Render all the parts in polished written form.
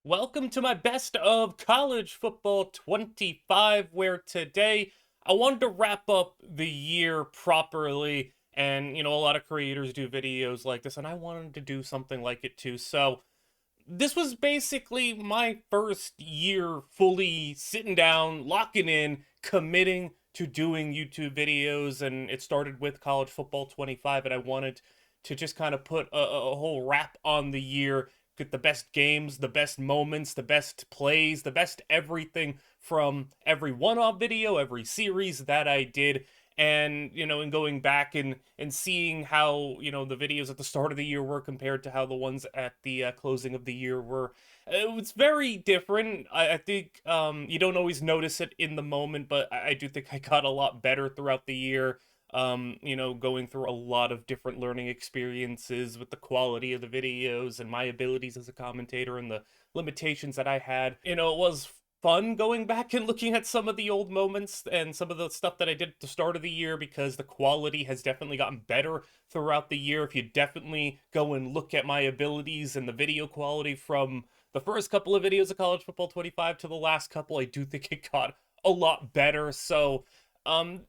Welcome to my best of college football 25, where today I wanted to wrap up the year properly. And, a lot of creators do videos like this, and I wanted to do something like it too. So, this was basically my first year fully sitting down, locking in, committing to doing YouTube videos. And it started with college football 25, and I wanted to just kind of put a whole wrap on the year, get the best games, the best moments, the best plays, the best everything from every one-off video, every series that I did. And and going back and seeing how the videos at the start of the year were compared to how the ones at the closing of the year were, it was very different. I think you don't always notice it in the moment, but I do think I got a lot better throughout the year. Going through a lot of different learning experiences with the quality of the videos and my abilities as a commentator and the limitations that I had. It was fun going back and looking at some of the old moments and some of the stuff that I did at the start of the year, because the quality has definitely gotten better throughout the year. If you definitely go and look at my abilities and the video quality from the first couple of videos of college football 25 to the last couple, I do think it got a lot better. So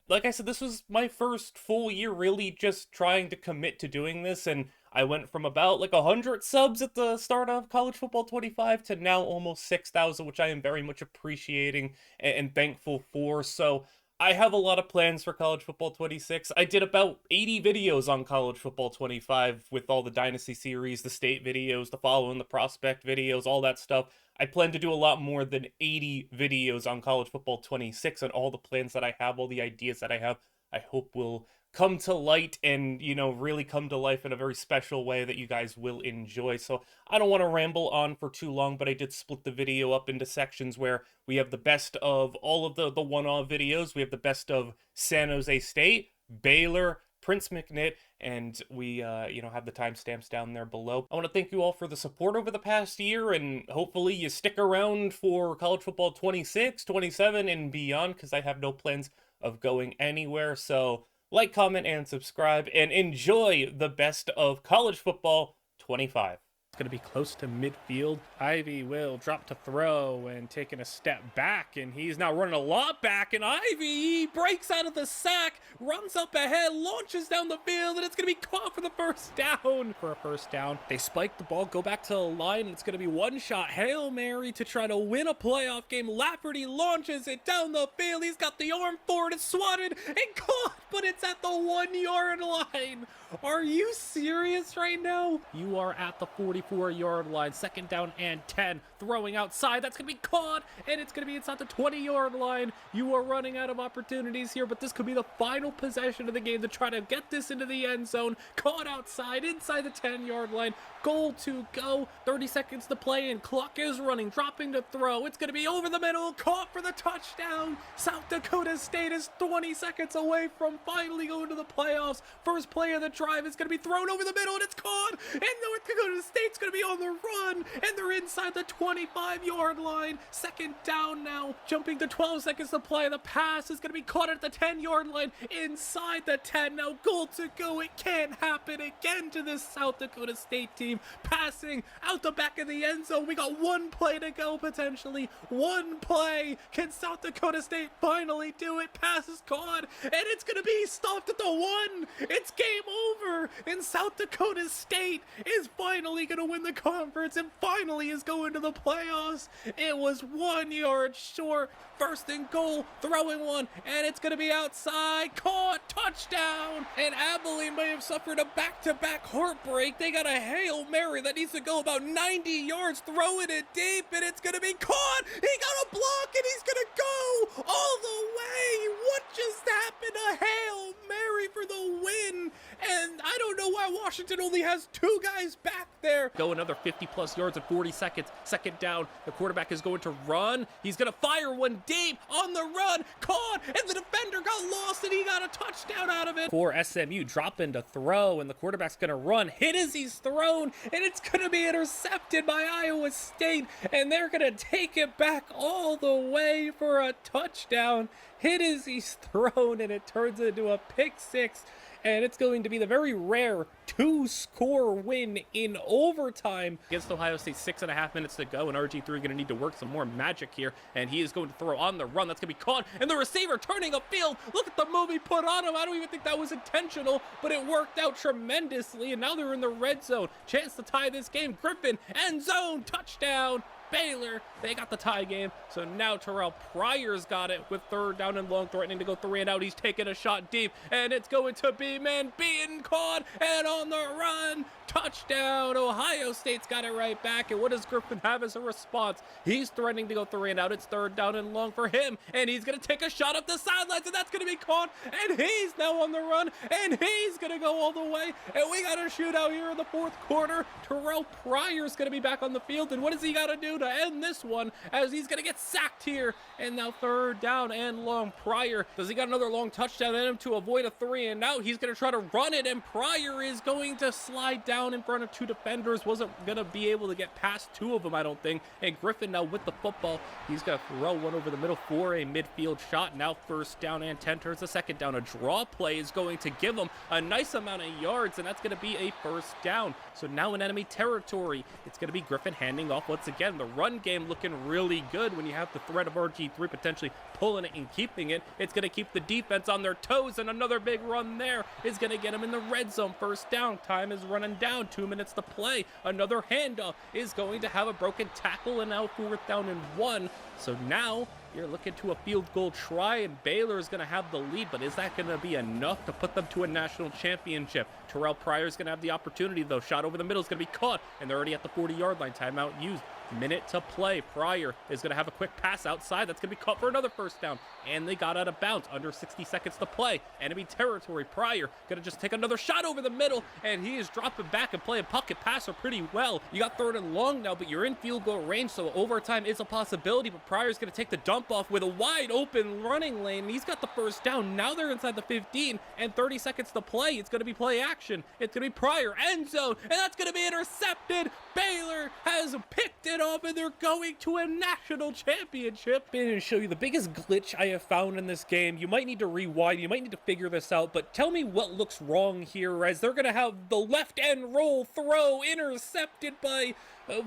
like I said, this was my first full year really just trying to commit to doing this, and I went from about like 100 subs at the start of college football 25 to now almost 6,000, which I am very much appreciating and thankful for. So I have a lot of plans for college football 26. I did about 80 videos on college football 25 with all the Dynasty series, the state videos, the following, the prospect videos, all that stuff. I plan to do a lot more than 80 videos on college football 26, and all the plans that I have, all the ideas that I have, I hope will come to light and, really come to life in a very special way that you guys will enjoy. So I don't want to ramble on for too long, but I did split the video up into sections where we have the best of all of the one-off videos. We have the best of San Jose State, Baylor, Prince McNitt, and we have the timestamps down there below. I want to thank you all for the support over the past year, and hopefully you stick around for college football 26, 27, and beyond, because I have no plans of going anywhere. So like, comment, and subscribe, and enjoy the best of college football 25. It's going to be close to midfield. Ivy will drop to throw and taking a step back, and he's now running a lot back, and Ivy breaks out of the sack, runs up ahead, launches down the field, and it's going to be caught for the first down. For a first down, they spike the ball, go back to the line, and it's going to be one shot Hail Mary to try to win a playoff game. Lafferty launches it down the field. He's got the arm for it. It's swatted and caught, but it's at the 1-yard line. Are you serious right now? You are at the 44-yard line. Second down and 10. Throwing outside. That's going to be caught, and it's going to be inside the 20-yard line. You are running out of opportunities here, but this could be the final possession of the game to try to get this into the end zone. Caught outside, inside the 10-yard line. Goal to go. 30 seconds to play, and clock is running. Dropping to throw. It's going to be over the middle. Caught for the touchdown. South Dakota State is 20 seconds away from finally going to the playoffs. First play of the drive is going to be thrown over the middle, and it's caught. And North Dakota State's going to be on the run, and they're inside the 25-yard line. Second down now. Jumping to 12 seconds to play. The pass is going to be caught at the 10-yard line. Inside the 10 now. Goal to go. It can't happen again to this South Dakota State team. Passing out the back of the end zone. We got one play to go, potentially. One play. Can South Dakota State finally do it? Pass is caught, and it's going to be stopped at the 1. It's game over, and South Dakota State is finally going to win the conference and finally is going to the playoffs. It was 1 yard short. First and goal, throwing one, and it's going to be outside. Caught, touchdown. And Abilene may have suffered a back-to-back heartbreak. They got a Hail Mary that needs to go about 90 yards, throwing it deep, and it's going to be caught. He got a block, and he's going to go all the way. What just happened? A Hail Mary for the win. And I don't know why Washington only has 2 guys back there. Go another 50-plus yards in 40 seconds. Second down. The quarterback is going to run. He's going to fire one deep on the run. Caught, and the defender got lost, and he got a touchdown out of it. For SMU, dropping to throw, and the quarterback's going to run. Hit as he's thrown, and it's going to be intercepted by Iowa State, and they're going to take it back all the way for a touchdown. Hit as he's thrown, and it turns into a pick six. and it's going to be the very rare 2-score win in overtime against Ohio State. 6.5 minutes to go, and RG3 going to need to work some more magic here, and he is going to throw on the run. That's going to be caught, and the receiver turning upfield. Look at the move he put on him. I don't even think that was intentional, but it worked out tremendously, and now they're in the red zone. Chance to tie this game. Griffin, end zone, touchdown. Baylor, they got the tie game. So now Terrell Pryor's got it with 3rd down and long, threatening to go 3 and out. He's taking a shot deep, and it's going to be man being caught and on the run. Touchdown. Ohio State's got it right back. And what does Griffin have as a response? He's threatening to go 3 and out. It's 3rd down and long for him, and he's going to take a shot up the sidelines, and that's going to be caught, and he's now on the run, and he's going to go all the way, and we got a shootout here in the 4th quarter. Terrell Pryor's going to be back on the field, and what does he got to do to end this one, as he's going to get sacked here? And now 3rd down and long. Pryor, does he got another long touchdown in him to avoid a 3 and out? He's going to try to run it, and Pryor is going to slide down in front of 2 defenders. Wasn't going to be able to get past 2 of them, I don't think. And Griffin now with the football. He's going to throw one over the middle for a midfield shot. Now 1st down and 10 turns to 2nd down. A draw play is going to give him a nice amount of yards, and that's going to be a 1st down. So now in enemy territory, it's going to be Griffin handing off once again. The run game looking really good when you have the threat of RG3 potentially pulling it and keeping it. It's going to keep the defense on their toes, and another big run there is going to get him in the red zone. 1st down. Time is running down. 2 minutes to play. Another handoff is going to have a broken tackle, and now 4th down and 1. So now you're looking to a field goal try, and Baylor is going to have the lead, but is that going to be enough to put them to a national championship? Terrell Pryor is going to have the opportunity, though. Shot over the middle is going to be caught, and they're already at the 40-yard line. Timeout used. Minute to play. Pryor is going to have a quick pass outside. That's going to be caught for another 1st down, and they got out of bounds. Under 60 seconds to play. Enemy territory. Pryor going to just take another shot over the middle, and he is dropping back and playing pocket passer pretty well. You got 3rd and long now, but you're in field goal range, so overtime is a possibility, but Pryor's going to take the dump off with a wide open running lane, and he's got the 1st down. Now they're inside the 15, and 30 seconds to play. It's going to be play action. It's going to be Pryor, end zone, and that's going to be intercepted. Baylor has picked it off, and they're going to a national championship. I'm going to show you the biggest glitch I have found in this game. You might need to rewind, you might need to figure this out, but tell me what looks wrong here, as they're going to have the left end roll throw intercepted by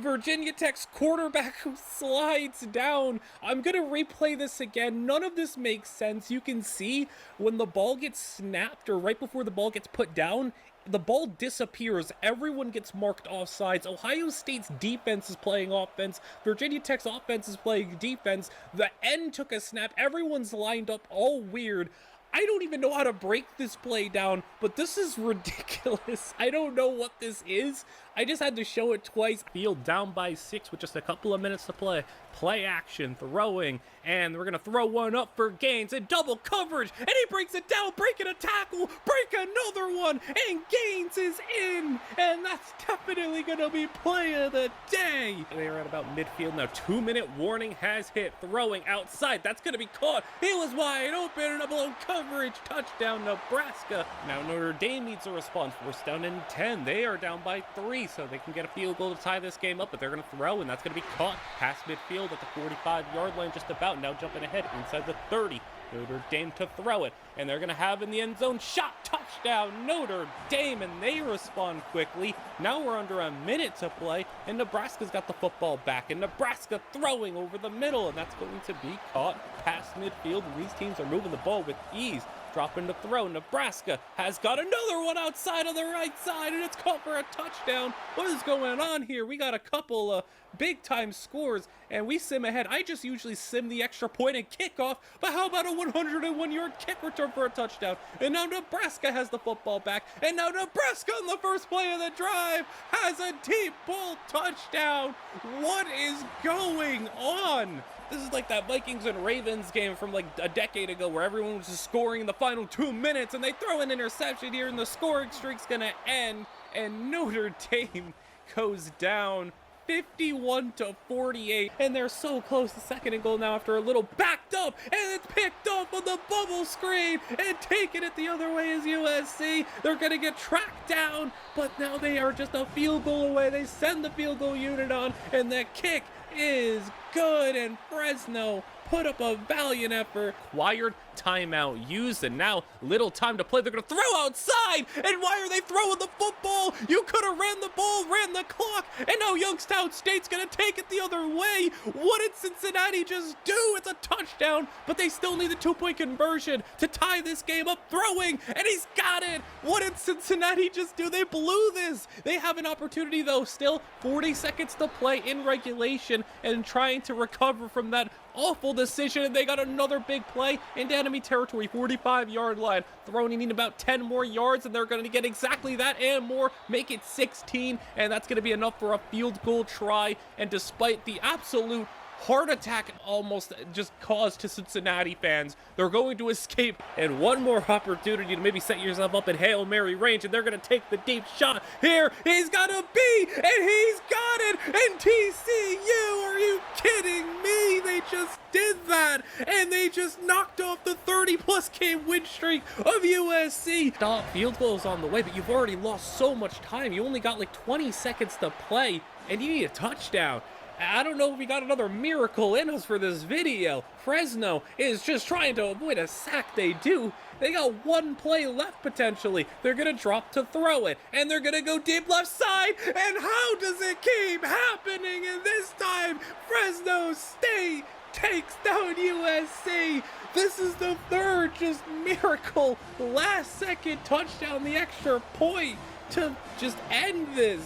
Virginia Tech's quarterback, who slides down. I'm going to replay this again. None of this makes sense. You can see when the ball gets snapped, or right before the ball gets put down, the ball disappears. Everyone gets marked offsides. Ohio State's defense is playing offense. Virginia Tech's offense is playing defense. The end took a snap. Everyone's lined up all weird. I don't even know how to break this play down, but this is ridiculous. I don't know what this is. I just had to show it twice. Field down by 6 with just a couple of minutes to play. Play action, throwing, and we're going to throw one up for Gaines in double coverage, and he breaks it down, breaking a tackle, break another one, and Gaines is in, and that's definitely going to be play of the day. They're at about midfield now. 2-minute warning has hit. Throwing outside, that's going to be caught. He was wide open and a blown coverage. Touchdown, Nebraska. Now Notre Dame needs a response. 1st down and 10. They are down by 3, so they can get a field goal to tie this game up, but they're going to throw, and that's going to be caught past midfield at the 45-yard line, just about. Now jumping ahead inside the 30. Notre Dame to throw it, and they're going to have in the end zone. Shot, touchdown, Notre Dame, and they respond quickly. Now we're under a minute to play, and Nebraska's got the football back, and Nebraska throwing over the middle, and that's going to be caught past midfield. These teams are moving the ball with ease. Dropping to throw. Nebraska has got another one outside on the right side, and it's caught for a touchdown. What is going on here? We got a couple of big-time scores, and we sim ahead. I just usually sim the extra point and kickoff, but how about a 101-yard kick return for a touchdown? And now Nebraska has the football back, and now Nebraska on the first play of the drive has a deep ball touchdown. What is going on? This is like that Vikings and Ravens game from like a decade ago, where everyone was just scoring in the final 2 minutes, and they throw an interception here, and the scoring streak's gonna end, and Notre Dame goes down 51-48, and they're so close to 2nd and goal now after a little backed up, and it's picked up on the bubble screen, and taking it the other way is USC. They're gonna get tracked down, but now they are just a field goal away. They send the field goal unit on, and the kick is good, and Fresno put up a valiant effort. Required timeout used, and now little time to play. They're going to throw outside, and why are they throwing the football? You could have ran the ball, ran the clock, and now Youngstown State's going to take it the other way. What did Cincinnati just do? It's a touchdown, but they still need the 2-point conversion to tie this game up. Throwing, and he's got it. What did Cincinnati just do? They blew this. They have an opportunity, though. Still 40 seconds to play in regulation, and trying to recover from that awful decision, and they got another big play into enemy territory, 45-yard line. Throwing, you need about 10 more yards, and they're going to get exactly that and more, make it 16, and that's going to be enough for a field goal try. And despite the absolute heart attack almost just caused to Cincinnati fans, they're going to escape, and one more opportunity to maybe set yourself up in Hail Mary range, and they're going to take the deep shot here. He's got a B, and he's got it, and TCU, are you kidding me? They just did that, and they just knocked off the 30-plus game win streak of USC. Stop, field goals on the way, but you've already lost so much time. You only got like 20 seconds to play, and you need a touchdown. I don't know if we got another miracle in us for this video. Fresno is just trying to avoid a sack. They do. They got one play left potentially. They're going to drop to throw it, and they're going to go deep left side. And how does it keep happening? And this time, Fresno State takes down USC. This is the third just miracle last second touchdown, the extra point to just end this.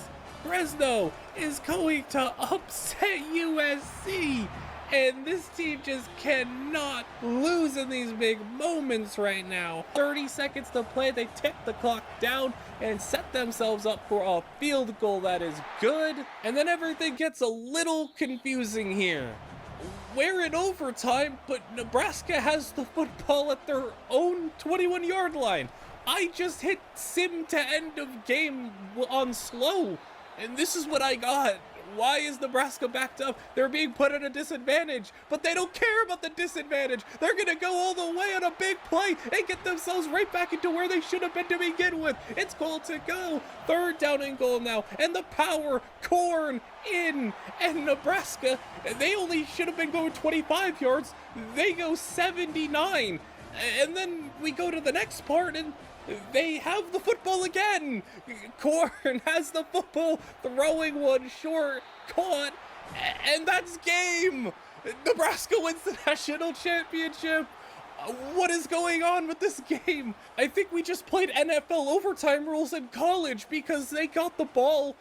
Fresno is going to upset USC, and this team just cannot lose in these big moments right now. 30 seconds to play, they tick the clock down and set themselves up for a field goal that is good, and then everything gets a little confusing here. We're in overtime, but Nebraska has the football at their own 21-yard line. I just hit sim to end of game on slow, and this is what I got. Why is Nebraska backed up? They're being put at a disadvantage, but they don't care about the disadvantage. They're going to go all the way on a big play and get themselves right back into where they should have been to begin with. It's goal to go. Third down and goal now, and the power, Corn in, and Nebraska, they only should have been going 25 yards. They go 79, and then we go to the next part, and they have the football again. Corn has the football, throwing one short, caught, and that's game. Nebraska wins the national championship. What is going on with this game? I think we just played NFL overtime rules in college, because they got the ball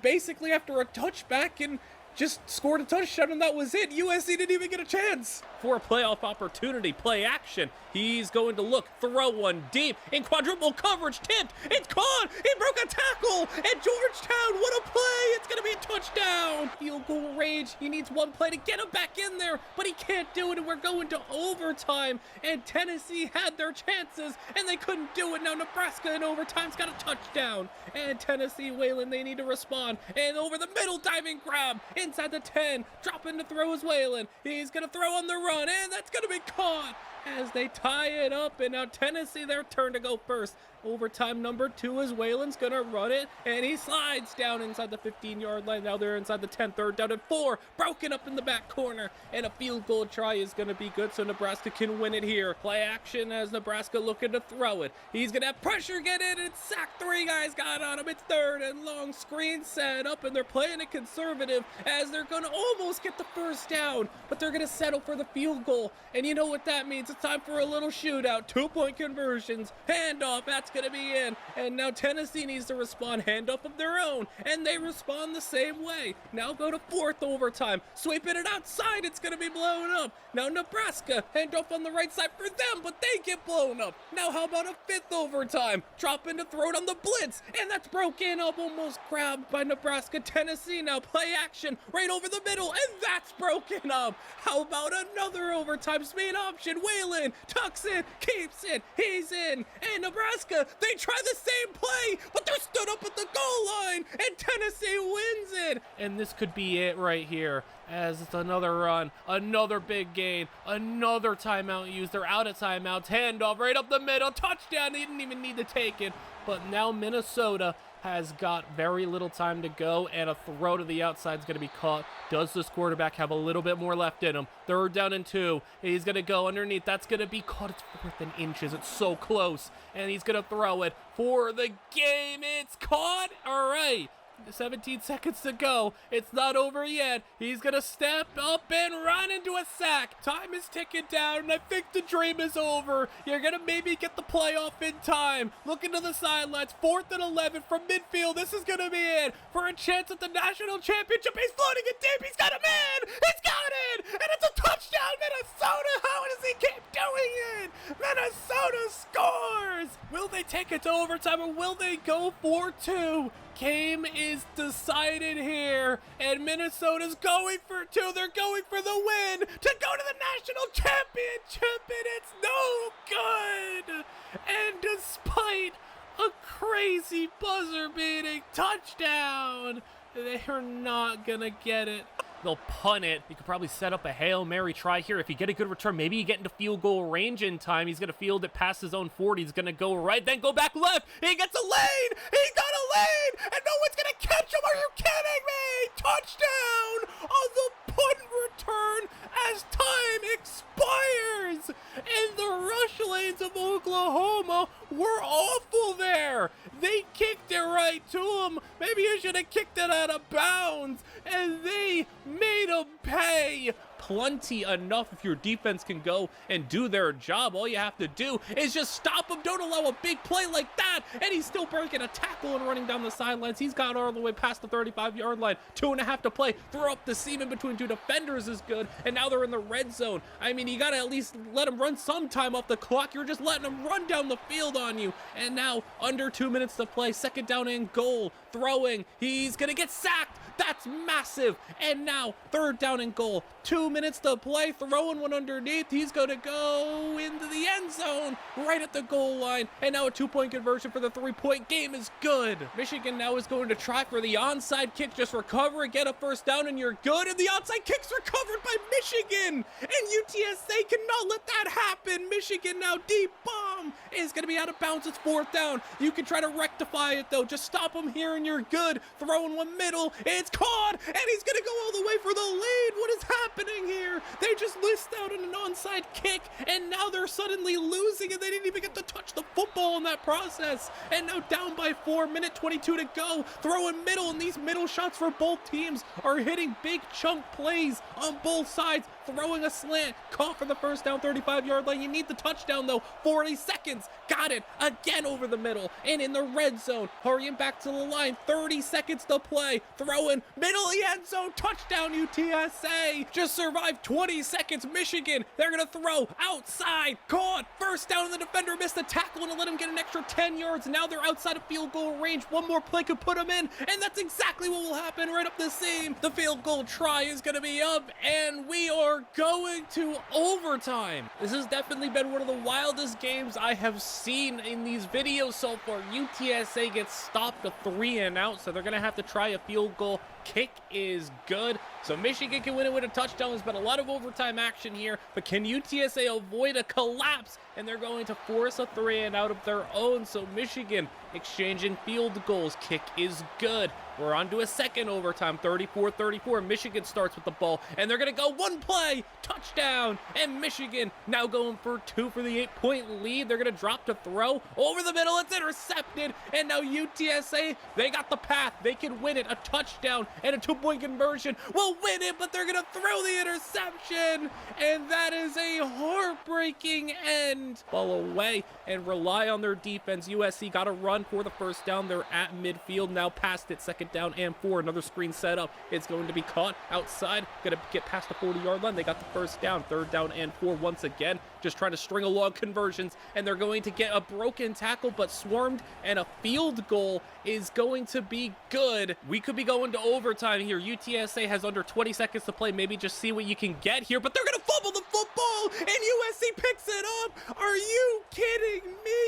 basically after a touchback and just scored a touchdown, and that was it. USC didn't even get a chance for a playoff opportunity. Play action. He's going to look, throw one deep in quadruple coverage, tipped. It's caught. He broke a tackle at Georgetown. What a play. It's going to be a touchdown. Field goal range. He needs one play to get him back in there, but he can't do it, and we're going to overtime, and Tennessee had their chances, and they couldn't do it. Now Nebraska in overtime's got a touchdown, and Tennessee, Whalen, they need to respond, and over the middle, diving grab inside the 10, dropping to throw is Whalen. He's going to throw on the run, and that's going to be caught as they tie it up, and now Tennessee, their turn to go first. Overtime number 2 is Whalen's going to run it, and he slides down inside the 15-yard line. Now they're inside the 10, third down and 4, broken up in the back corner, and a field goal try is going to be good, so Nebraska can win it here. Play action as Nebraska looking to throw it. He's going to have pressure, get in, and it's sacked. 3 guys got on him. It's third and long, screen set up, and they're playing it conservative as they're going to almost get the first down, but they're going to settle for the field goal, and you know what that means. It's time for a little shootout. 2-point conversions, handoff, that's going to be in, and now Tennessee needs to respond, handoff of their own, and they respond the same way. Now go to 4th overtime, sweeping it outside, it's going to be blown up. Now Nebraska, handoff on the right side for them, but they get blown up. Now how about a 5th overtime, dropping to throw it on the blitz, and that's broken up, almost grabbed by Nebraska. Tennessee now play action right over the middle, and that's broken up. How about another overtime speed option? Whalen tucks in, keeps it, he's in, and Nebraska, they try the same play, but they're stood up at the goal line, and Tennessee wins it. And this could be it right here. as it's another run, another big gain, another timeout used. They're out of timeouts. Handoff right up the middle. Touchdown. They didn't even need to take it. But now Minnesota has got very little time to go, and a throw to the outside is going to be caught. Does this quarterback have a little bit more left in him? 3rd down and 2. He's going to go underneath. That's going to be caught. It's 4th and inches. It's so close. And he's going to throw it for the game. It's caught. All right. 17 seconds to go. It's not over yet. He's gonna step up and run into a sack. Time is ticking down, and I think the dream is over. You're gonna maybe get the playoff in time. Looking to the sidelines. 4th and 11 from midfield. This is gonna be it for a chance at the national championship. He's floating it deep. He's got a man. He's got it, and it's a touchdown, Minnesota. How does he keep doing it? Minnesota scores. Will they take it to overtime, or will they go for 2? Game is decided here, and Minnesota's going for 2. They're going for the win to go to the national championship, and it's no good. And despite a crazy buzzer-beating touchdown, they're not gonna get it. They'll punt it. You could probably set up a Hail Mary try here. If you get a good return, maybe you get into field goal range in time. He's going to field it past his own 40. He's going to go right, then go back left. He gets a lane. He got a lane, and no one's going to catch him. Are you kidding me? Touchdown on the punt return as time expires. And the rush lanes of Oklahoma were awful there. They kicked it right to him. Maybe you should have kicked it out of bounds. And they made him pay. Plenty enough if your defense can go and do their job. All you have to do is just stop him. Don't allow a big play like that. And he's still breaking a tackle and running down the sidelines. He's got all the way past the 35-yard line. 2.5 to play. Throw up the seam in between 2 defenders is good. And now they're in the red zone. I mean, you got to at least let him run some time off the clock. You're just letting him run down the field on you. And now under 2 minutes to play. 2nd down and goal. Throwing. He's going to get sacked. That's massive. And now 3rd down and goal. 2 minutes to play. Throwing one underneath. He's going to go into the end zone right at the goal line. And now a 2-point conversion for the 3-point game is good. Michigan now is going to try for the onside kick. Just recover it, get a 1st down, and you're good. And the onside kick's recovered by Michigan. And UTSA cannot let that happen. Michigan now deep bomb is going to be out of bounds. It's 4th down. You can try to rectify it though. Just stop him here and you're good. Throwing one middle. It's caught. And he's going to go all the way for the lead. What is happening here? They just missed out on an onside kick, and now they're suddenly losing, and they didn't even get to touch the football in that process. And now down by 4, minute 22 to go. Throwing middle, and these middle shots for both teams are hitting big chunk plays on both sides. Throwing a slant, caught for the 1st down, 35-yard line. You need the touchdown though. 40 seconds, got it again over the middle and in the red zone. Hurrying back to the line, 30 seconds to play. Throwing middle of the end zone, touchdown UTSA. Just survived 20 seconds. Michigan, they're gonna throw outside, caught. 1st down, and the defender missed the tackle and let him get an extra 10 yards. Now they're outside of field goal range. One more play could put them in, and that's exactly what will happen right up the seam. The field goal try is gonna be up, and we are going to overtime. This has definitely been one of the wildest games I have seen in these videos so far. UTSA gets stopped a 3 and out, so they're gonna have to try a field goal. Kick is good, so Michigan can win it with a touchdown. There's been a lot of overtime action here, but can UTSA avoid a collapse? And they're going to force a 3 and out of their own, so Michigan exchanging field goals. Kick is good. We're on to a 2nd overtime, 34-34. Michigan starts with the ball, and they're going to go one play, touchdown, and Michigan now going for 2 for the 8-point lead. They're going to drop to throw over the middle. It's intercepted, and now UTSA, they got the path. They can win it. A touchdown and a 2-point conversion will win it, but they're going to throw the interception, and that is a heartbreaking end. Ball away and rely on their defense. USC got a run for the 1st down. They're at midfield now, past it. 2nd down and 4. Another screen set up. It's going to be caught outside. Going to get past the 40-yard line. They got the 1st down. 3rd down and 4 once again. Just trying to string along conversions, and they're going to get a broken tackle, but swarmed, and a field goal is going to be good. We could be going to overtime here. UTSA has under 20 seconds to play. Maybe just see what you can get here, but they're going to fumble the football, and USC picks it up. Are you kidding me?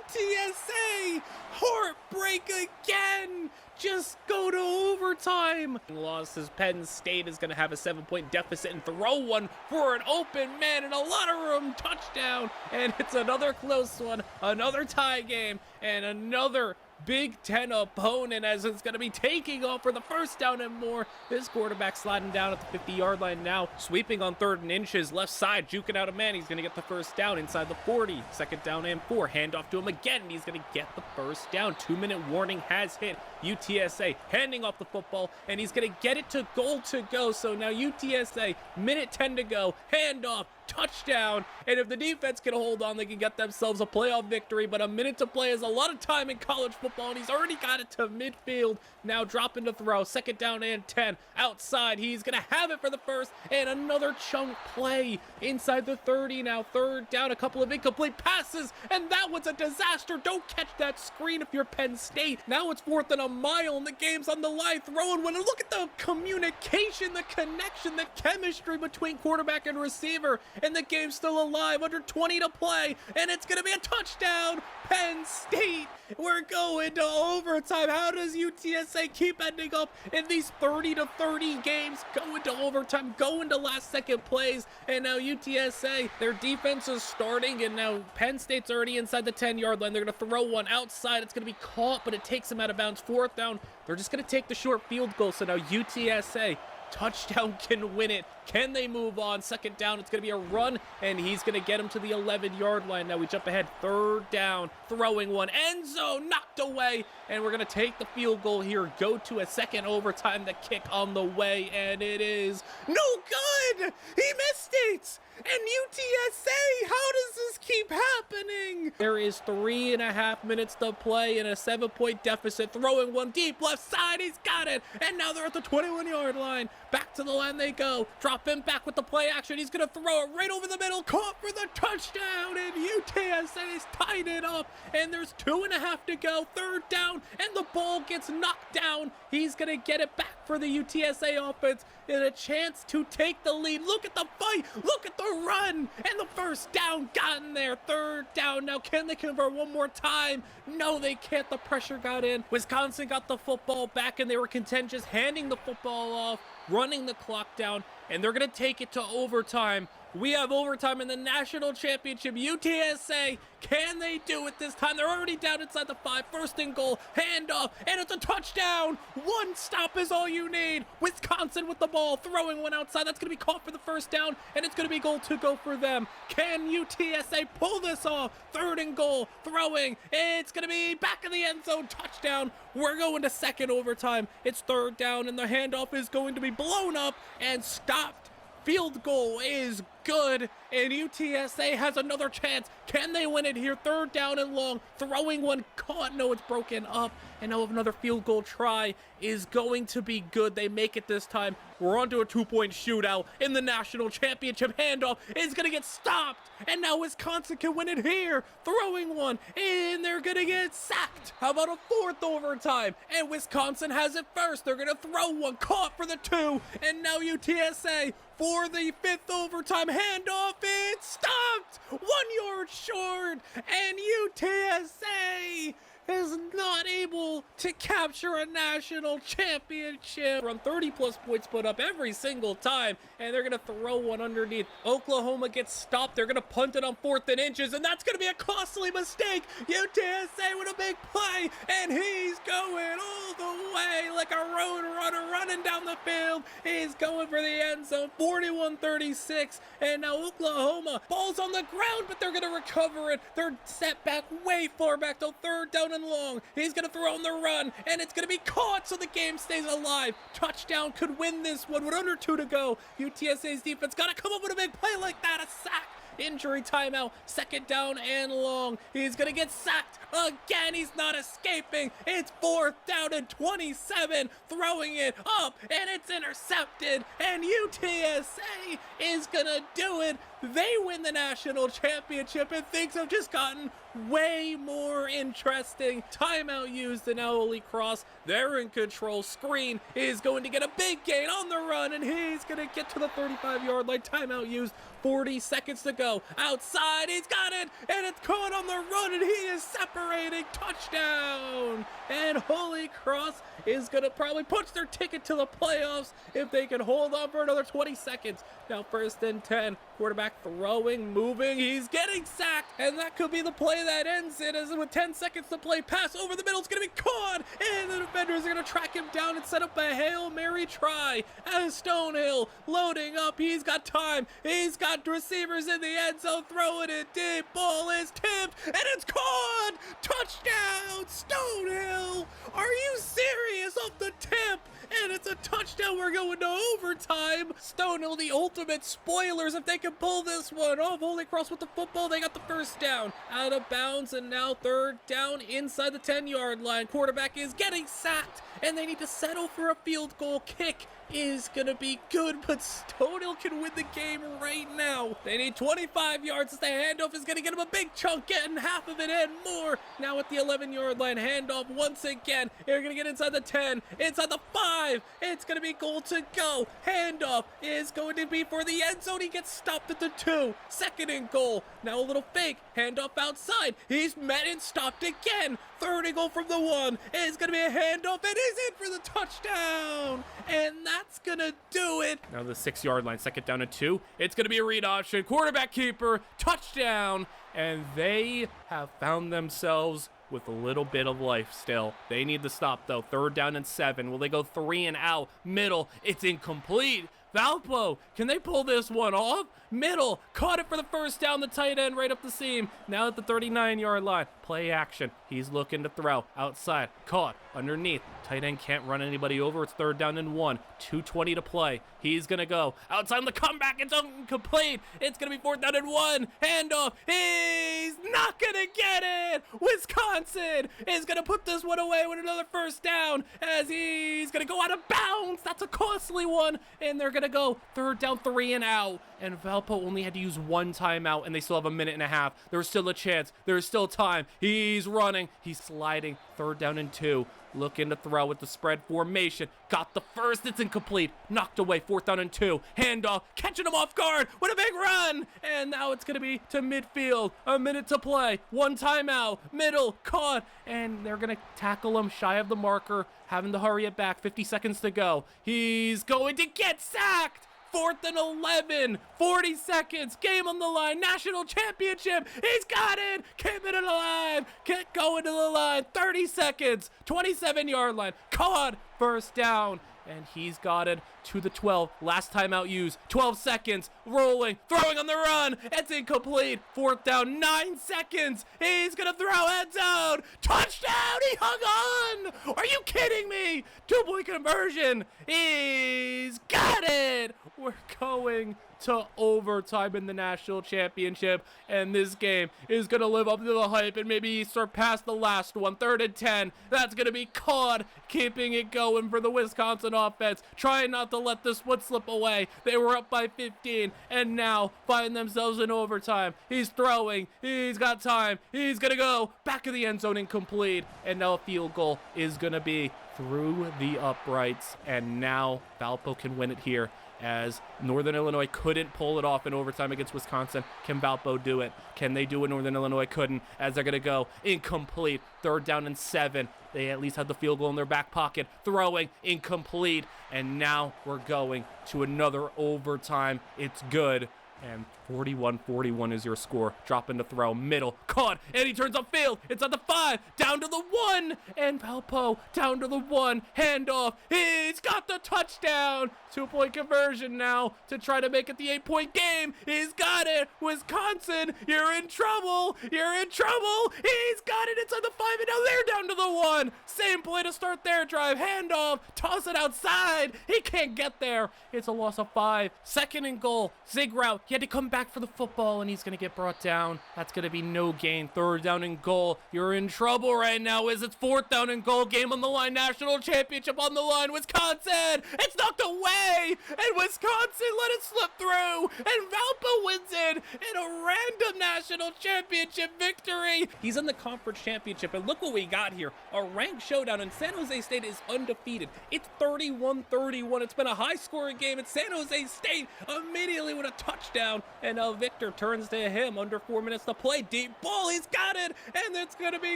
UTSA, heartbreak again. just go to overtime. Losses. Penn State is going to have a 7-point deficit and throw one for an open man in a lot of room. Touchdown. And it's another close one, another tie game, and another Big Ten opponent as it's going to be taking off for the first down and more. This quarterback sliding down at the 50-yard line now, sweeping on 3rd and inches, left side, juking out a man. He's going to get the first down inside the 40. 2nd down and 4. Handoff to him again, and he's going to get the first down. 2-minute warning has hit. UTSA handing off the football, and he's going to get it to goal to go. So now UTSA, minute 10 to go, handoff, touchdown, and if the defense can hold on, they can get themselves a playoff victory. But a minute to play is a lot of time in college football, and he's already got it to midfield. Now dropping to throw, 2nd down and 10, outside, he's gonna have it for the first, and another chunk play inside the 30. Now 3rd down, a couple of incomplete passes, and that was a disaster. Don't catch that screen if you're Penn State. Now it's 4th and a mile, and the game's on the line. Throwing one, and look at the communication, the connection, the chemistry between quarterback and receiver, and the game's still alive. Under 20 to play, and it's gonna be a touchdown, Penn State. We're going to overtime. How does UTSA keep ending up in these 30-30 games, going to overtime, going to last-second plays? And now UTSA, their defense is starting, and now Penn State's already inside the 10-yard line. They're going to throw one outside. It's going to be caught, but it takes him out of bounds. 4th down. They're just going to take the short field goal. So now UTSA, touchdown, can win it. Can they move on? 2nd down, it's going to be a run, and he's going to get him to the 11-yard line. Now we jump ahead, 3rd down, throwing one, end zone, knocked away, and we're going to take the field goal here, go to a second overtime, the kick on the way, and it is no good! He missed it! And UTSA, how does this keep happening? There is 3.5 minutes to play in a 7-point deficit. Throwing one deep left side, he's got it. And now they're at the 21-yard line. Back to the line they go. Drop him back with the play action. He's going to throw it right over the middle. Caught for the touchdown. And UTSA's tied it up. And there's 2.5 to go. 3rd down. And the ball gets knocked down. He's going to get it back for the UTSA offense. And a chance to take the lead. Look at the fight. Look at the run. And the first down gotten there. 3rd down. Now can they convert one more time? No, they can't. The pressure got in. Wisconsin got the football back, and they were content just handing the football off, running the clock down, and they're going to take it to overtime. We have overtime in the national championship. UTSA, can they do it this time? They're already down inside the 5. 1st and goal, handoff, and it's a touchdown. One stop is all you need. Wisconsin with the ball, throwing one outside. That's going to be caught for the first down, and it's going to be goal to go for them. Can UTSA pull this off? 3rd and goal, throwing. It's going to be back in the end zone, touchdown. We're going to second overtime. It's 3rd down, and the handoff is going to be blown up and stopped. Field goal is good, and UTSA has another chance. Can they win it here? 3rd down and long, throwing one, caught. No, it's broken up, and now another field goal try is going to be good. They make it this time. We're on to a 2-point shootout in the national championship. Handoff is going to get stopped, and now Wisconsin can win it here. Throwing one, and they're going to get sacked. How about a 4th overtime? And Wisconsin has it first. They're going to throw one, caught for the 2, and now UTSA for the 5th overtime. Handoff, it's stopped. 1 yard short, and UTSA is not able to capture a national championship. Run 30+ points put up every single time, and they're going to throw one underneath. Oklahoma gets stopped. They're going to punt it on 4th and inches, and that's going to be a costly mistake. UTSA with a big play, and he's going all the way like a road runner running down the field. He's going for the end zone, 41-36, and now Oklahoma, ball's on the ground, but they're going to recover it. They're set back way far back to 3rd down and long. He's going to throw on the run, and it's going to be caught, so the game stays alive. Touchdown could win this one with under 2 to go. UTSA's defense got to come up with a big play like that, a sack. Injury timeout, 2nd down and long. He's gonna get sacked again. He's not escaping. It's 4th down and 27. Throwing it up, and it's intercepted. And UTSA is gonna do it. They win the national championship, and things have just gotten way more interesting. Timeout used, and now Holy Cross, they're in control. Screen is going to get a big gain on the run, and he's going to get to the 35-yard line. Timeout used, 40 seconds to go. go. Outside, he's got it, and it's caught on the run, and he is separating. Touchdown! And Holy Cross is going to probably punch their ticket to the playoffs if they can hold on for another 20 seconds. Now 1st and 10, quarterback throwing, moving, he's getting sacked, and that could be the play that ends it, as with 10 seconds to play, pass over the middle, it's going to be caught, and the defenders are going to track him down and set up a Hail Mary try, as Stonehill loading up, he's got time, he's got receivers in the end zone, throwing it deep, ball is tipped, and it's caught! Touchdown, Stonehill! Are you serious? Off the tip, and it's a touchdown. We're going to overtime. Stonehill, the ultimate spoilers, if they can pull this one off. Holy Cross with the football, they got the first down, out of bounds, and now 3rd down inside the 10-yard line. Quarterback is getting sacked, and they need to settle for a field goal. Kick is gonna be good, but Stonehill can win the game right now. They need 25 yards as the handoff is gonna get him a big chunk, getting half of it and more. Now at the 11-yard line, handoff once again. They're gonna get inside the 10, inside the 5. It's gonna be goal to go. Handoff is going to be for the end zone. He gets stopped at the 2. 2nd and goal. Now a little fake. Handoff outside. He's met and stopped again. 3rd and goal from the 1. It's gonna be a handoff, and he's in for the touchdown. And that's gonna do it. Now the 6-yard line, 2nd down and 2. It's gonna be a read option, quarterback keeper, touchdown, and they have found themselves with a little bit of life still. They need to stop though. 3rd down and 7. Will they go 3 and out? Middle, it's incomplete. Valpo, can they pull this one off? Middle, caught it for the first down, the tight end right up the seam. Now at the 39-yard line, play action. He's looking to throw, outside, caught, underneath. Tight end can't run anybody over, it's 3rd down and 1. 2:20 to play. He's gonna go outside on the comeback, it's incomplete. It's gonna be 4th down and 1, handoff, he's not gonna get it. Wisconsin is gonna put this one away with another first down, as he's gonna go out of bounds. That's a costly one, and they're gonna go 3rd down, 3 and out. And Valpo only had to use 1 timeout, and they still have a minute and a half. There's still a chance. There's still time. He's running. He's sliding. 3rd down and 2. Looking to throw with the spread formation. Got the first. It's incomplete. Knocked away. 4th down and 2. Handoff. Catching him off guard with a big run. And now it's going to be to midfield. A minute to play. 1 timeout. Middle. Caught. And they're going to tackle him shy of the marker. Having to hurry it back. 50 seconds to go. He's going to get sacked. 4th and 11, 40 seconds, game on the line, national championship, he's got it, keeping it alive, get going to the line, 30 seconds, 27-yard line, caught, 1st down, and he's got it to the 12, last time out used, 12 seconds, rolling, throwing on the run, it's incomplete, 4th down, 9 seconds, he's gonna throw, end zone, touchdown, he hung on, are you kidding me, 2-point conversion, he's got it, we're going to overtime in the national championship, and this game is going to live up to the hype and maybe surpass the last one. 3rd and 10, that's going to be caught, keeping it going for the Wisconsin offense, trying not to let this one slip away. They were up by 15, and now find themselves in overtime. He's throwing, he's got time, he's going to go, back of the end zone, incomplete, and now a field goal is going to be through the uprights, and now Valpo can win it here, as Northern Illinois couldn't pull it off in overtime against Wisconsin. Can Valpo do it? Can they do what Northern Illinois couldn't? As they're going to go incomplete, 3rd down and 7. They at least had the field goal in their back pocket. Throwing, incomplete. And now we're going to another overtime. It's good. And 41-41 is your score. Dropping to throw, middle, caught, and he turns upfield. It's on the 5, down to the 1, and Valpo down to the 1, handoff. He's got the touchdown. 2-point conversion now to try to make it the 8-point game. He's got it. Wisconsin, you're in trouble. You're in trouble. He's got it inside the 5, and now they're down to the 1. Same play to start their drive. Handoff, toss it outside. He can't get there. It's a loss of 5. 2nd and goal. Zig route. He had to come back for the football, and he's going to get brought down. That's going to be no gain. 3rd down and goal. You're in trouble right now, as it's 4th down and goal. Game on the line. National championship on the line. Wisconsin. It's knocked away, and Wisconsin let it slip through, and Valpo wins it in a random national championship victory. He's in the conference championship, and look what we got here. A ranked showdown, and San Jose State is undefeated. It's 31-31. It's been a high-scoring game, and San Jose State immediately with a touchdown touchdown. And now Victor turns to him, under 4 minutes to play. Deep ball, he's got it, and it's going to be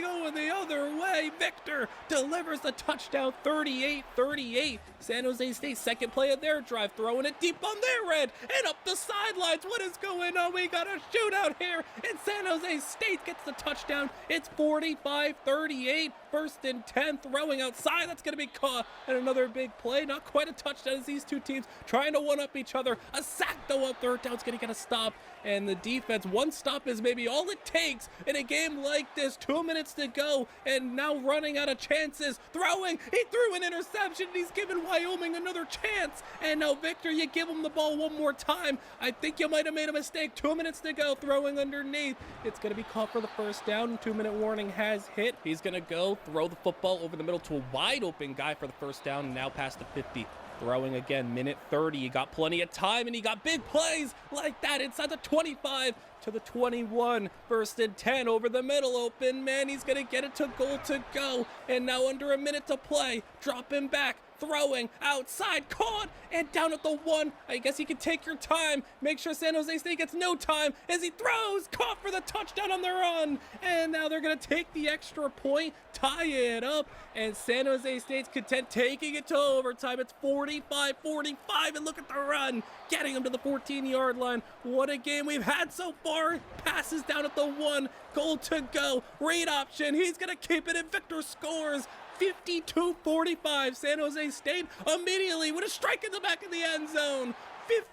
going the other way. Victor delivers the touchdown, 38-38. San Jose State, second play of their drive, throwing it deep on their end and up the sidelines. What is going on? We got a shootout here, and San Jose State gets the touchdown. It's 45-38. First and 10, throwing outside. That's going to be caught. And another big play. Not quite a touchdown as these two teams trying to one-up each other. A sack, though, on third down. It's going to get a stop. And the defense, one stop is maybe all it takes in a game like this. 2 minutes to go, and now running out of chances. Throwing. He threw an interception, and he's given Wyoming another chance. And now, Victor, you give him the ball one more time. I think you might have made a mistake. 2 minutes to go, throwing underneath. It's going to be caught for the first down. 2-minute warning has hit. He's going to go throw the football over the middle to a wide open guy for the first down, and now past the 50. Throwing again, minute 30. You got plenty of time, and he got big plays like that inside the 25 to the 21. First and 10 over the middle, open man. He's going to get it to goal to go, and now under a minute to play. Dropping back. Throwing outside, caught, and down at the 1. I guess you can take your time. Make sure San Jose State gets no time as he throws, caught for the touchdown on the run. And now they're going to take the extra point, tie it up, and San Jose State's content taking it to overtime. It's 45-45, and look at the run, getting them to the 14-yard line. What a game we've had so far. Passes down at the 1, goal to go, read option. He's going to keep it, and Victor scores. 52-45, San Jose State immediately with a strike in the back of the end zone.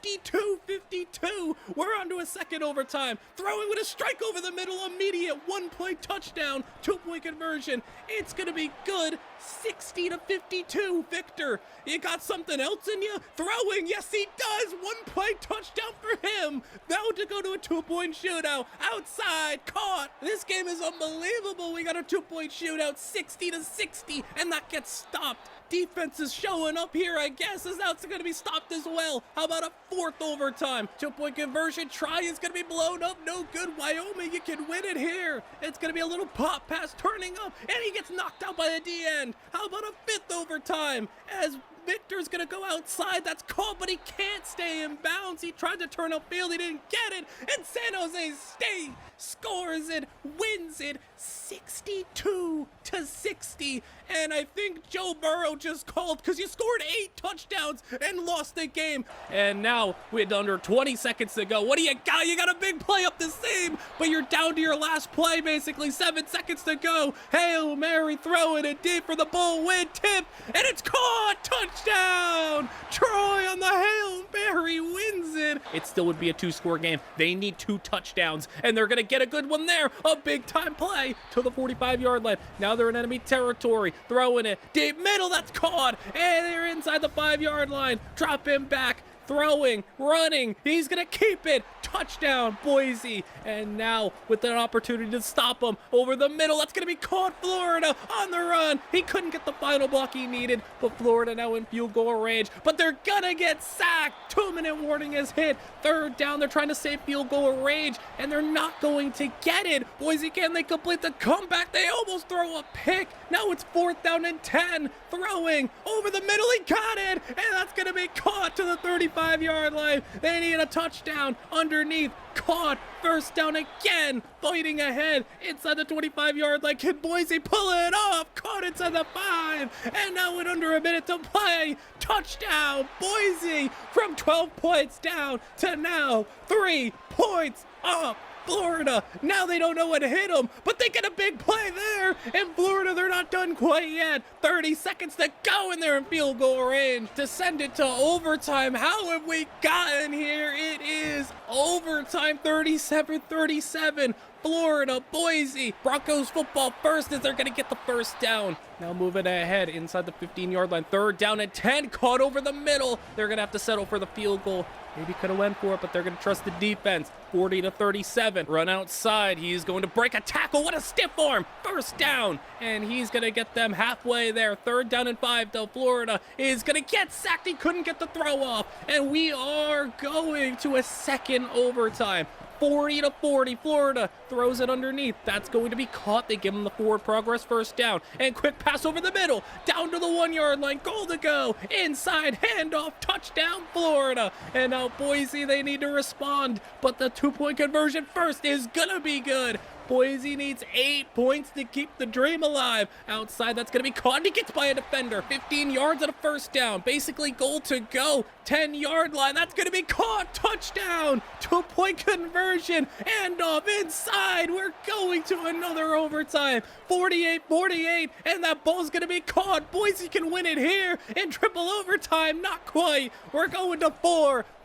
52-52. We're on to a second overtime. Throwing with a strike over the middle, immediate one-play touchdown, 2-point conversion. It's going to be good. 60-52. Victor, you got something else in you? Throwing, yes he does. One-play touchdown for him. Now to go to a 2-point shootout. Outside, caught. This game is unbelievable. We got a 2-point shootout, 60-60, and that gets stopped. Defense is showing up here, I guess, as that's going to be stopped as well. How about a fourth overtime? 2-point conversion try is going to be blown up. No good. Wyoming, you can win it here. It's going to be a little pop pass turning up, and he gets knocked out by the D-end. How about a fifth overtime as Victor's gonna go outside. That's called, but he can't stay in bounds. He tried to turn upfield, he didn't get it, and San Jose State scores it, wins it, 62-60. And I think Joe Burrow just called because you scored 8 touchdowns and lost the game. And now with under 20 seconds to go, what do you got? You got a big play up the seam, but you're down to your last play, basically 7 seconds to go. Hail Mary, throwing it deep for the bull win tip, and it's caught. Touchdown! Troy on the Hail Mary wins it. It still would be a 2-score game. They need 2 touchdowns, and they're gonna get a good one there. A big time play to the 45-yard line. Now they're in enemy territory. Throwing it deep middle, that's caught, and they're inside the 5-yard line. Drop him back. Throwing, running, he's gonna keep it. Touchdown, Boise. And now with an opportunity to stop him over the middle, that's gonna be caught. Florida on the run. He couldn't get the final block he needed, but Florida now in field goal range, but they're gonna get sacked. 2-minute warning is hit. Third down, they're trying to save field goal range, and they're not going to get it. Boise, can they complete the comeback? They almost throw a pick. Now it's 4th down and 10. Throwing over the middle, he got it, and that's gonna be caught to the 35-yard line. They need a touchdown underneath. Caught. First down again. Fighting ahead inside the 25-yard line. Can Boise pull it off? Caught inside the 5. And now with under a minute to play. Touchdown, Boise, from 12 points down to now 3 points up. Florida, now they don't know what hit them, but they get a big play there. And Florida, they're not done quite yet. 30 seconds to go, and they're in field goal range to send it to overtime. How have we gotten here? It is overtime, 37-37. Florida, Boise, Broncos football first as they're going to get the first down. Now moving ahead inside the 15-yard line. 3rd down and 10, caught over the middle. They're going to have to settle for the field goal. Maybe could have went for it, but they're going to trust the defense. 40-37. Run outside. He's going to break a tackle. What a stiff arm. First down. And he's going to get them halfway there. 3rd down and 5, though. Florida is going to get sacked. He couldn't get the throw off. And we are going to a second overtime. 40-40. Florida throws it underneath. That's going to be caught. They give him the forward progress first down. And quick pass over the middle. Down to the 1-yard line. Goal to go. Inside handoff. Touchdown, Florida. And now Boise, they need to respond. But the 2-point conversion first is going to be good. Boise needs 8 points to keep the dream alive. Outside, that's going to be caught, and he gets by a defender. 15 yards and a first down. Basically, goal to go. 10-yard line. That's going to be caught. Touchdown. 2-point conversion. Handoff inside. We're going to another overtime. 48-48, and that ball's going to be caught. Boise can win it here in triple overtime. Not quite. We're going to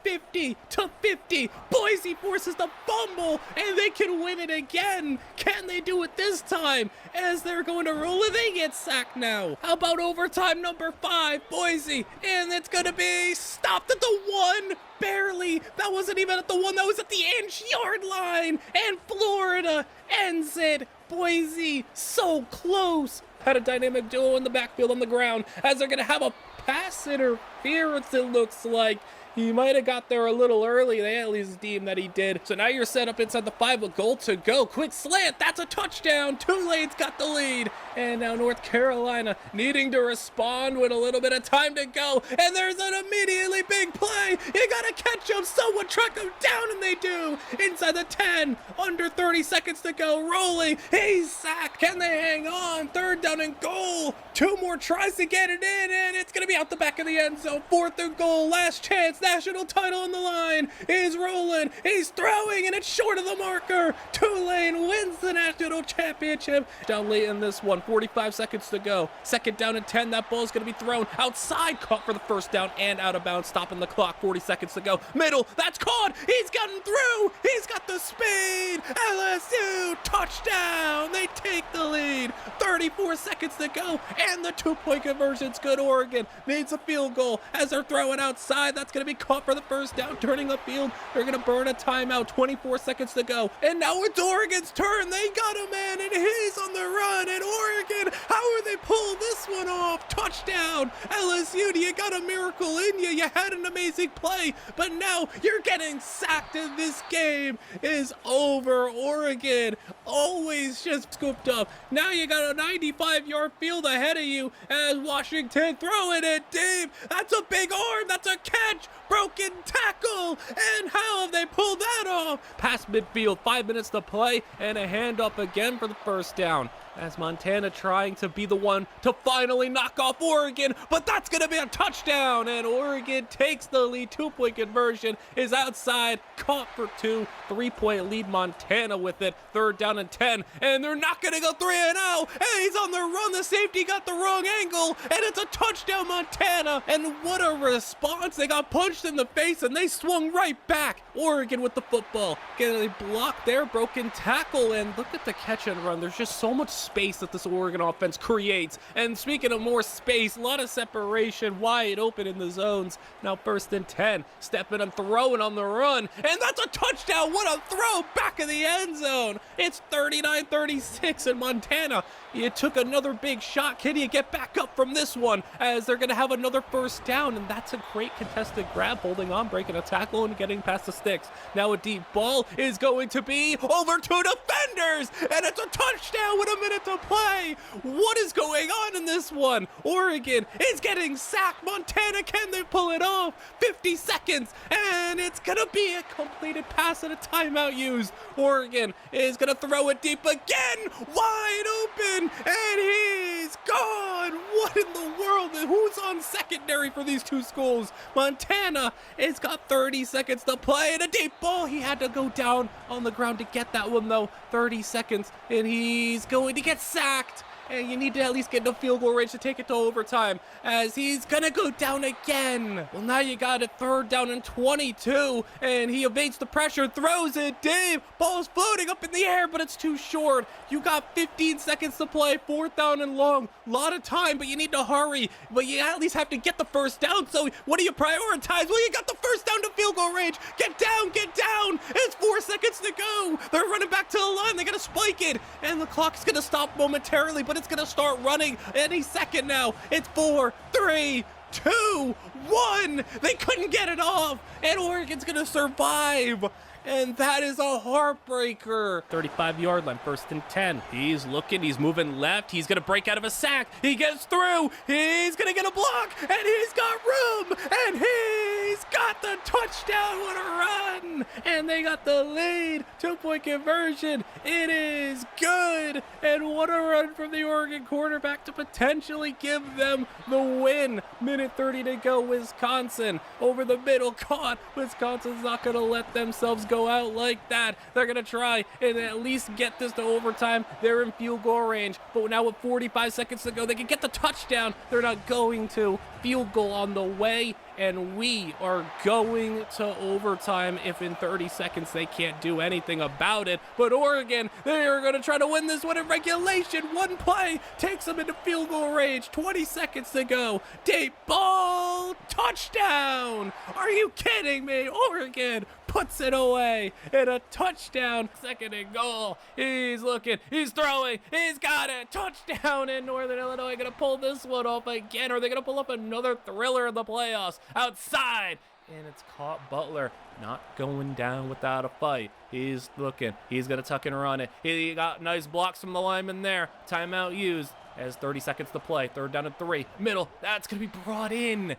50-50. Boise forces the fumble, and they can win it again. Can they do it this time? As they're going to roll it, they get sacked now. How about overtime number 5, Boise? And it's going to be stopped at the 1. Barely. That wasn't even at the 1. That was at the inch-yard line. And Florida ends it. Boise, so close. Had a dynamic duo in the backfield on the ground as they're going to have a pass interference, it looks like. He might have got there a little early. They at least deemed that he did. So now you're set up inside the 5 with goal to go. Quick slant. That's a touchdown. Tulane's got the lead. And now North Carolina needing to respond with a little bit of time to go. And there's an immediately big play. You got to catch him. Someone track him down, and they do. Inside the 10. Under 30 seconds to go. Rolling. He's sacked. Can they hang on? 3rd down and goal. 2 more tries to get it in, and it's going to be out the back of the end zone. 4th and goal. Last chance. National title on the line. He's rolling. He's throwing, and it's short of the marker. Tulane wins the national championship. Down late in this one. 45 seconds to go. 2nd down and 10. That ball's going to be thrown outside. Caught for the first down and out of bounds. Stopping the clock. 40 seconds to go. Middle. That's caught. He's gotten through. He's got the speed. LSU touchdown. They take the lead. 34 seconds to go. And the 2-point conversion's good. Oregon needs a field goal as they're throwing outside. That's going to be caught for the first down. Turning upfield. They're going to burn a timeout. 24 seconds to go. And now it's Oregon's turn. They got a man, and he's on the run. And Oregon, how are they pulling this one off? Touchdown. LSU, you got a miracle in you. You had an amazing play, but now you're getting sacked, and this game is over. Oregon always just scooped up. Now you got a 95-yard field ahead of you as Washington throwing it deep. That's a big arm. That's a catch. Broken tackle. And how have they pulled that off? Past midfield, 5 minutes to play, and a handoff again for the first down. As Montana trying to be the one to finally knock off Oregon, but that's going to be a touchdown, and Oregon takes the lead. 2-point conversion is outside, caught for 2. 3-point lead, Montana with it. 3rd down and 10, and they're not going to go 3-0, and he's on the run. The safety got the wrong angle, and it's a touchdown, Montana. And what a response. They got punched in the face, and they swung right back. Oregon with the football. Getting blocked there, broken tackle, and look at the catch and run. There's just so much space that this Oregon offense creates. And speaking of more space, a lot of separation, wide open in the zones. Now 1st and 10, stepping and throwing on the run, and that's a touchdown. What a throw back of the end zone. It's 39-36 in Montana. You took another big shot. Can you get back up from this one as they're going to have another first down? And that's a great contested grab, holding on, breaking a tackle, and getting past the sticks. Now a deep ball is going to be over 2 defenders, and it's a touchdown with a minute to play. What is going on in this one? Oregon is getting sacked. Montana, can they pull it off? 50 seconds, and it's going to be a completed pass and a timeout used. Oregon is going to throw it deep again, wide open, and he's gone. What in the world? Who's on secondary for these two schools? Montana has got 30 seconds to play, and a deep ball. He had to go down on the ground to get that one, though. 30 seconds, and he's going to get sacked. And you need to at least get into field goal range to take it to overtime, as he's gonna go down again. Well, now you got it 3rd down and 22, and he evades the pressure, throws it deep. Ball's floating up in the air, but it's too short. You got 15 seconds to play, 4th down and long. Lot of time, but you need to hurry. But you at least have to get the first down, so what do you prioritize? Well, you got the first down to field goal range. Get down, get down. It's 4 seconds to go. They're running back to the line. They gotta spike it, and the clock's gonna stop momentarily, but it's gonna start running any second now. It's 4, 3, 2, one. They couldn't get it off, and Oregon's gonna survive. And that is a heartbreaker. 35-yard line, 1st and 10. He's looking, he's moving left. He's gonna break out of a sack. He gets through. He's gonna get a block, and he's got room, and he's got the touchdown. What a run! And they got the lead. 2-point conversion. It is good. And what a run from the Oregon quarterback to potentially give them the win. Minute 30 to go. Wisconsin over the middle, caught. Wisconsin's not gonna let themselves go out like that. They're gonna try and at least get this to overtime. They're in field goal range, but now with 45 seconds to go, they can get the touchdown. They're not going to. Field goal on the way, and we are going to overtime if in 30 seconds they can't do anything about it. But Oregon, they are going to try to win this one in regulation. One play takes them into field goal range. 20 seconds to go. Deep ball, touchdown. Are you kidding me? Oregon puts it away, and a touchdown. 2nd and goal. He's looking, he's throwing, he's got it. Touchdown in Northern Illinois. Gonna pull this one off again. Are they gonna pull up another thriller in the playoffs? Outside, and it's caught. Butler not going down without a fight. He's looking, he's gonna tuck and run it. He got nice blocks from the lineman there. Timeout used as 30 seconds to play. 3rd down and 3. Middle, that's gonna be brought in. He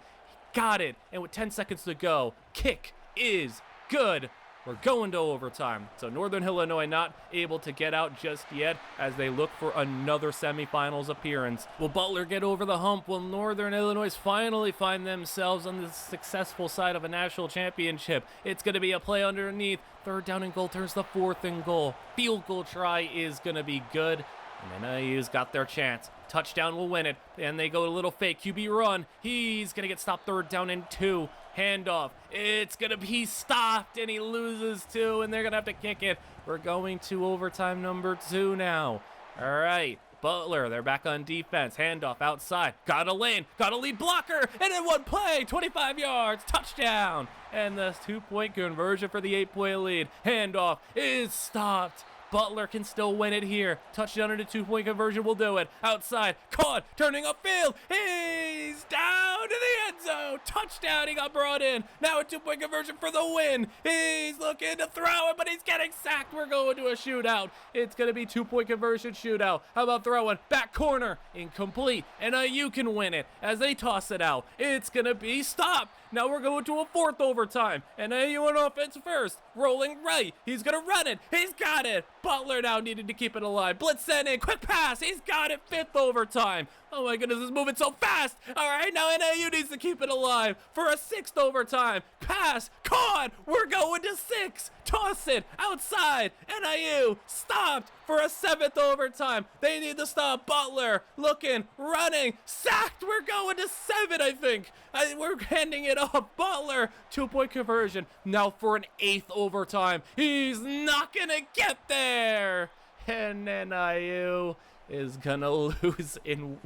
got it, and with 10 seconds to go, kick is good. We're going to overtime. So Northern Illinois not able to get out just yet as they look for another semifinals appearance. Will Butler get over the hump? Will Northern Illinois finally find themselves on the successful side of a national championship? It's going to be a play underneath. 3rd down and goal turns to 4th and goal. Field goal try is going to be good. And NIU's got their chance. Touchdown will win it. And they go a little fake QB run. He's going to get stopped. 3rd down and 2. Handoff. It's going to be stopped, and he loses 2, and they're going to have to kick it. We're going to overtime number 2 now. All right. Butler, they're back on defense. Handoff outside. Got a lane. Got a lead blocker. And in one play, 25 yards. Touchdown. And the 2-point conversion for the 8-point lead. Handoff is stopped. Butler can still win it here. Touchdown and a 2-point conversion will do it. Outside, caught, turning upfield. He's down to the end zone. Touchdown, he got brought in. Now a 2-point conversion for the win. He's looking to throw it, but he's getting sacked. We're going to a shootout. It's going to be 2-point conversion shootout. How about throwing? Back corner, incomplete. And you can win it as they toss it out. It's going to be stopped. Now we're going to a 4th overtime. And NIU on offense first. Rolling right. He's going to run it. He's got it. Butler now needed to keep it alive. Blitz sent in. Quick pass. He's got it. 5th overtime. Oh my goodness, it's moving so fast. All right, now NIU needs to keep it alive for a 6th overtime. Pass. Caught. We're going to 6. Toss it. Outside. NIU stopped for a 7th overtime. They need to stop. Butler looking, running, sacked. We're going to 7, I think. We're handing it off. Butler, 2-point conversion. Now for an 8th overtime. He's not going to get there. And NIU is going to lose in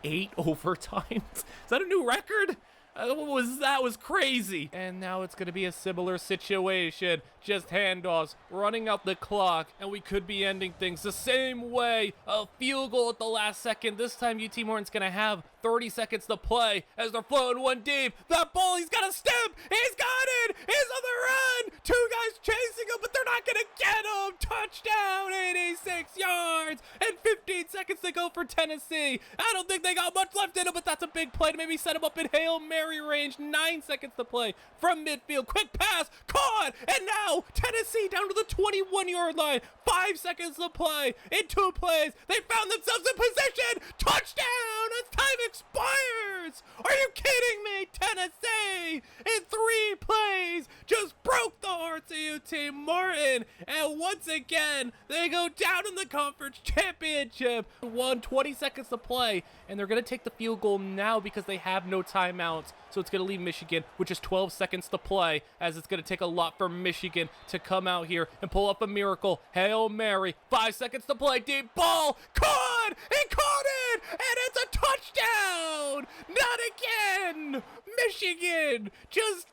8 overtimes. Is that a new record? That was crazy. And now it's going to be a similar situation. Just handoffs, running out the clock, and we could be ending things the same way. A field goal at the last second. This time UT Martin's going to have 30 seconds to play as they're floating one deep. That ball, he's got a step. He's got it. He's on the run. 2 guys chasing him, but they're not going to get him. Touchdown, 86 yards and 15 seconds to go for Tennessee. I don't think they got much left in him, but that's a big play to maybe set him up in Hail Mary range. 9 seconds to play from midfield. Quick pass, caught, and now Tennessee down to the 21-yard line. 5 seconds to play. In 2 plays, they found themselves in position. Touchdown as time expires. Are you kidding me? Tennessee in 3 plays just broke the hearts of UT Martin. And once again, they go down in the conference championship. 20 seconds to play, and they're going to take the field goal now because they have no timeouts. So it's going to leave Michigan with just 12 seconds to play, as it's going to take a lot for Michigan to come out here and pull up a miracle. Hail Mary. 5 seconds to play. Deep ball. Caught. He caught it. And it's a touchdown. Not again. Michigan just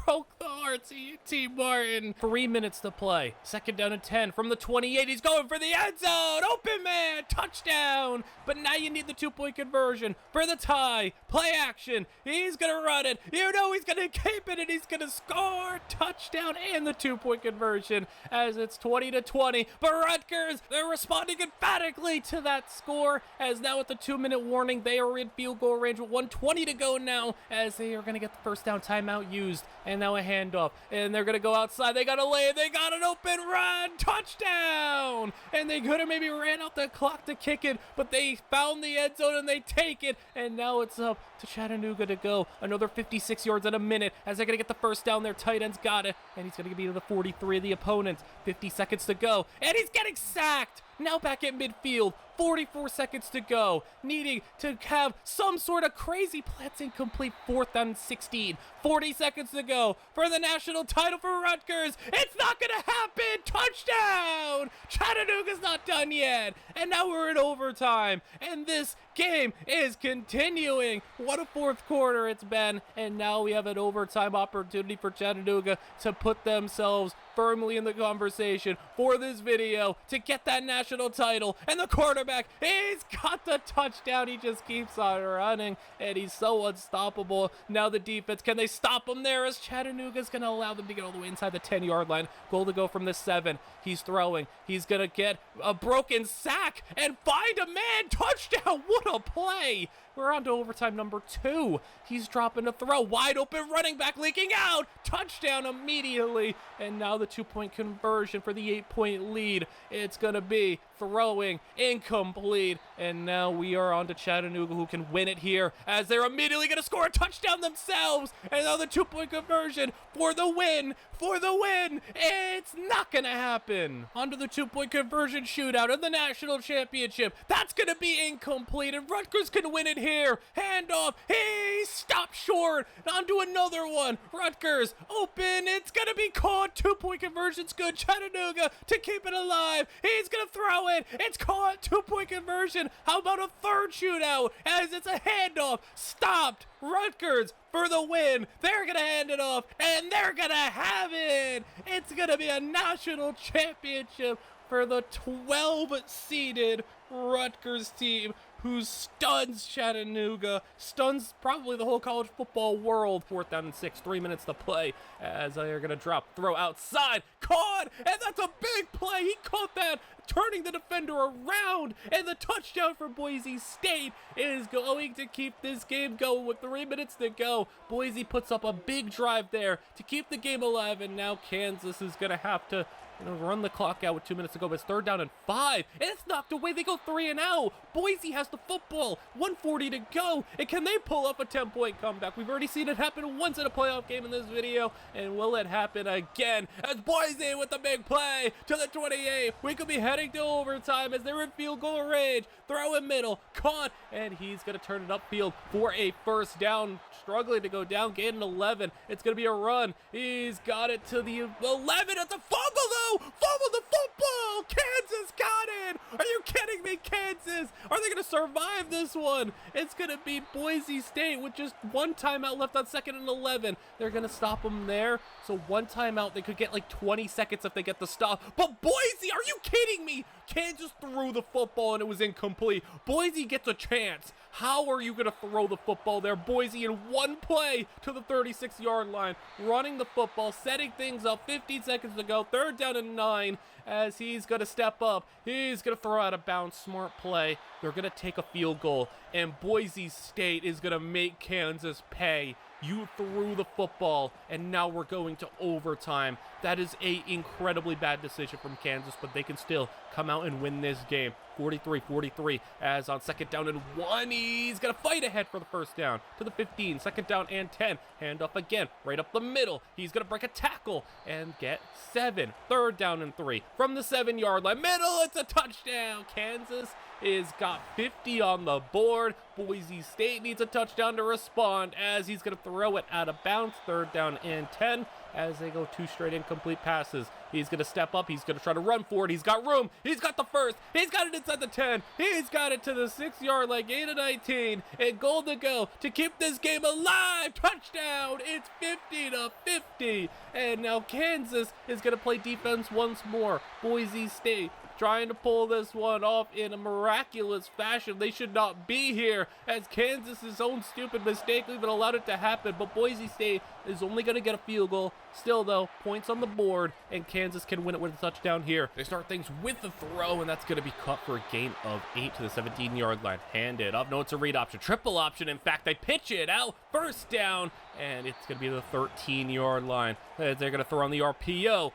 broke the hearts of UT Martin. 3 minutes to play. 2nd down and 10 from the 28. He's going for the end zone. Open man, touchdown. But now you need the 2-point conversion for the tie. Play action. He's going to run it. You know he's going to keep it, and he's going to score. Touchdown and the 2-point conversion as it's 20-20. But Rutgers, they're responding emphatically to that score as now at the 2-minute warning, they are in field goal range with 1:20 to go now as they are going to get the first down timeout used. And now a handoff. And they're going to go outside. They got to lay it. They got an open run. Touchdown. And they could have maybe ran out the clock to kick it, but they found the end zone and they take it. And now it's up to Chattanooga to go. Another 56 yards in a minute as they're going to get the first down. Their tight end's got it. And he's going to be to the 43 of the opponent. 50 seconds to go. And he's getting sacked. Now back at midfield, 44 seconds to go, needing to have some sort of crazy play. That's incomplete. 4th and 16, 40 seconds to go for the national title for Rutgers. It's not going to happen. Touchdown! Chattanooga's not done yet. And now we're in overtime. And this game is continuing. What a 4th quarter it's been. And now we have an overtime opportunity for Chattanooga to put themselves firmly in the conversation for this video to get that national title. And the quarterback, he's got the touchdown. He just keeps on running and he's so unstoppable. Now the defense, can they stop him there as Chattanooga's going to allow them to get all the way inside the 10-yard line. Goal to go from the 7. He's throwing. He's going to get a broken sack and find a man. Touchdown. What a play. We're on to overtime number 2. He's dropping a throw. Wide open running back leaking out. Touchdown immediately. And now the 2-point conversion for the 8-point lead. It's going to be throwing incomplete. And now we are on to Chattanooga, who can win it here as they're immediately going to score a touchdown themselves. And now the 2-point conversion for the win. For the win. It's not going to happen. On to the 2-point conversion shootout of the national championship. That's going to be incomplete. And Rutgers can win it here. Handoff. He stopped short. On to another one. Rutgers open. It's going to be caught. 2-point conversion's good. Chattanooga to keep it alive. He's going to throw it. It's caught. 2-point conversion. How about a third shootout as it's a handoff? Stopped. Rutgers for the win. They're going to hand it off and they're going to have it. It's going to be a national championship for the 12-seeded Rutgers team, who stuns Chattanooga, stuns probably the whole college football world. 4th down and 6, 3 minutes to play as they're going to drop, throw outside, caught, and that's a big play. He caught that, turning the defender around, and the touchdown for Boise State is going to keep this game going with 3 minutes to go. Boise puts up a big drive there to keep the game alive, and now Kansas is going to have to run the clock out with 2 minutes to go, but it's 3rd down and 5, and it's knocked away. They go 3 and out. Boise has the football, 1:40 to go, and can they pull up a 10-point comeback? We've already seen it happen once in a playoff game in this video, and will it happen again as Boise with the big play to the 28? We could be heading to overtime as they're in field goal range. Throw in middle, caught, and he's going to turn it upfield for a first down. Struggling to go down, gaining 11. It's going to be a run. He's got it to the 11. It's a fumble, though. Fumble the football. Kansas got it. Are you kidding me, Kansas? Are they going to survive this one? It's going to be Boise State with just one timeout left on 2nd and 11. They're going to stop them there. So one timeout, they could get like 20 seconds if they get the stop. But Boise, are you kidding me? Kansas threw the football and it was incomplete. Boise gets a chance. How are you going to throw the football there? Boise in one play to the 36-yard line, running the football, setting things up, 15 seconds to go, 3rd down and 9 as he's going to step up. He's going to throw out of bounds, smart play. They're going to take a field goal, and Boise State is going to make Kansas pay. You threw the football, and now we're going to overtime. That is a incredibly bad decision from Kansas, but they can still come out and win this game. 43-43 as on 2nd down and 1. He's going to fight ahead for the first down to the 15. 2nd down and 10. Handoff again, right up the middle. He's going to break a tackle and get 7. 3rd down and 3 from the 7-yard line. Middle, it's a touchdown. Kansas is got 50 on the board. Boise State needs a touchdown to respond as he's going to throw it out of bounds. 3rd down and 10 as they go 2 straight incomplete passes. He's going to step up. He's going to try to run for it. He's got room. He's got the first. He's got it inside the 10. He's got it to the 6-yard line, gain of 19. And goal to go to keep this game alive. Touchdown. It's 50-50. And now Kansas is going to play defense once more. Boise State trying to pull this one off in a miraculous fashion. They should not be here, as Kansas's own stupid mistake even allowed it to happen. But Boise State is only going to get a field goal. Still, though, points on the board, and Kansas can win it with a touchdown here. They start things with the throw, and that's going to be cut for a gain of 8 to the 17-yard line. Hand it up. No, it's a read option. Triple option. In fact, they pitch it out. First down, and it's going to be the 13-yard line. They're going to throw on the RPO.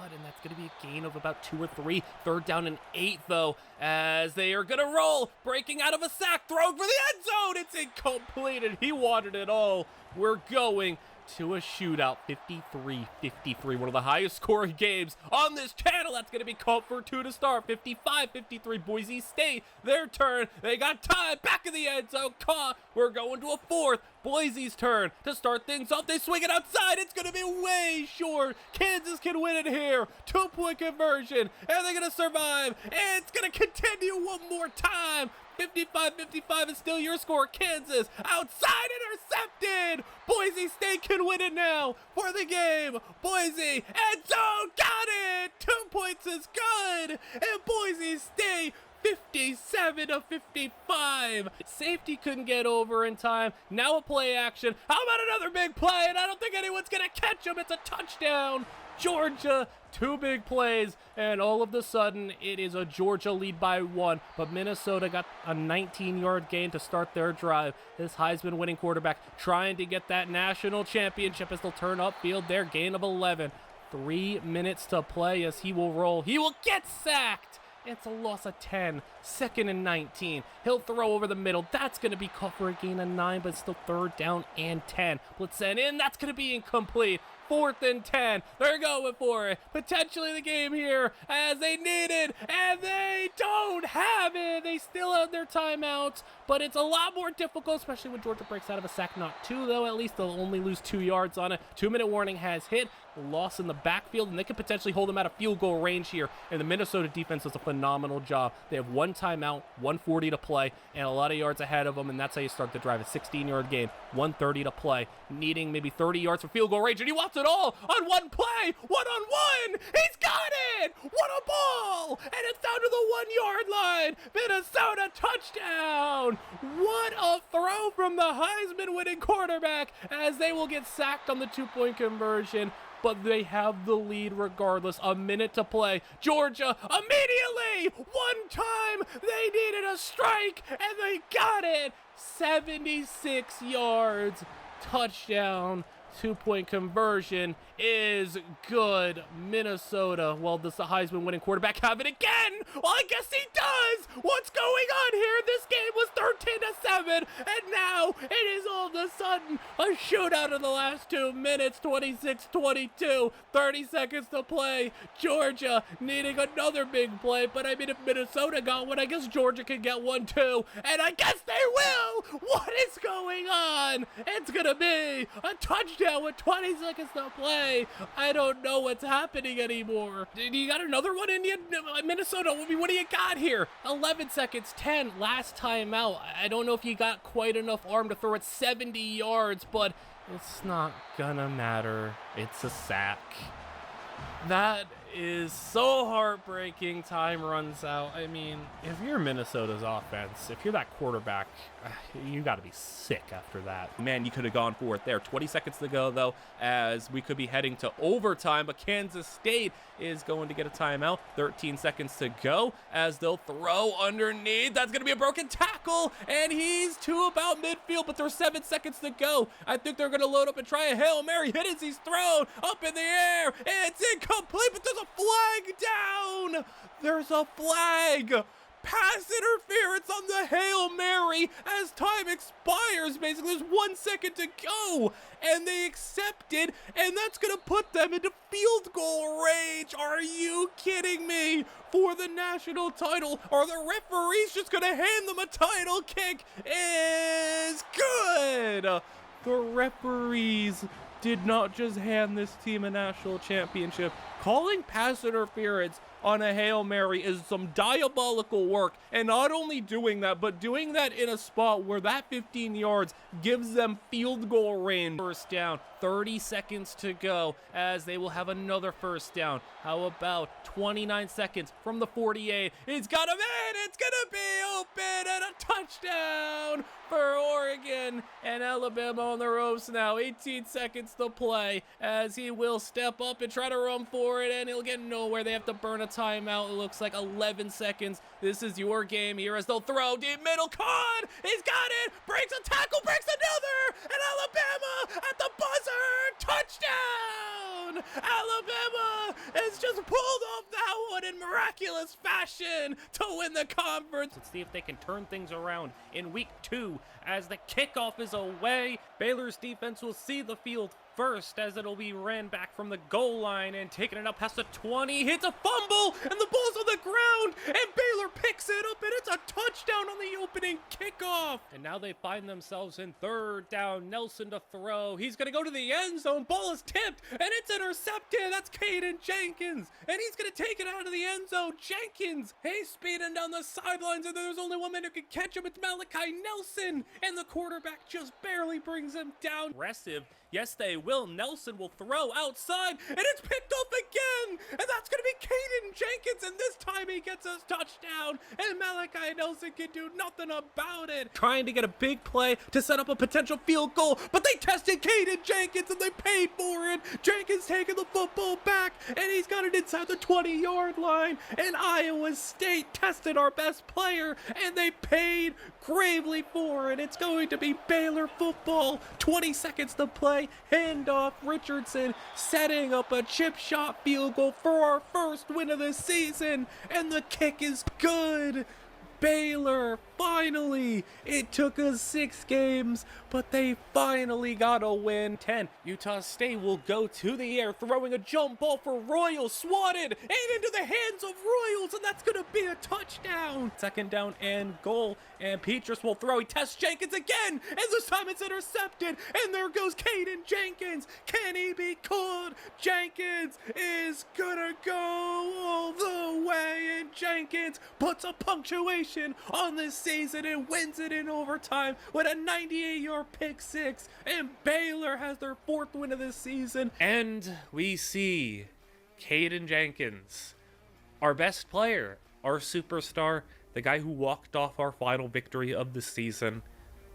And that's going to be a gain of about 2 or 3. Third down and 8, though, as they are going to roll. Breaking out of a sack, throwing for the end zone. It's incomplete, and he wanted it all. We're going to a shootout, 53-53, one of the highest scoring games on this channel. That's going to be called for 2 to start, 55-53, Boise State, their turn. They got time, back in the end zone, caught. We're going to a fourth. Boise's turn to start things off. They swing it outside. It's going to be way short. Kansas can win it here. 2-point conversion. Are they going to survive? It's going to continue one more time. 55-55 is still your score. Kansas outside, intercepted. Boise State can win it now for the game. Boise, end zone, got it. 2 points is good. And Boise State 57-55. Safety couldn't get over in time. Now a play action. How about another big play? And I don't think anyone's going to catch him. It's a touchdown. Georgia, 2 big plays, and all of a sudden it is a Georgia lead by 1. But Minnesota got a 19-yard gain to start their drive. This Heisman winning quarterback trying to get that national championship as they'll turn upfield their gain of 11. 3 minutes to play as he will roll. He will get sacked. It's a loss of 10. 2nd and 19. He'll throw over the middle. That's going to be caught for a gain of 9, but still 3rd down and 10. Blitz sent in. That's going to be incomplete. 4th and 10. They're going for it. Potentially the game here as they need it, and they don't have it. They still have their timeouts, but it's a lot more difficult, especially when Georgia breaks out of a sack. Not 2, though. At least they'll only lose 2 yards on it. 2-minute warning has hit. Loss in the backfield, and they could potentially hold them out of field goal range here. And the Minnesota defense does a phenomenal job. They have 1 timeout, 1:40 to play, and a lot of yards ahead of them, and that's how you start the drive. A 16-yard gain, 1:30 to play, needing maybe 30 yards for field goal range, and he wants it all on one play, one-on-one. He's got it. What a ball, and it's down to the 1-yard line. Minnesota touchdown. What a throw from the Heisman winning quarterback, as they will get sacked on the 2-point conversion. But they have the lead regardless. A minute to play. Georgia immediately, 1 time, they needed a strike, and they got it. 76 yards, touchdown. 2-point conversion is good. Minnesota, well, does the Heisman winning quarterback have it again? Well, I guess he does. What's going on here? This game was 13-7, and now it is all of a sudden a shootout in the last 2 minutes. 26-22, 30 seconds to play. Georgia needing another big play, but I mean, if Minnesota got one, I guess Georgia can get one too, and I guess they will. What is going on? It's gonna be a touchdown with 20 seconds to play. I don't know what's happening anymore. You got another one in you, Minnesota? What do you got here? 11 seconds, 10, last time out. I don't know if you got quite enough arm to throw it 70 yards, but it's not gonna matter. It's a sack. That is so heartbreaking. Time runs out. I mean, if you're Minnesota's offense, if you're that quarterback, you got to be sick after that. Man, you could have gone for it there. 20 seconds to go, though, as we could be heading to overtime, but Kansas State is going to get a timeout. 13 seconds to go as they'll throw underneath. That's going to be a broken tackle, and he's to about midfield, but there's 7 seconds to go. I think they're going to load up and try a Hail Mary hit as he's thrown up in the air. It's incomplete, but there's a flag down. There's a flag. Pass interference on the Hail Mary as time expires. Basically, there's 1 second to go, and they accepted, and that's going to put them into field goal range. Are you kidding me? For the national title, are the referees just going to hand them a title kick? Is good. The referees did not just hand this team a national championship. Calling pass interference on a Hail Mary is some diabolical work, and not only doing that, but doing that in a spot where that 15 yards gives them field goal range. First down, 30 seconds to go as they will have another first down. How about 29 seconds from the 48? He's got him in, it's gonna be open, and a touchdown for Oregon, and Alabama on the ropes now. 18 seconds to play as he will step up and try to run for it, and he'll get nowhere. They have to burn a timeout. It looks like 11 seconds. This is your game here as they'll throw deep middle. Caught! He's got it! Breaks a tackle, breaks another! And Alabama at the buzzer! Touchdown! Alabama has just pulled off that one in miraculous fashion to win the conference. Let's see if they can turn things around in week 2 as the kickoff is away. Baylor's defense will see the field first as it'll be ran back from the goal line and taking it up past the 20, hits a fumble, and the ball's on the ground, and Baylor picks it up, and it's a touchdown on the opening kickoff. And now they find themselves in third down. Nelson to throw. He's going to go to the end zone. Ball is tipped, and it's intercepted. That's Caden Jenkins, and he's going to take it out of the end zone. Jenkins, he's speeding down the sidelines, and there's only one man who can catch him. It's Malachi Nelson, and the quarterback just barely brings him down. Aggressive. Yes, they will. Nelson will throw outside, and it's picked up again, and that's going to be Caden Jenkins, and this time he gets a touchdown, and Malachi Nelson can do nothing about it. Trying to get a big play to set up a potential field goal, but they tested Caden Jenkins, and they paid for it. Jenkins taking the football back, and he's got it inside the 20-yard line, and Iowa State tested our best player, and they paid gravely for it. It's going to be Baylor football. 20 seconds to play. Handoff. Richardson setting up a chip shot field goal for our first win of the season, and the kick is good. Baylor, finally! It took us 6 games, but they finally got a win. 10. Utah State will go to the air, throwing a jump ball for Royals, swatted, and into the hands of Royals, and that's going to be a touchdown. Second down and goal, and Petrus will throw. He tests Jenkins again, and this time it's intercepted, and there goes Caden Jenkins. Can he be caught? Jenkins is gonna go all the way, and Jenkins puts a punctuation on this season and wins it in overtime with a 98-yard pick six, and Baylor has their 4th win of the season. And we see Caden Jenkins, our best player, our superstar, the guy who walked off our final victory of the season.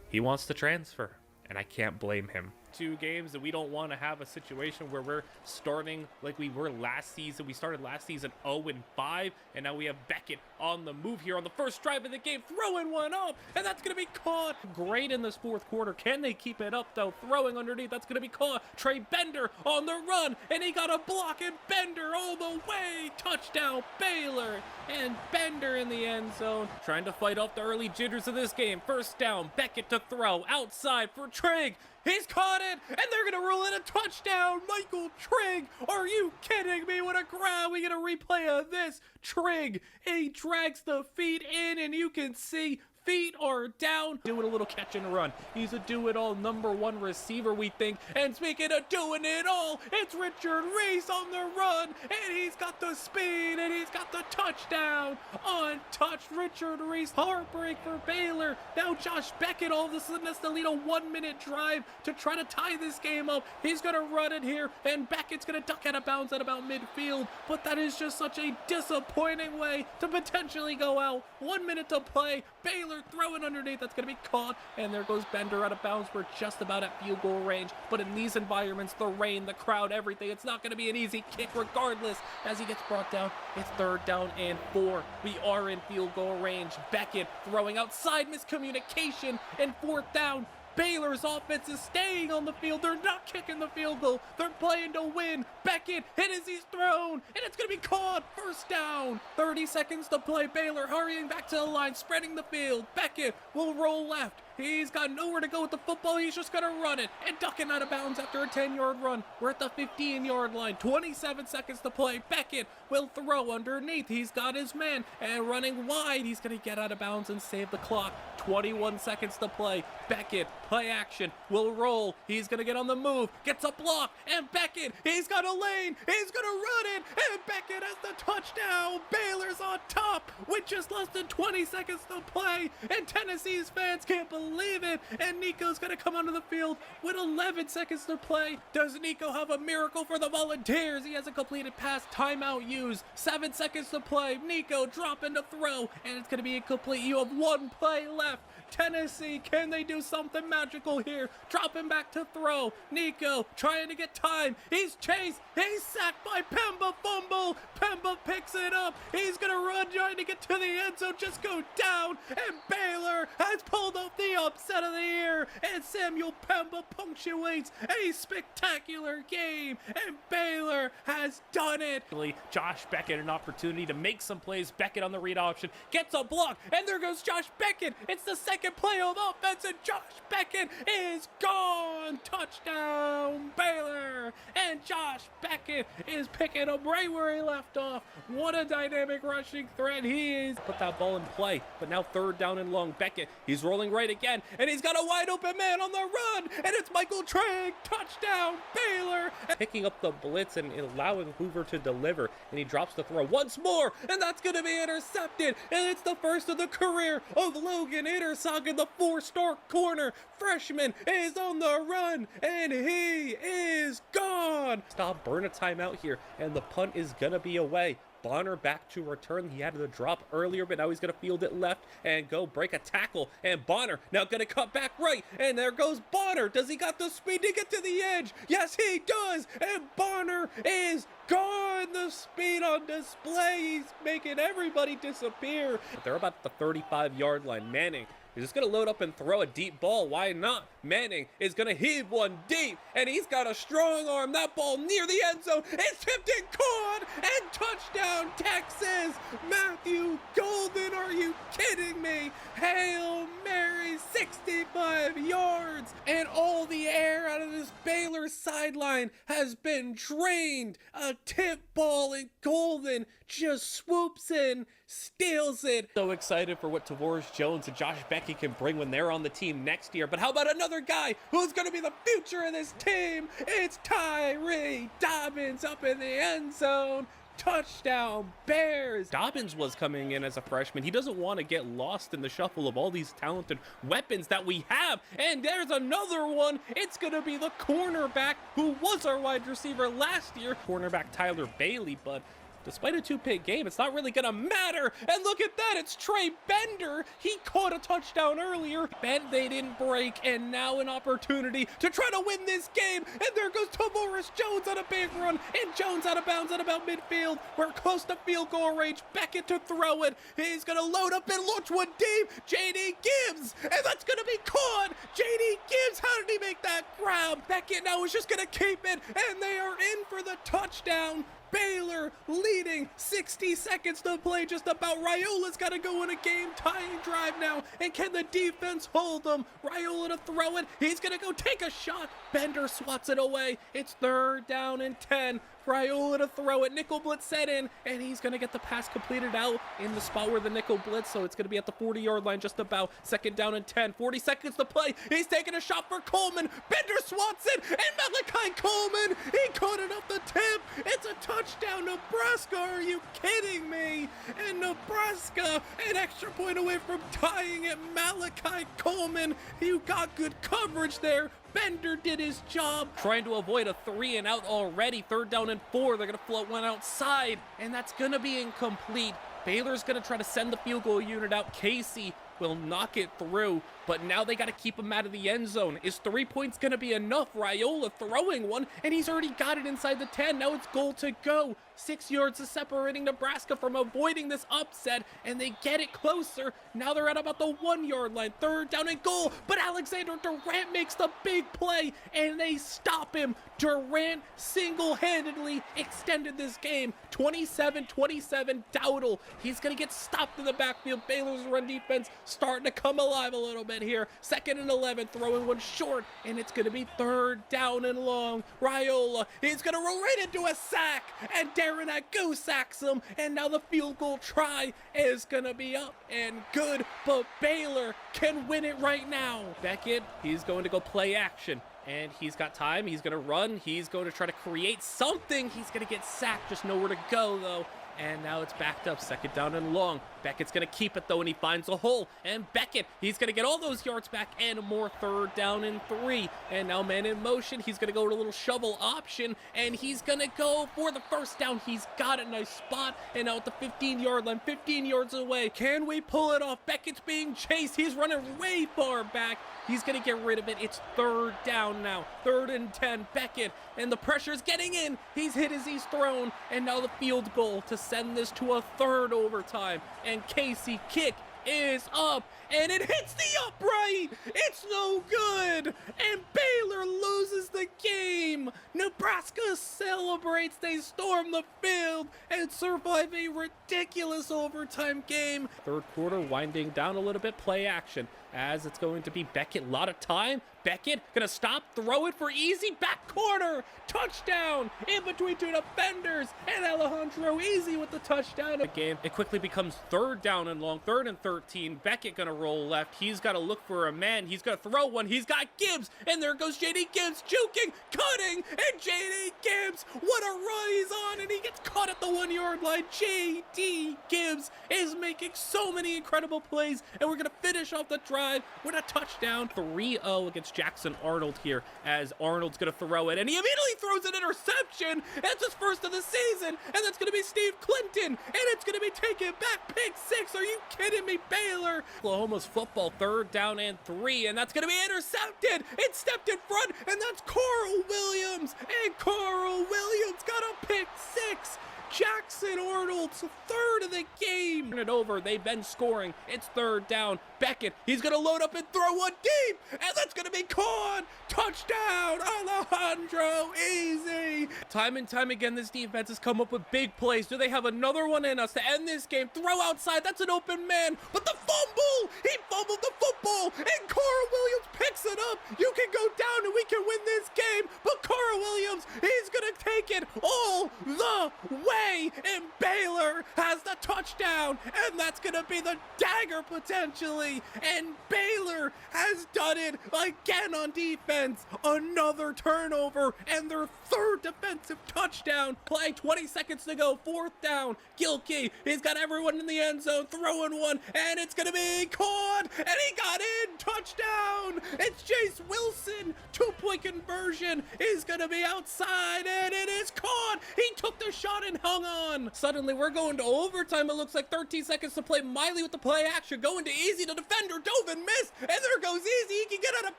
He wants to transfer, and I can't blame him. 2 games that we don't want to have a situation where we're starting like we were last season. We started last season 0-5, and now we have Beckett on the move here on the first drive of the game, throwing one up, and that's going to be caught. Great in this 4th quarter. Can they keep it up, though? Throwing underneath, that's going to be caught. Trey Bender on the run, and he got a block, and Bender all the way. Touchdown, Baylor, and Bender in the end zone. Trying to fight off the early jitters of this game. First down, Beckett to throw, outside for Trigg. He's caught it, and they're going to rule in a touchdown. Michael Trigg, are you kidding me? What a grab. We get a replay of this. Trigg, he drags the feet in, and you can see feet are down. Doing a little catch and run. He's a do-it-all #1 receiver, we think. And speaking of doing it all, it's Richard Reese on the run, and he's got the speed, and he's got the touchdown. Untouched Richard Reese. Heartbreak for Baylor. Now Josh Beckett all of a sudden has to lead a 1-minute drive to try to tie this game up. He's going to run it here, and Beckett's going to duck out of bounds at about midfield. But that is just such a disappointing way to potentially go out. 1 minute to play. Baylor throwing underneath, that's going to be caught, and there goes Bender out of bounds. We're just about at field goal range, but in these environments, the rain, the crowd, everything, it's not going to be an easy kick regardless. As he gets brought down, it's 3rd down and 4. We are in field goal range. Beckett throwing outside, miscommunication, and 4th down. Baylor's offense is staying on the field. They're not kicking the field goal. They're playing to win. Beckett, hit as he's thrown, and it's going to be caught. First down. 30 seconds to play. Baylor hurrying back to the line, spreading the field. Beckett will roll left. He's got nowhere to go with the football. He's just going to run it and duck it out of bounds after a 10-yard run. We're at the 15-yard line. 27 seconds to play. Beckett will throw underneath. He's got his man and running wide. He's going to get out of bounds and save the clock. 21 seconds to play. Beckett, play action, will roll. He's going to get on the move. Gets a block. And Beckett, he's got a lane. He's going to run it. And Beckett has the touchdown. Baylor's on top with just less than 20 seconds to play. And Tennessee's fans can't believe it. And Nico's going to come onto the field with 11 seconds to play. Does Nico have a miracle for the Volunteers? He has a completed pass. Timeout used. 7 seconds to play. Nico dropping to throw. And it's going to be incomplete. You have one play left. Tennessee, can they do something magical here? Dropping back to throw. Nico trying to get time. He's chased. He's sacked by Pemba. Fumble. Pemba picks it up. He's going to run trying to get to the end zone. Just go down. And Baylor has pulled off the upset of the year. And Samuel Pemba punctuates a spectacular game. And Baylor has done it. Josh Beckett an opportunity to make some plays. Beckett on the read option. Gets a block. And there goes Josh Beckett. It's the second play of offense. And Josh Beckett is gone. Touchdown Baylor. And Josh Beckett is picking up right where he left off. What a dynamic rushing threat he is. Put that ball in play. But now third down and long. Beckett, he's rolling right again. And he's got a wide open man on the run. And it's Michael Trigg. Touchdown Baylor. Picking up the blitz and allowing Hoover to deliver. And he drops the throw once more. And that's going to be intercepted. And it's the first of the career of Logan Intersogen, the four-star corner. Freshman is on the run. And he is gone. Stop, burn a timeout here. And the punt is going to be away. Bonner back to return. He had the drop earlier, but now he's going to field it left and go break a tackle. And Bonner now going to cut back right. And there goes Bonner. Does he got the speed to get to the edge? Yes, he does. And Bonner is gone. The speed on display. He's making everybody disappear. But they're about the 35-yard line. Manning is just going to load up and throw a deep ball. Why not? Manning is going to heave one deep, and he's got a strong arm. That ball near the end zone. It's tipped and caught, and touchdown Texas. Matthew Golden, are you kidding me? Hail Mary, 65 yards, and all the air out of this Baylor sideline has been drained. A tip ball, and Golden just swoops in, steals it. So excited for what Tavoris Jones and Josh Beckett can bring when they're on the team next year. But how about another guy who's going to be the future of this team? It's Tyree Dobbins up in the end zone. Touchdown Bears. Dobbins was coming in as a freshman. He doesn't want to get lost in the shuffle of all these talented weapons that we have. And there's another one. It's going to be the cornerback who was our wide receiver last year. Cornerback Tyler Bailey, but despite a two-pick game, it's not really gonna matter. And look at that, it's Trey Bender. He caught a touchdown earlier. They didn't break, and now an opportunity to try to win this game. And there goes Tavoris Jones on a big run, and Jones out of bounds at about midfield. We're close to field goal range. Beckett to throw it. He's gonna load up and launch one deep. JD Gibbs, and that's gonna be caught. JD Gibbs, how did he make that grab? Beckett now is just gonna keep it, and they are in for the touchdown. Baylor leading, 60 seconds to play just about. Raiola's got to go in a game-tying drive now. And can the defense hold him? Raiola to throw it. He's going to go take a shot. Bender swats it away. It's third down and 10. Raiola to throw it. Nickel blitz set in, and he's going to get the pass completed out in the spot where the nickel blitz, so it's going to be at the 40-yard line just about. Second down and 10. 40 seconds to play. He's taking a shot for Coleman. Bender swats it, and Malachi Coleman, he caught it off the tip. It's a touchdown, Nebraska. Are you kidding me? And Nebraska, an extra point away from tying it. Malachi Coleman, you got good coverage there. Bender did his job, trying to avoid a 3-and-out already. Third down and 4. They're going to float one outside, and that's going to be incomplete. Baylor's going to try to send the field goal unit out. Casey will knock it through, but now they got to keep him out of the end zone. Is 3 points going to be enough? Raiola throwing one, and he's already got it inside the 10. Now it's goal to go. 6 yards is separating Nebraska from avoiding this upset, and they get it closer. Now they're at about the 1-yard line. Third down and goal, but Alexander Durant makes the big play, and they stop him. Durant single-handedly extended this game. 27-27, Dowdle. He's going to get stopped in the backfield. Baylor's run defense starting to come alive a little bit here. 2nd and 11, throwing one short, and it's going to be 3rd down and long. Raiola, he's going to roll right into a sack, and Darren Agu sacks him, and now the field goal try is going to be up and good, but Baylor can win it right now. Beckett, he's going to go play action. And he's got time, he's gonna run, he's going to try to create something. He's gonna get sacked, just nowhere to go though. And now it's backed up, 2nd down and long. Beckett's gonna keep it though, and he finds a hole. And Beckett, he's gonna get all those yards back and more. 3rd down and 3. And now man in motion, he's gonna go to a little shovel option, and he's gonna go for the 1st down. He's got a nice spot, and now at the 15-yard line, 15 yards away. Can we pull it off? Beckett's being chased. He's running way far back. He's gonna get rid of it. It's 3rd down now, 3rd and 10. Beckett, and the pressure's getting in. He's hit as he's thrown, and now the field goal to send this to a 3rd overtime. And Casey kick is up, and it hits the upright. It's no good, and Baylor loses the game. Nebraska celebrates. They storm the field and survive a ridiculous overtime game. 3rd quarter winding down a little bit. Play action as it's going to be Beckett. A lot of time. Beckett gonna stop, throw it for easy, back corner, touchdown in between 2 defenders, and Alejandro Easy with the touchdown. Again, it quickly becomes 3rd down and long, 3rd and 13. Beckett gonna roll left. He's got to look for a man. He's gonna throw one. He's got Gibbs, and there goes JD Gibbs, juking, cutting, and JD Gibbs, what a run he's on, and he gets caught at the 1-yard line. JD Gibbs is making so many incredible plays, and we're gonna finish off the drive with a touchdown. 3-0 against Jackson Arnold here, as Arnold's gonna throw it, and he immediately throws an interception. That's his 1st of the season, and that's gonna be Steve Clinton, and it's gonna be taken back. Pick 6. Are you kidding me, Baylor? Oklahoma's football, 3rd down and 3, and that's gonna be intercepted. It stepped in front, and that's Carl Williams, and Carl Williams got a pick 6. Jackson Arnold's 3rd of the game. Turn it over. They've been scoring. It's 3rd down. Beckett, he's going to load up and throw one deep, and that's going to be caught. Touchdown, Alejandro Easy. Time and time again, this defense has come up with big plays. Do they have another one in us to end this game? Throw outside. That's an open man, but the fumble. He fumbled the football, and Carl Williams picks it up. You can go down, and we can win this game, but Carl Williams, he's going to take it all the way, and Baylor has the touchdown, and that's going to be the dagger potentially. And Baylor has done it again on defense. Another turnover and their 3rd defensive touchdown. Play 20 seconds to go. 4th down. Gilkey, he's got everyone in the end zone, throwing one, and it's going to be caught, and he got in. Touchdown. It's Jace Wilson. 2-point conversion is going to be outside, and it is caught. He took the shot and hung on. Suddenly, we're going to overtime. It looks like 13 seconds to play. Miley with the play action, going to Easy. The defender dove and missed, and there goes Easy. He can get out of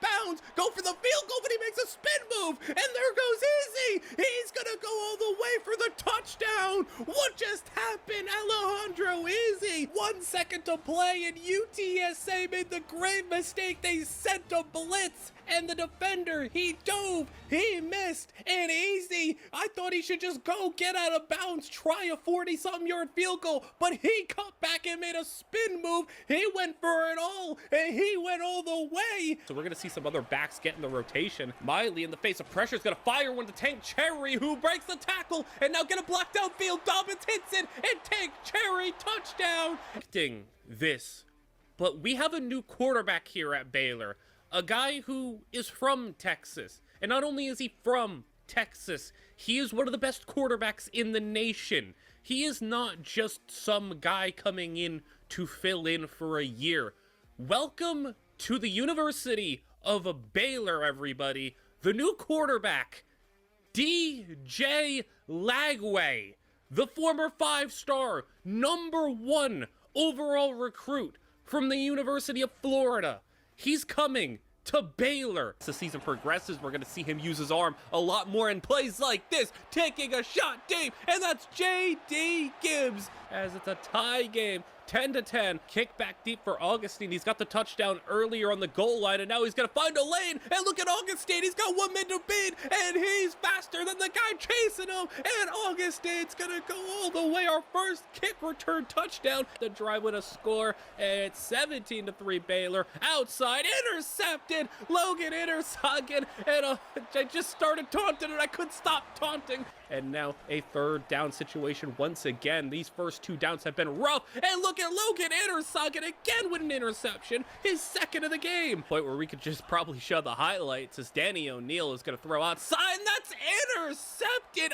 bounds, go for the field goal, but he makes a spin move, and there goes Easy. He's gonna go all the way for the touchdown. What just happened? Alejandro Easy. 1 second to play, and UTSA made the grave mistake. They sent a blitz, and the defender, he dove, he missed, and Easy, I thought he should just go get out of bounds, try a 40-something yard field goal, but he cut back and made a spin move. He went for it all, and he went all the way. So we're gonna see some other backs get in the rotation. Miley, in the face of pressure, is gonna fire one to Tank Cherry, who breaks the tackle, and now get a blocked downfield. Dobbins hits it, and Tank Cherry, touchdown. This, but we have a new quarterback here at Baylor. A guy who is from Texas. And not only is he from Texas, he is one of the best quarterbacks in the nation. He is not just some guy coming in to fill in for a year. Welcome to the University of Baylor, everybody. The new quarterback, DJ Lagway, the former 5-star, #1 overall recruit from the University of Florida. He's coming to Baylor. As the season progresses, we're going to see him use his arm a lot more in plays like this, taking a shot deep, and that's JD Gibbs. as it's a tie game. 10-10. Kick back deep for Augustine. He's got the touchdown earlier on the goal line, and now he's going to find a lane. And look at Augustine. He's got 1 minute to beat, and he's faster than the guy chasing him. And Augustine's going to go all the way. Our first kick return touchdown. The drive with a score, and it's 17-3 Baylor. Outside, intercepted. Logan Intersagen, and I just started taunting, and I couldn't stop taunting. And now a third down situation once again. These first 2 downs have been rough. And look at Logan Intersagen again with an interception. His second of the game. Point where we could just probably show the highlights as Danny O'Neal is going to throw outside. And that's intercepted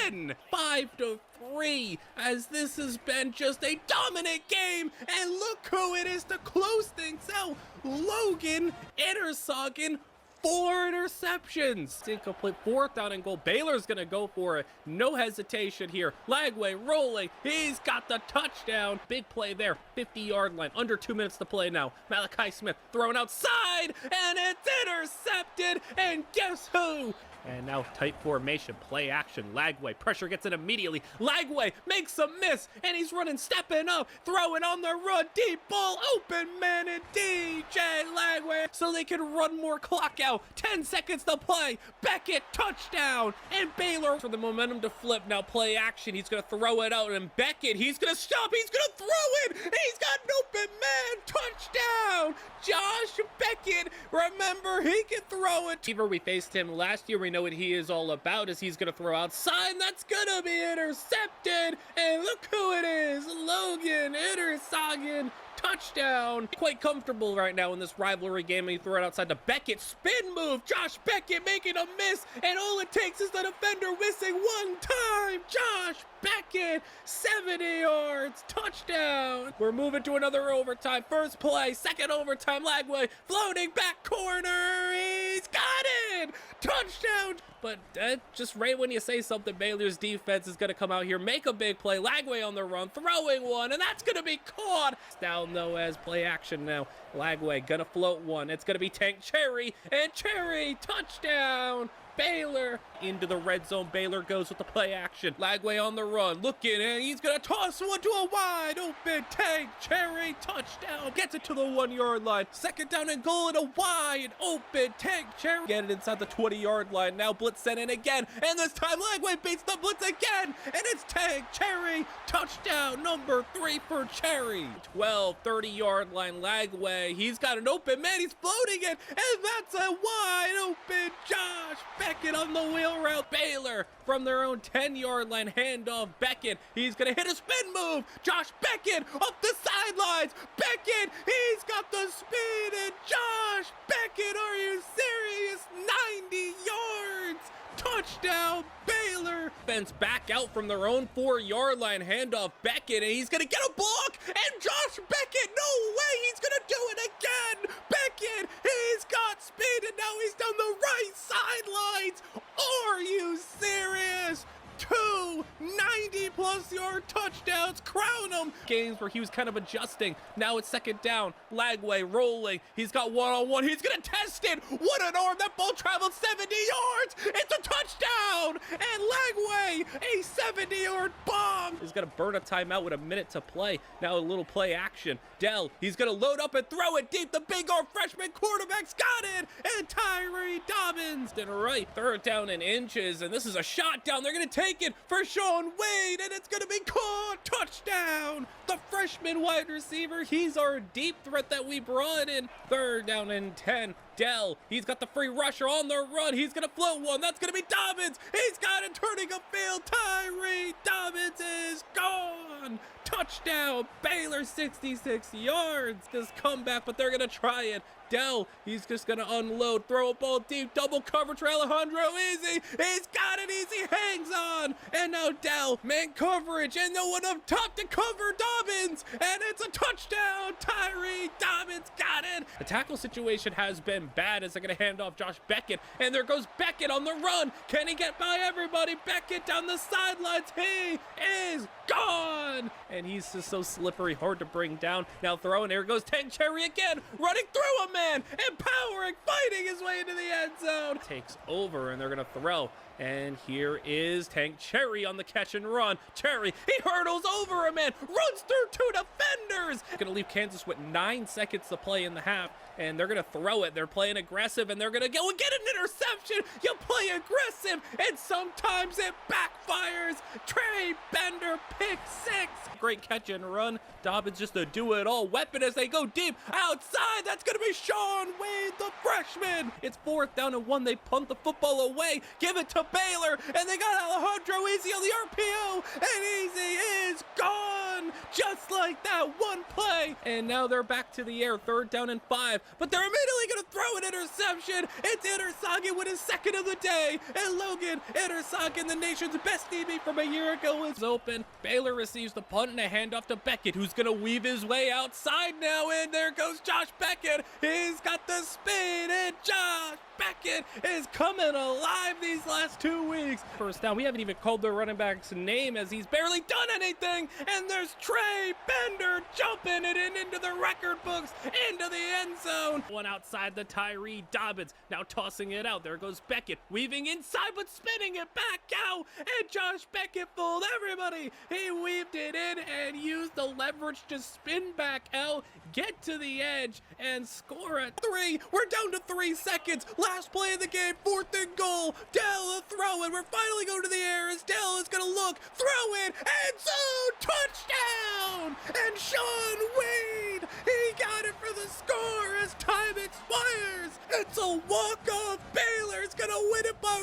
again. 5-3 as this has been just a dominant game. And look who it is to close things out. Logan Intersagen. 4 interceptions. It's incomplete. 4th down and goal. Baylor's going to go for it. No hesitation here. Lagway rolling. He's got the touchdown. Big play there. 50-yard line. Under 2 minutes to play now. Malachi Smith throwing outside, and it's intercepted. And guess who? And now tight formation, play action, Lagway, pressure gets in immediately, Lagway makes a miss, and he's running, stepping up, throwing on the run, deep ball, open man, and DJ Lagway, so they can run more clock out, 10 seconds to play, Beckett, touchdown, and Baylor for the momentum to flip, now play action, he's gonna throw it out, and Beckett, he's gonna stop, he's gonna throw it, he's got an open man, touchdown, Josh Beckett, remember, he can throw it. We faced him last year, we know what he is all about as he's gonna throw outside. That's gonna be intercepted, and look who it is, Logan Intersagen, touchdown. Quite comfortable right now in this rivalry game, and he threw it outside to Beckett, spin move, Josh Beckett making a miss, and all it takes is the defender missing one time. Josh Beckett, 70 yards, touchdown. We're moving to another overtime. First play, second overtime, Lagway, floating back corner, he's got it, touchdown. But just right when you say something, Baylor's defense is going to come out here, make a big play. Lagway on the run, throwing one, and that's going to be caught. It's down, though, as play action now. Lagway going to float one. It's going to be Tank Cherry, and Cherry, touchdown. Baylor into the red zone. Baylor goes with the play action. Lagway on the run, looking, and he's gonna toss one to a wide open Tank Cherry, touchdown. Gets it to the 1-yard line. Second down and goal, and a wide open Tank Cherry. Get it inside the 20-yard line. Now blitz sent in again, and this time Lagway beats the blitz again, and it's Tank Cherry, touchdown number 3 for Cherry. 12, 30-yard line. Lagway, he's got an open man, he's floating it, and that's a wide open Josh Beckett on the wheel route. Baylor from their own 10-yard line, handoff Beckett. He's gonna hit a spin move. Josh Beckett up the sidelines. Beckett, he's got the speed, and Josh Beckett, are you serious? 90 yards. Touchdown, Baylor. Fence back out from their own 4-yard line, handoff Beckett, and he's gonna get a block, and Josh Beckett, no way, he's gonna do it again. Beckett, he's got speed, and now he's down the right sidelines. Are you serious? 2 90-plus yard touchdowns, crown him. Games where he was kind of adjusting. Now it's second down. Lagway rolling. He's got one-on-one. He's going to test it. What an arm. That ball traveled 70 yards. It's a touchdown. And Lagway, a 70-yard bomb. He's going to burn a timeout with a minute to play. Now a little play action. Dell, he's going to load up and throw it deep. The big arm freshman quarterback's got it. And Tyree Dobbins did right. Third down in inches. And this is a shot down. They're going to take it for Sean Wade, and it's going to be caught. Touchdown. The freshman wide receiver. He's our deep threat that we brought in. Third down and 10. Dell, he's got the free rusher on the run. He's going to float one. That's going to be Dobbins. He's got it, turning a field. Tyree Dobbins is gone. Touchdown. Baylor, 66 yards. This comeback, but they're going to try it. Dell, he's just going to unload, throw a ball deep, double coverage for Alejandro Easy. He's got it, Easy hangs on. And now Dell, man coverage, and no one up top to cover Dobbins. And it's a touchdown. Tyree Dobbins got it. The tackle situation has been bad as they're going to hand off Josh Beckett. And there goes Beckett on the run. Can he get by everybody? Beckett down the sidelines. He is gone. And he's just so slippery, hard to bring down. Now throwing, here goes Tank Cherry again, running through a man, empowering, fighting his way into the end zone. Takes over, and they're gonna throw. And here is Tank Cherry on the catch and run. Cherry, he hurdles over a man, runs through 2 defenders. Gonna leave Kansas with 9 seconds to play in the half, and they're gonna throw it. They're playing aggressive, and they're gonna go and get an interception. You play aggressive, and sometimes it backfires. Trey Bender, pick 6. Great catch and run. Dobbins just a do-it-all weapon as they go deep outside. That's gonna be Sean Wade, the freshman. It's 4th down and 1. They punt the football away, give it to Baylor, and they got Alejandro Easy on the RPO, and Easy is gone, just like that, one play. And now they're back to the air, 3rd down and 5, but they're immediately gonna throw an interception. It's Intersagen with his 2nd of the day, and Logan Intersagen, the nation's best DB from a year ago, is open. Baylor receives the punt and a handoff to Beckett, who's gonna weave his way outside now, and there goes Josh Beckett. He's got the speed, and Josh Beckett is coming alive these last 2 weeks. 1st down, we haven't even called the running back's name as he's barely done anything, and there's Trey Bender jumping it in into the record books, into the end zone. One outside the Tyree Dobbins, now tossing it out. There goes Beckett, weaving inside but spinning it back out, and Josh Beckett fooled everybody. He weaved it in and used the leverage to spin back out, get to the edge, and score at 3. We're down to 3 seconds. Last play of the game, 4th and goal. Dell a throw, and we're finally going to the air as Dell is going to look, throw it, end zone, touchdown! And Sean Wade, he got it for the score as time expires. It's a walk-off. Baylor's going to win it by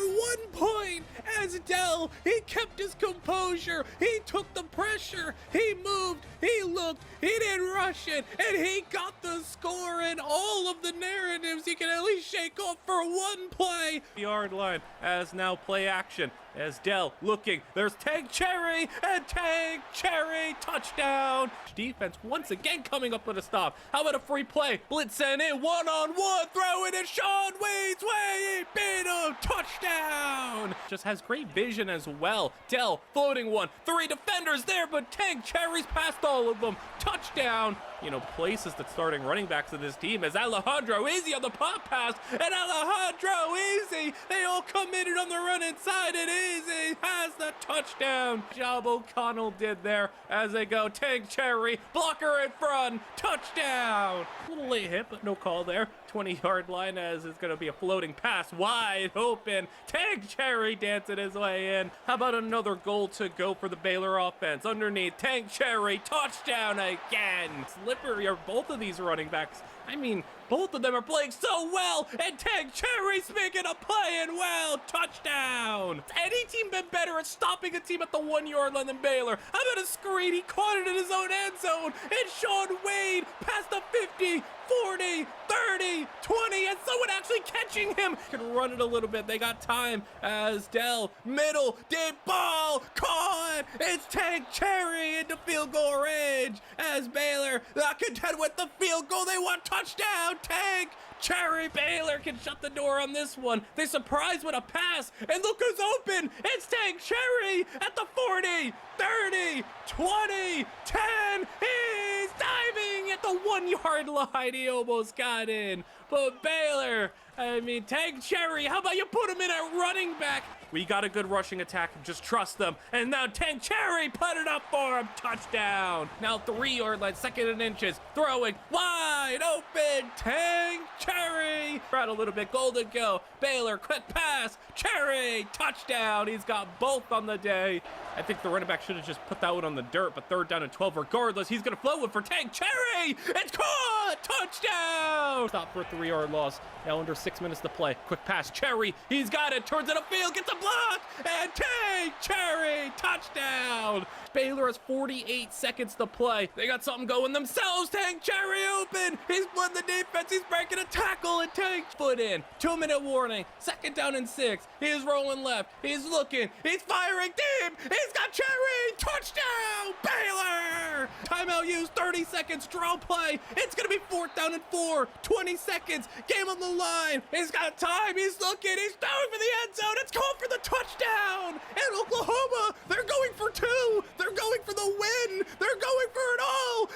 1 point as Dell, he kept his composure. He took the pressure. He moved. He looked. He didn't rush it. And he got the score, and all of the narratives you can at least shake off for 1 play. Yard line as now play action as Dell looking. There's Tank Cherry, and Tank Cherry touchdown. Defense once again coming up with a stop. How about a free play? Blitz and in, one-on-one, throw it, and Sean Wade's way. He beat him. Touchdown. Just has great vision as well. Dell floating one. 3 defenders there, but Tank Cherry's past all of them. Touchdown. You know, places that starting running backs of this team as Alejandro Easy on the pop pass, and Alejandro Easy, they all committed on the run inside, and Easy has the touchdown. Job O'Connell did there as they go. Tank Cherry, blocker in front, touchdown. A little late hit, but no call there. 20-yard line as it's going to be a floating pass wide open. Tank Cherry dancing his way in. How about another goal to go for the Baylor offense? Underneath, Tank Cherry, touchdown again. Slippery are both of these running backs. I mean, both of them are playing so well, and Tank Cherry's making a playing well. Touchdown. Any team been better at stopping a team at the 1-yard line than Baylor? How about a screen? He caught it in his own end zone, and Sean Wade past the 50, 40, 30, 20, and someone actually catching him. Can run it a little bit. They got time as Dell, middle, deep ball, caught. It's Tank Cherry into field goal range as Baylor not content with the field goal. They want touchdown. Tank Cherry. Baylor can shut the door on this one. They surprise with a pass, and look who's open. It's Tank Cherry at the 40, 30, 20, 10. He's diving at the 1-yard line. He almost got in. But Baylor, I mean, Tank Cherry, how about you put him in at running back? We got a good rushing attack. Just trust them. And now Tank Cherry put it up for him. Touchdown. Now 3-yard line, 2nd and inches. Throwing wide open. Tank Cherry. Right a little bit. Goal to go. Baylor, quick pass. Cherry. Touchdown. He's got both on the day. I think the running back should have just put that one on the dirt, but 3rd down and 12 regardless. He's going to float one for Tank Cherry. It's caught. Touchdown. Stop for a 3-yard loss. Now under 6 minutes to play. Quick pass. Cherry. He's got it. Turns it upfield. Gets a block. And Tank Cherry. Touchdown. Baylor has 48 seconds to play. They got something going themselves. Tank Cherry open. He's split the defense. He's breaking a tackle, and Tank foot in. 2-minute warning. 2nd down and 6. He's rolling left. He's looking. He's firing deep. He's got Cherry. Touchdown. Baylor. Timeout used. 30 seconds. Draw play. It's going to be 4th down and 4. 20 seconds. Game on the line. He's got time. He's looking. He's throwing for the end zone. It's called for the touchdown. And Oklahoma, they're going for 2. They're going for the win. They're going for it all.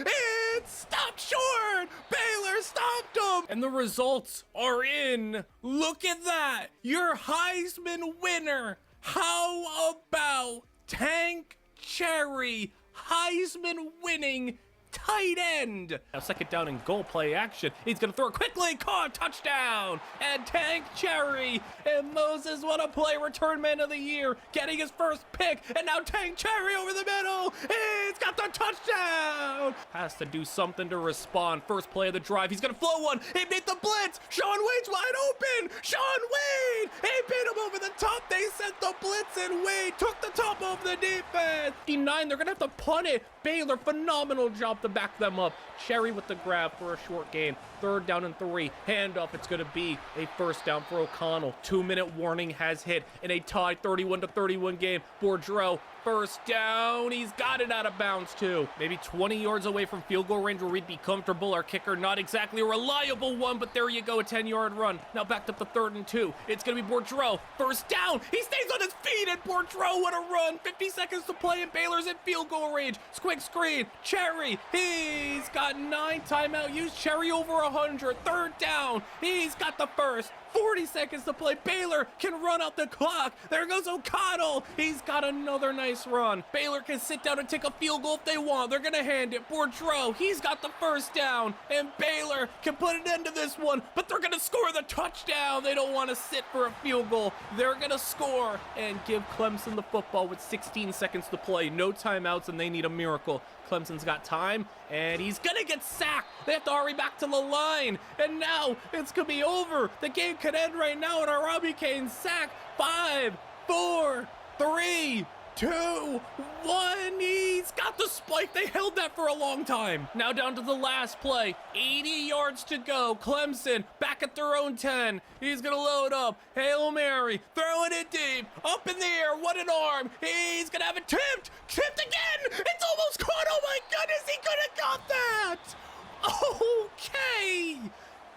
It's stopped short. Baylor stopped them. And the results are in. Look at that. Your Heisman winner. How about Tank Cherry, Heisman winning tight end? Now second down and goal, play action. He's gonna throw it quickly, caught, touchdown. And Tank Cherry and Moses, what a play, return man of the year, getting his first pick. And now Tank Cherry over the middle. He's got the touchdown. Has to do something to respond. First play of the drive. He's gonna flow one. He beat the blitz. Sean Wade's wide open. Sean Wade. He beat him over the top. They sent the blitz and Wade took the top of the defense. 59. They're gonna have to punt it. Baylor, phenomenal job to back them up. Cherry with the grab for a short gain. Third down and 3. Handoff. It's going to be a first down for O'Connell. 2-minute warning has hit in a tied 31-31 game. Boudreaux, first down. He's got it out of bounds too. Maybe 20 yards away from field goal range where we'd be comfortable. Our kicker, not exactly a reliable one, but there you go, a 10-yard run. Now backed up to 3rd and 2. It's going to be Boudreaux. First down. He stays on his feet, and Boudreaux, what a run. 50 seconds to play, and Baylor's in field goal range. Quick screen. Cherry. He's got 9 timeout use. Cherry over 100. Third down. He's got the first. 40 seconds to play. Baylor can run out the clock. There goes O'Connell. He's got another nice run. Baylor can sit down and take a field goal if they want. They're going to hand it. Boudreaux, he's got the first down. And Baylor can put an end to this one, but they're going to score the touchdown. They don't want to sit for a field goal. They're going to score and give Clemson the football with 16 seconds to play. No timeouts, and they need a miracle. Clemson's got time, and he's going to get sacked. They have to hurry back to the line, and now it's going to be over. The game could end right now, and a Robbie Kane sack. 5, 4, 3, 2, 1. He's got the spike. They held that for a long time. Now down to the last play. 80 yards to go. Clemson back at their own 10. He's going to load up. Hail Mary. Throwing it deep. Up in the air. What an arm. He's going to have it tipped. Tipped again. It's almost caught. Oh my goodness. He could have got that. Okay.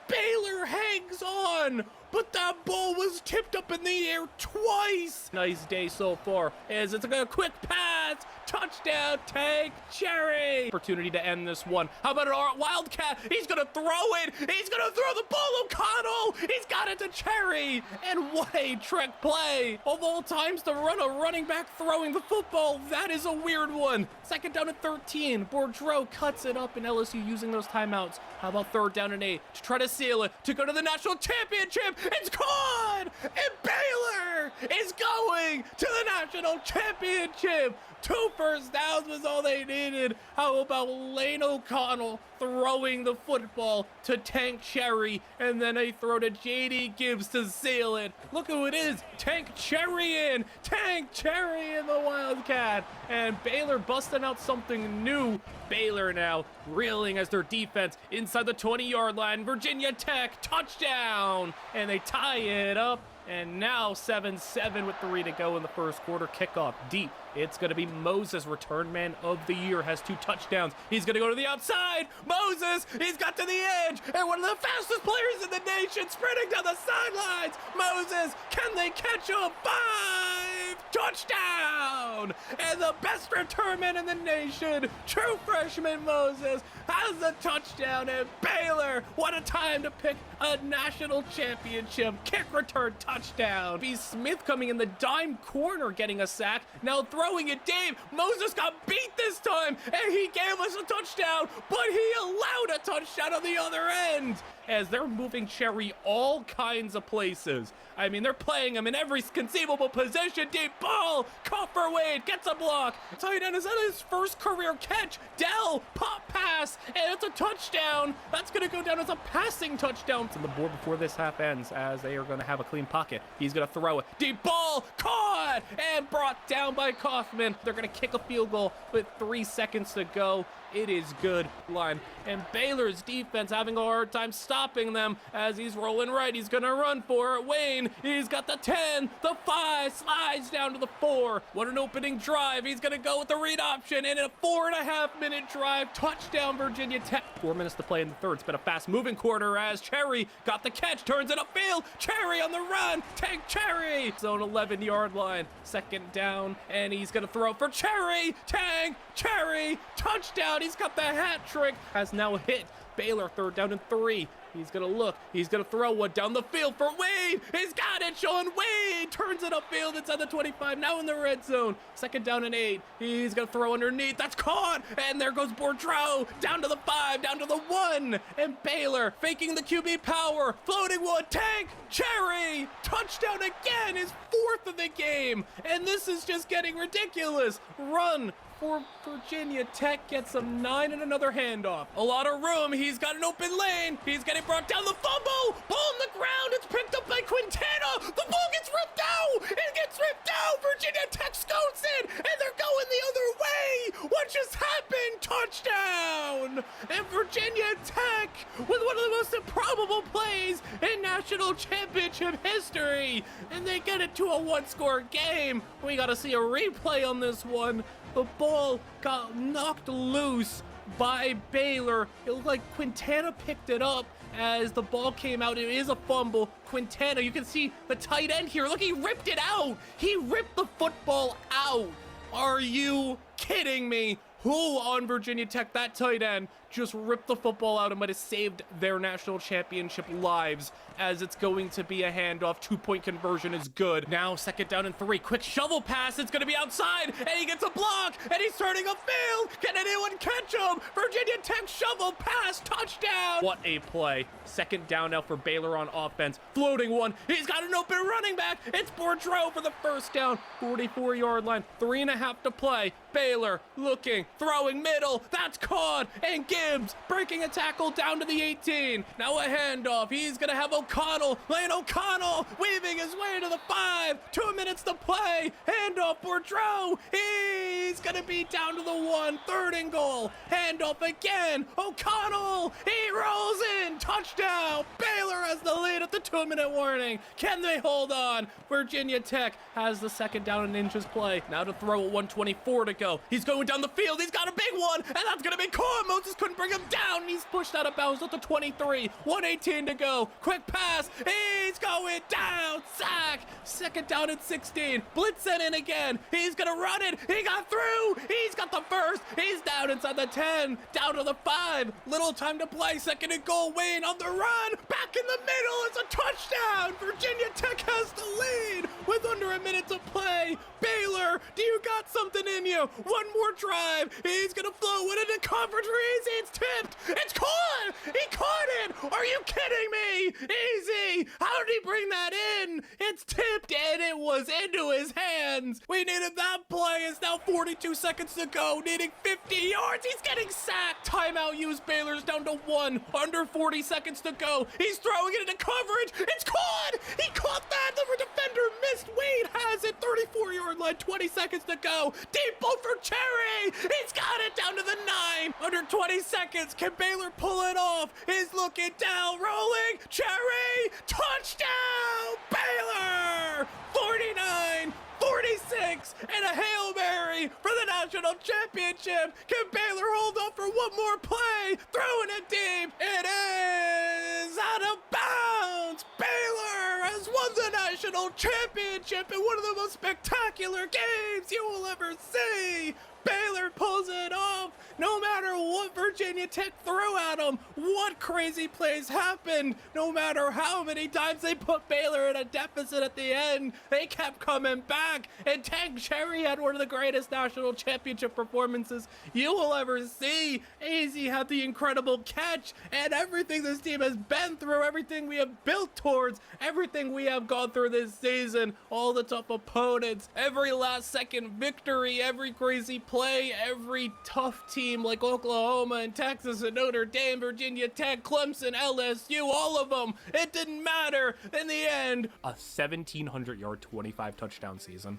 Baylor hangs on, but that ball was tipped up in the air twice. Nice day so far, as it's a quick pass, touchdown, Tank Cherry. Opportunity to end this one. How about an Wildcat? He's gonna throw it. He's gonna throw the ball. O'Connell. He's got it to Cherry. And what a trick play. Of all times to run a running back throwing the football, that is a weird one. Second down at 13. Boudreaux cuts it up, and LSU using those timeouts. How about third down and 8 to try to seal it, to go to the national championship? It's caught! And Baylor is going to the national championship. 2 first downs was all they needed. How about Lane O'Connell throwing the football to Tank Cherry, and then a throw to J.D. Gibbs to seal it. Look who it is. Tank Cherry in. Tank Cherry in the Wildcat. And Baylor busting out something new. Baylor now reeling as their defense inside the 20-yard line. Virginia Tech touchdown. And they tie it up. And now 7-7 with 3 to go in the first quarter. Kickoff deep. It's going to be Moses, return man of the year, has 2 touchdowns. He's going to go to the outside. Moses, he's got to the edge. And one of the fastest players in the nation sprinting down the sidelines. Moses, can they catch him? 5, touchdown. And the best return man in the nation, true freshman Moses, has the touchdown. And Baylor, what a time to pick a national championship. Kick return touchdown. B. Smith coming in the dime corner getting a sack. Now throwing it deep. Moses got beat this time, and he gave us a touchdown, but he allowed a touchdown on the other end. As they're moving Cherry all kinds of places. I mean, they're playing him in every conceivable position. Deep ball. Caught for Wade. Gets a block. Tight end, is that his first career catch? Dell. Pop pass. And it's a touchdown. That's going to go down as a passing touchdown. It's on the board before this half ends, as they are going to have a clean pocket. He's going to throw it. Deep ball. Caught. And brought down by Kaufman. They're going to kick a field goal with 3 seconds to go. It is good line. And Baylor's defense having a hard time stopping them as he's rolling right. He's going to run for it. Wayne, he's got the 10, the 5, slides down to the 4. What an opening drive. He's going to go with the read option, and a 4.5-minute drive. Touchdown, Virginia Tech. 4 minutes to play in the third. It's been a fast-moving quarter as Cherry got the catch, turns it upfield. Cherry on the run. Tank Cherry. Zone 11-yard line. Second down, and he's going to throw for Cherry. Tank Cherry. Touchdown. He's got the hat trick. Has now hit Baylor, 3rd down and 3. He's gonna look. He's gonna throw one down the field for Wade. He's got it. Sean Wade turns it upfield inside the 25. Now in the red zone. 2nd down and 8. He's gonna throw underneath. That's caught. And there goes Boudreaux. Down to the 5. Down to the 1. And Baylor faking the QB power. Floating one. Tank. Cherry. Touchdown again. His 4th of the game. And this is just getting ridiculous. Run for Virginia Tech, gets some 9 and another handoff. A lot of room. He's got an open lane. He's getting brought down. The fumble. Ball on the ground. It's picked up by Quintana. The ball gets ripped out. It gets ripped out. Virginia Tech scoots it, and they're going the other way. What just happened? Touchdown. And Virginia Tech with one of the most improbable plays in national championship history. And they get it to a 1-score game. We got to see a replay on this one. The ball got knocked loose by Baylor. It looked like Quintana picked it up as the ball came out. It is a fumble. Quintana, you can see the tight end here. Look, he ripped it out. He ripped the football out. Are you kidding me? Who on Virginia Tech, that tight end, just ripped the football out and might have saved their national championship lives, as it's going to be a handoff. 2-point conversion is good. Now 2nd down and 3. Quick shovel pass. It's going to be outside, and he gets a block, and he's turning upfield. Can anyone catch him? Virginia Tech shovel pass. Touchdown. What a play. 2nd down now for Baylor on offense. Floating one. He's got an open running back. It's Boudreaux for the 1st down. 44-yard line. 3.5 to play. Baylor looking, throwing middle. That's caught. And Gibbs breaking a tackle down to the 18. Now a handoff. He's going to have O'Connell. Lane O'Connell weaving his way to the 5. 2 minutes to play. Handoff Boudreaux. He's going to be down to the 1. 3rd and goal. Handoff again. O'Connell. He rolls in. Touchdown. Baylor has the lead at the 2-minute warning. Can they hold on? Virginia Tech has the 2nd down and inches play. Now to throw at 1:24 to go. He's going down the field. He's got a big one, and that's going to be caught. Moses couldn't bring him down. He's pushed out of bounds at the 23. 1:18 to go. Quick pass. He's going down. Sack. 2nd down and 16. Blitzing in again. He's going to run it. He got through. He's got the 1st. He's down inside the 10. Down to the 5. Little time to play. 2nd and goal. Wayne on the run. Back in the middle. It's a touchdown. Virginia Tech has the lead with under a minute to play. Baylor, do you got something in you? One more drive. He's going to float with it in coverage for Easy. It's tipped. It's caught. He caught it. Are you kidding me? Easy. How did he bring that in? It's tipped, and it was into his hands. We needed that play. It's now 42 seconds to go. Needing 50 yards. He's getting sacked. Timeout used. Baylor's down to 1. Under 40 seconds to go. He's throwing it into coverage. It's caught. He caught that. The defender missed. Wade has it. 34-yard line. 20 seconds to go. Deep ball for Cherry. He's got it down to the 9. Under 20 seconds. Can Baylor pull it off? He's looking down. Rolling. Cherry. Touchdown. Baylor. 49. 46 and a Hail Mary for the national championship. Can Baylor hold up for one more play? Throwing it deep. It is out of bounds. Baylor has won the national championship in one of the most spectacular games you will ever see. Baylor pulls it off. No matter what Virginia Tech threw at them, what crazy plays happened, no matter how many times they put Baylor in a deficit at the end, they kept coming back. And Tank Cherry had one of the greatest national championship performances you will ever see. AZ had the incredible catch, and everything this team has been through, everything we have built towards, everything we have gone through this season, all the tough opponents, every last second victory, every crazy play, every tough team like Oklahoma and Texas and Notre Dame, Virginia Tech, Clemson, LSU, all of them. It didn't matter in the end. A 1,700-yard, 25-touchdown season.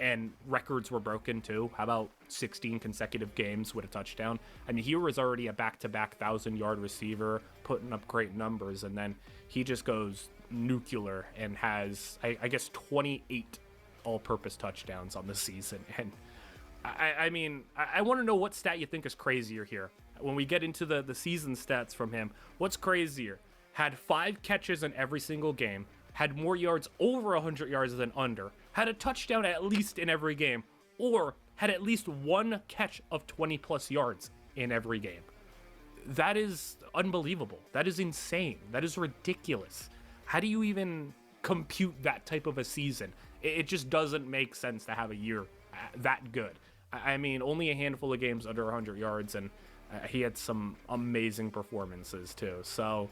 And records were broken too. How about 16 consecutive games with a touchdown? I mean, he was already a back-to-back 1,000-yard receiver, putting up great numbers, and then he just goes nuclear and has, I guess, 28 all-purpose touchdowns on the season. And I mean, I want to know what stat you think is crazier here. When we get into the season stats from him, what's crazier? Had 5 catches in every single game, had more yards over 100 yards than under, had a touchdown at least in every game, or had at least one catch of 20 plus yards in every game. that is unbelievable. That is insane. That is ridiculous. How do you even compute that type of a season? It just doesn't make sense to have a year that good. I mean, only a handful of games under 100 yards, and he had some amazing performances too. So,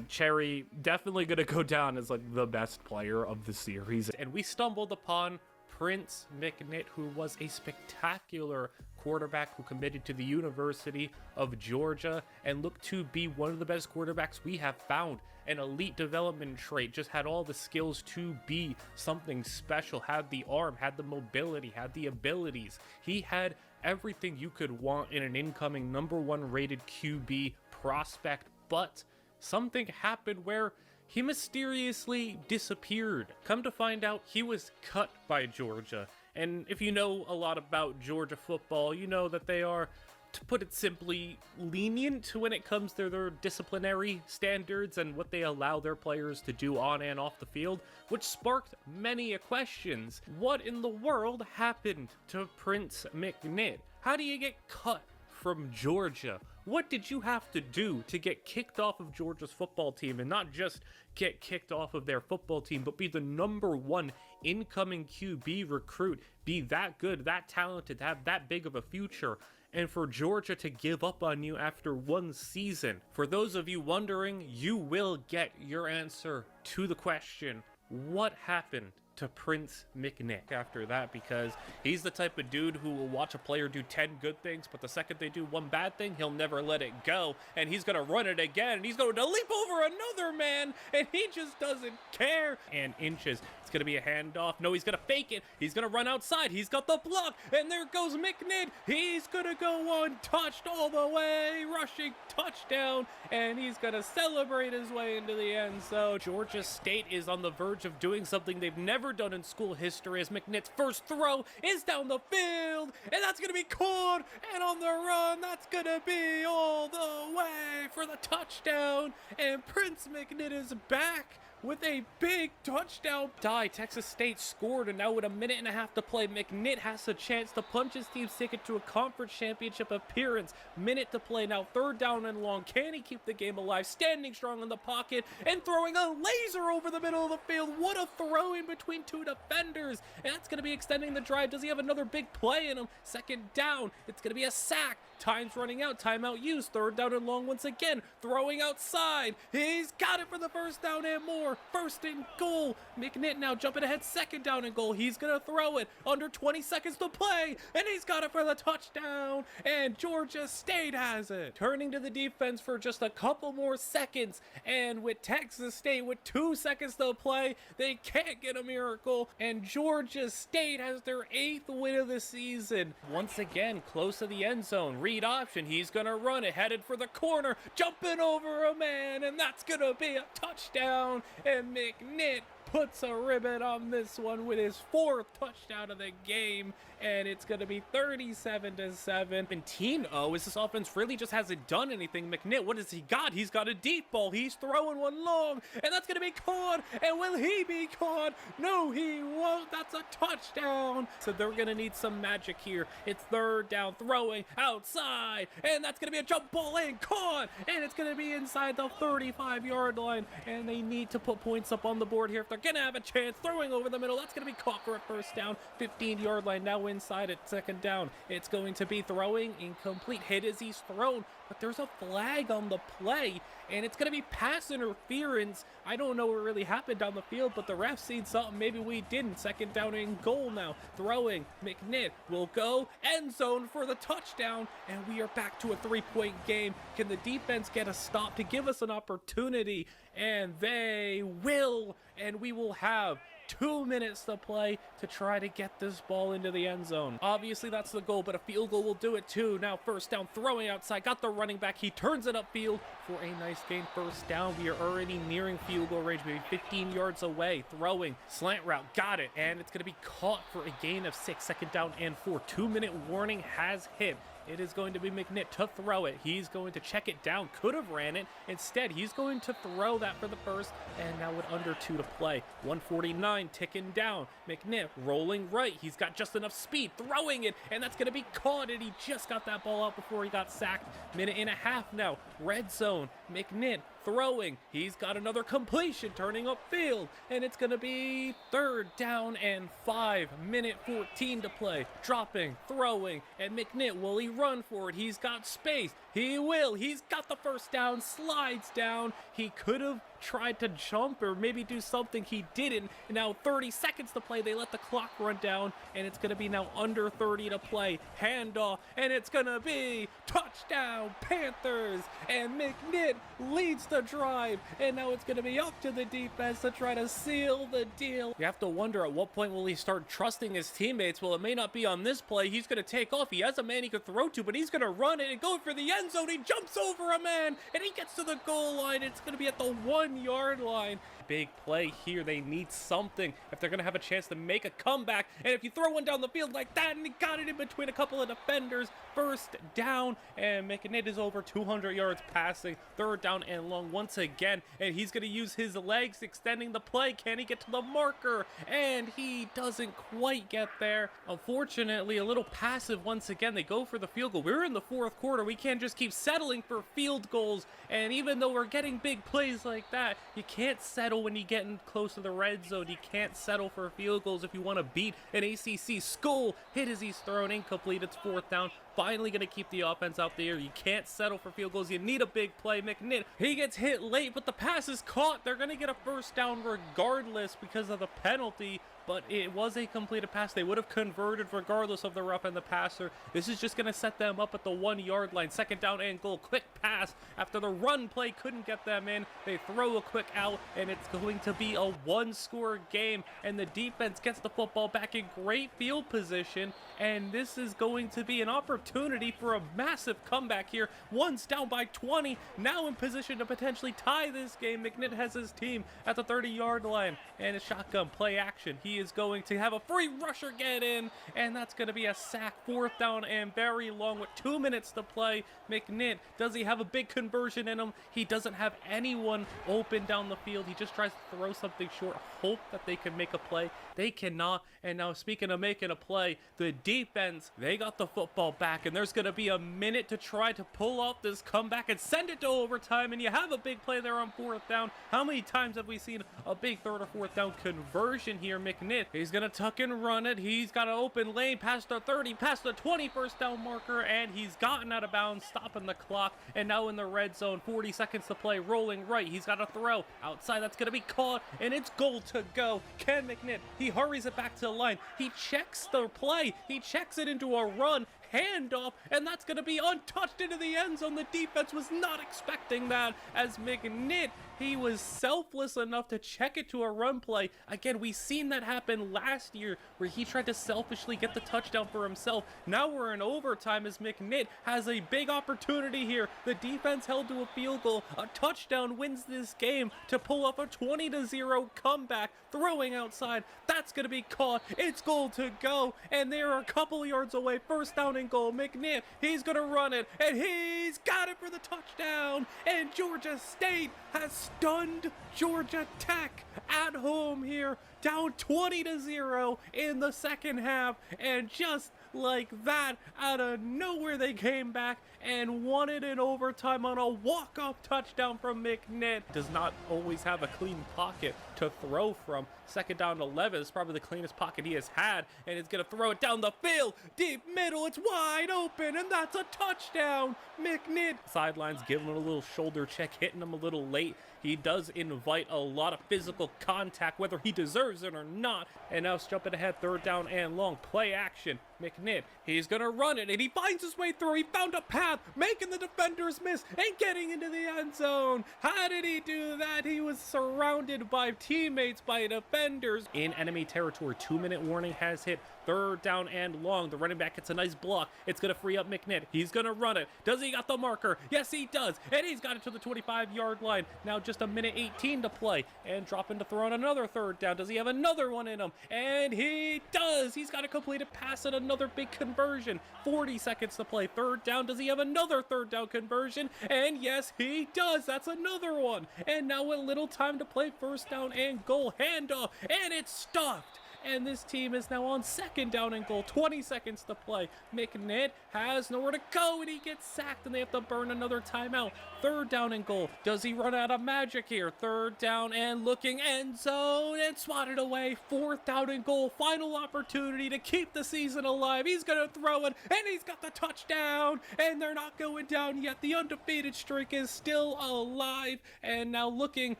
Cherry definitely going to go down as like the best player of the series. And we stumbled upon Prince McNitt, who was a spectacular quarterback who committed to the University of Georgia and looked to be one of the best quarterbacks we have found. An elite development trait, just had all the skills to be something special, had the arm, had the mobility, had the abilities. He had everything you could want in an incoming #1 rated QB prospect, but something happened where he mysteriously disappeared. Come to find out, he was cut by Georgia. And if you know a lot about Georgia football, you know that they are, to put it simply, lenient when it comes to their disciplinary standards and what they allow their players to do on and off the field, which sparked many questions. What in the world happened to Prince McNitt? How do you get cut from Georgia? What did you have to do to get kicked off of Georgia's football team, and not just get kicked off of their football team, but be the #1 incoming QB recruit, be that good, that talented, have that big of a future, and for Georgia to give up on you after one season? For those of you wondering, you will get your answer to the question, what happened to Prince McNitt after that, because he's the type of dude who will watch a player do 10 good things, but the second they do one bad thing, he'll never let it go, and he's gonna run it again, and he's going to leap over another man, and he just doesn't care. And inches, it's gonna be a handoff. No, he's gonna fake it. He's gonna run outside. He's got the block, and there goes McNitt. He's gonna go untouched all the way, rushing touchdown, and he's gonna celebrate his way into the end zone. Georgia State is on the verge of doing something they've never done in school history, as McNitt's first throw is down the field, and that's gonna be caught, and on the run, that's gonna be all the way for the touchdown, and Prince McNitt is back with a big touchdown tie. Texas State scored, and now with 1.5 minutes to play, McNitt has a chance to punch his team's ticket to a conference championship appearance. Minute to play now, 3rd down and long. Can he keep the game alive? Standing strong in the pocket and throwing a laser over the middle of the field. What a throw in between two defenders, and that's going to be extending the drive. Does he have another big play in him? 2nd down, it's going to be a sack. Time's running out, timeout used. 3rd down and long once again, throwing outside. He's got it for the 1st down and more. 1st and goal. McNitt now jumping ahead, 2nd down and goal. He's gonna throw it under 20 seconds to play, and he's got it for the touchdown, and Georgia State has it. Turning to the defense for just a couple more seconds, and with Texas State with 2 seconds to play, they can't get a miracle, and Georgia State has their 8th win of the season. Once again, close to the end zone. Read option, he's gonna run it, headed for the corner, jumping over a man, and that's gonna be a touchdown. And McNitt puts a ribbon on this one with his 4th touchdown of the game, and it's going to be 37-7. And Tino, as this offense really just hasn't done anything. McNitt, what has he got? He's got a deep ball. He's throwing one long, and that's going to be caught. And will he be caught? No, he won't. That's a touchdown. So they're going to need some magic here. It's 3rd down, throwing outside, and that's going to be a jump ball and caught, and it's going to be inside the 35-yard line, and they need to put points up on the board here if they're gonna have a chance. Throwing over the middle, that's gonna be caught for a 1st down. 15-yard line now inside at 2nd down. It's going to be throwing, incomplete. Hit as he's thrown, but there's a flag on the play, and it's gonna be pass interference. I don't know what really happened down the field, but the ref seen something maybe we didn't. 2nd down and goal now. Throwing, McNitt will go end zone for the touchdown, and we are back to a 3-point game. Can the defense get a stop to give us an opportunity? And they will, and we will have 2 minutes to play to try to get this ball into the end zone. Obviously that's the goal, but a field goal will do it too. Now 1st down, throwing outside, got the running back, he turns it upfield for a nice gain. 1st down, we are already nearing field goal range, maybe 15 yards away. Throwing, slant route, got it, and it's gonna be caught for a gain of 6. 2nd down and 4. 2-minute warning has hit. It is going to be McNitt to throw it. He's going to check it down. Could have ran it. Instead, he's going to throw that for the 1st, and now with under 2 to play. 149 ticking down. McNitt rolling right. He's got just enough speed, throwing it, and that's going to be caught, and he just got that ball out before he got sacked. Minute and a half now. Red zone. McNitt throwing. He's got another completion turning upfield, and it's going to be 3rd down and 5. Minute 14 to play. Dropping, throwing, and McNitt, will he run for it? He's got space. He will. He's got the first down, slides down. He could have tried to jump or maybe do something. He didn't. And now 30 seconds to play. They let the clock run down, and it's going to be now under 30 to play. Handoff, and it's going to be touchdown Panthers, and McNitt leads the drive, and now it's going to be up to the defense to try to seal the deal. You have to wonder, at what point will he start trusting his teammates? Well, it may not be on this play. He's going to take off. He has a man he could throw to, but he's going to run it and go for the end zone. He jumps over a man, and he gets to the goal line. It's going to be at the 1-yard line. Big play here. They need something if they're going to have a chance to make a comeback. And if you throw one down the field like that, and he got it in between a couple of defenders, 1st down, and McNitt is over 200 yards passing. 3rd down and long once again, and he's going to use his legs extending the play. Can he get to the marker? And he doesn't quite get there. Unfortunately, a little passive once again. They go for the field goal. We're in the 4th quarter. We can't just keep settling for field goals, and even though we're getting big plays like that, you can't settle when you get in close to the red zone. You can't settle for field goals if you want to beat an ACC school. Hit as he's thrown, incomplete. It's 4th down. Finally going to keep the offense out there. You can't settle for field goals. You need a big play. McNitt, he gets hit late, but the pass is caught. They're going to get a 1st down regardless because of the penalty, but it was a completed pass. They would have converted regardless of the rough and the passer. This is just going to set them up at the 1-yard line. 2nd down and goal. Quick pass after the run play couldn't get them in. They throw a quick out, and it's going to be a 1-score game, and the defense gets the football back in great field position, and this is going to be an opportunity for a massive comeback here. One's down by 20, now in position to potentially tie this game. McNitt has his team at the 30-yard line, and a shotgun play action. He is going to have a free rusher get in, and that's going to be a sack. 4th down and very long with 2 minutes to play. McNitt, does he have a big conversion in him? He doesn't have anyone open down the field. He just tries to throw something short, hope that they can make a play. They cannot. And now, speaking of making a play, the defense, they got the football back, and there's going to be a minute to try to pull off this comeback and send it to overtime, and you have a big play there on 4th down. How many times have we seen a big 3rd or 4th down conversion here? McNitt, he's going to tuck and run it. He's got an open lane past the 30, past the 21st down marker, and he's gotten out of bounds, stopping the clock, and now in the red zone, 40 seconds to play, rolling right. He's got a throw outside. That's going to be caught, and it's goal to go. Ken McNitt, he hurries it back to the line. He checks the play. He checks it into a run. Handoff, and that's going to be untouched into the end zone. The defense was not expecting that, as McNitt, he was selfless enough to check it to a run play. Again, we seen that happen last year where he tried to selfishly get the touchdown for himself. Now we're in overtime as McNitt has a big opportunity here. The defense held to a field goal. A touchdown wins this game to pull off a 20-0 comeback. Throwing outside, that's going to be caught. It's goal to go, and they're a couple yards away. 1st down and goal. McNitt, he's going to run it, and he's got it for the touchdown. And Georgia State has stunned Georgia Tech at home here, down 20-0 in the 2nd half, and just like that, out of nowhere, they came back and won it in overtime on a walk-off touchdown from McNitt. Does not always have a clean pocket to throw from. 2nd down and 11 is probably the cleanest pocket he has had, and he's going to throw it down the field. Deep middle, it's wide open, and that's a touchdown. McNitt, sidelines giving him a little shoulder check, hitting him a little late. He does invite a lot of physical contact, whether he deserves it or not. And now it's jumping ahead, 3rd down and long. Play action. McNitt, he's going to run it, and he finds his way through. He found a path, making the defenders miss and getting into the end zone. How did he do that? He was surrounded by teammates, by defenders. In enemy territory, 2-minute warning has hit. Third down and long. The running back gets a nice block. It's going to free up McNitt. He's going to run it. Does he got the marker? Yes, he does. And he's got it to the 25-yard line. Now just a minute 18 to play. And dropping to throw on another third down. Does he have another one in him? And he does. He's got a completed pass and another big conversion. 40 seconds to play. Third down. Does he have another third down conversion? And yes, he does. That's another one. And now with little time to play, first down and goal. Handoff. And it's stuffed. And this team is now on second down and goal. 20 seconds to play. McNitt has nowhere to go, and he gets sacked, and they have to burn another timeout. Third down and goal. Does he run out of magic here? Third down and looking, end zone, and swatted away. Fourth down and goal. Final opportunity to keep the season alive. He's going to throw it, and he's got the touchdown, and they're not going down yet. The undefeated streak is still alive, and now looking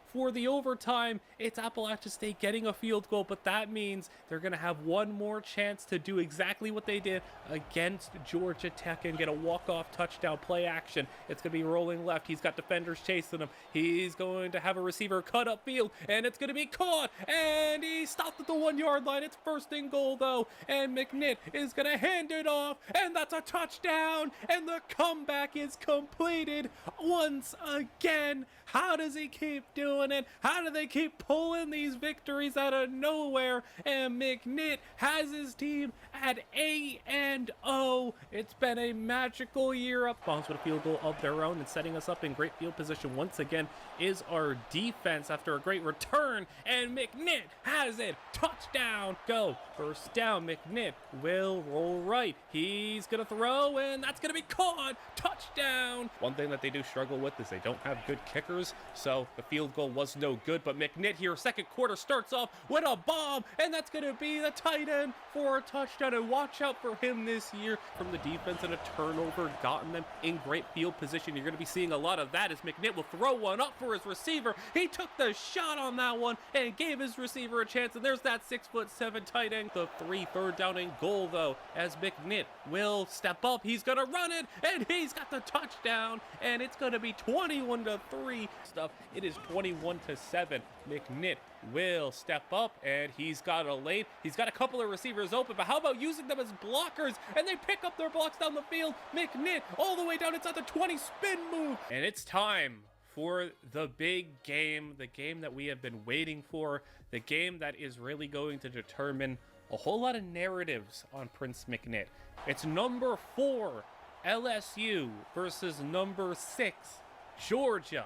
for the overtime. It's Appalachian State getting a field goal, but that means they're going to have one more chance to do exactly what they did against Georgia Tech and get a walk-off touchdown. Play action. It's going to be rolling left. He's got defenders chasing him. He's going to have a receiver cut upfield, and it's going to be caught, and he stopped at the 1-yard line. It's first and goal, though, and McNitt is going to hand it off, and that's a touchdown, and the comeback is completed once again. How does he keep doing it? How do they keep pulling these victories out of nowhere? And McNitt has his team at 8-0. It's been a magical year up. Bonds with a field goal of their own and setting us up in great field position once again is our defense after a great return. And McNitt has it. Touchdown. Go. First down. McNitt will roll right. He's going to throw, and that's going to be caught. Touchdown. One thing that they do struggle with is they don't have good kickers, so the field goal was no good. But McNitt here, second quarter, starts off with a bomb, and that's going to be the tight end for a touchdown. And watch out for him this year from the defense, and a turnover gotten them in great field position. You're going to be seeing a lot of that as McNitt will throw one up for his receiver. He took the shot on that one and gave his receiver a chance, and there's that 6'7" tight end. The third down and goal, though, as McNitt will step up. He's going to run it, and he's got the touchdown, and it's going to be 21-3. It is 21-7. McNitt will step up, and he's got a lane. He's got a couple of receivers open, but how about using them as blockers? And they pick up their blocks down the field. McNitt all the way down inside the 20, spin move. And it's time for the big game, the game that we have been waiting for, the game that is really going to determine a whole lot of narratives on Prince McNitt. It's number 4, LSU versus number 6, Georgia.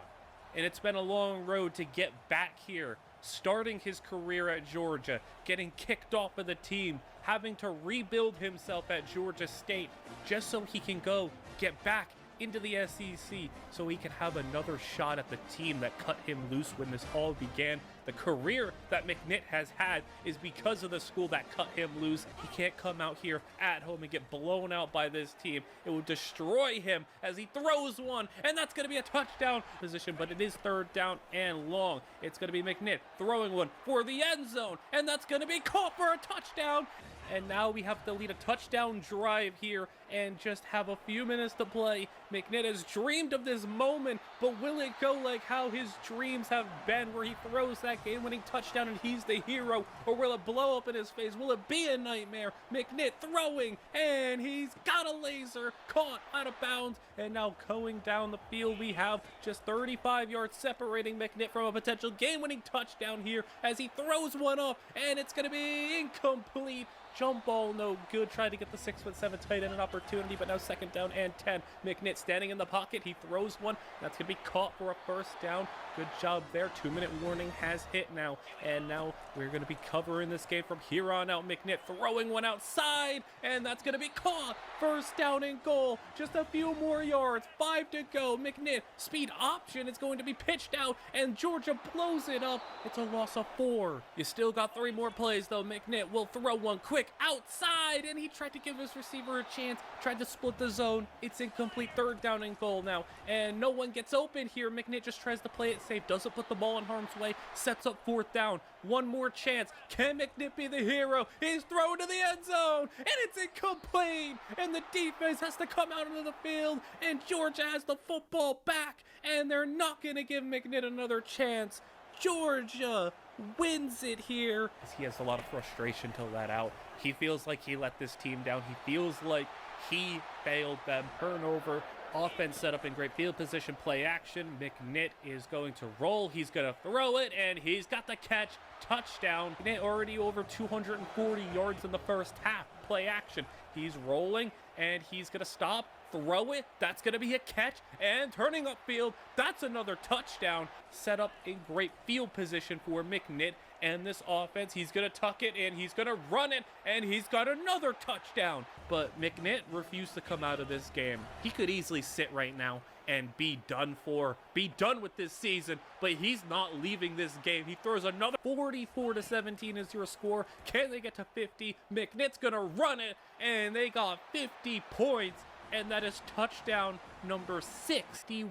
And it's been a long road to get back here, starting his career at Georgia, getting kicked off of the team, having to rebuild himself at Georgia State just so he can go get back into the SEC so he can have another shot at the team that cut him loose when this all began. The career that McNitt has had is because of the school that cut him loose. He can't come out here at home and get blown out by this team. It will destroy him as he throws one, and that's going to be a touchdown position, but it is third down and long. It's going to be McNitt throwing one for the end zone, and that's going to be caught for a touchdown. And now we have to lead a touchdown drive here and just have a few minutes to play. McNitt has dreamed of this moment, but will it go like how his dreams have been, where he throws that game-winning touchdown and he's the hero, or will it blow up in his face? Will it be a nightmare? McNitt throwing, and he's got a laser, caught out of bounds, and now going down the field, we have just 35 yards separating McNitt from a potential game-winning touchdown here as he throws one up, and it's going to be incomplete. Jump ball, no good. Tried to get the 6'7" tight end an opportunity, but now second down and 10. McNitt standing in the pocket. He throws one. That's going to be caught for a first down. Good job there. 2-minute warning has hit now. And now we're going to be covering this game from here on out. McNitt throwing one outside, and that's going to be caught. First down and goal. Just a few more yards. 5 to go. McNitt, speed option. It's going to be pitched out, and Georgia blows it up. It's a loss of 4. You still got 3 more plays, though. McNitt will throw one quick outside, and he tried to give his receiver a chance, tried to split the zone. It's incomplete. Third down and goal now, and no one gets open here. McNitt just tries to play it safe, doesn't put the ball in harm's way, sets up fourth down. One more chance. Can McNitt be the hero? He's thrown to the end zone, and it's incomplete, and the defense has to come out into the field, and Georgia has the football back, and they're not going to give McNitt another chance. Georgia wins it here. He has a lot of frustration to let out. He feels like he let this team down. He feels like he failed them. Turnover, offense set up in great field position, play action. McNitt is going to roll. He's going to throw it, and he's got the catch. Touchdown. McNitt already over 240 yards in the first half. Play action. He's rolling, and he's going to stop. Throw it, that's going to be a catch, and turning upfield, that's another touchdown. Set up in great field position for McNitt and this offense. He's going to tuck it, and he's going to run it, and he's got another touchdown. But McNitt refused to come out of this game. He could easily sit right now and be done with this season, but he's not leaving this game. He throws another 44-17 is your score. Can they get to 50? McNitt's going to run it, and they got 50 points. And that is touchdown number 61-17.